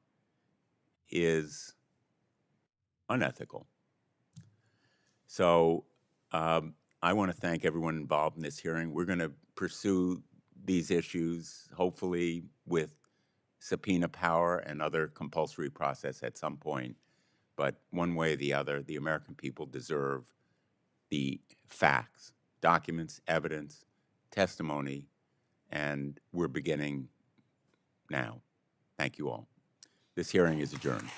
is unethical. So I want to thank everyone involved in this hearing. We're going to pursue these issues, hopefully with subpoena power and other compulsory process at some point. But one way or the other, the American people deserve the facts, documents, evidence, testimony, and we're beginning now. Thank you all. This hearing is adjourned.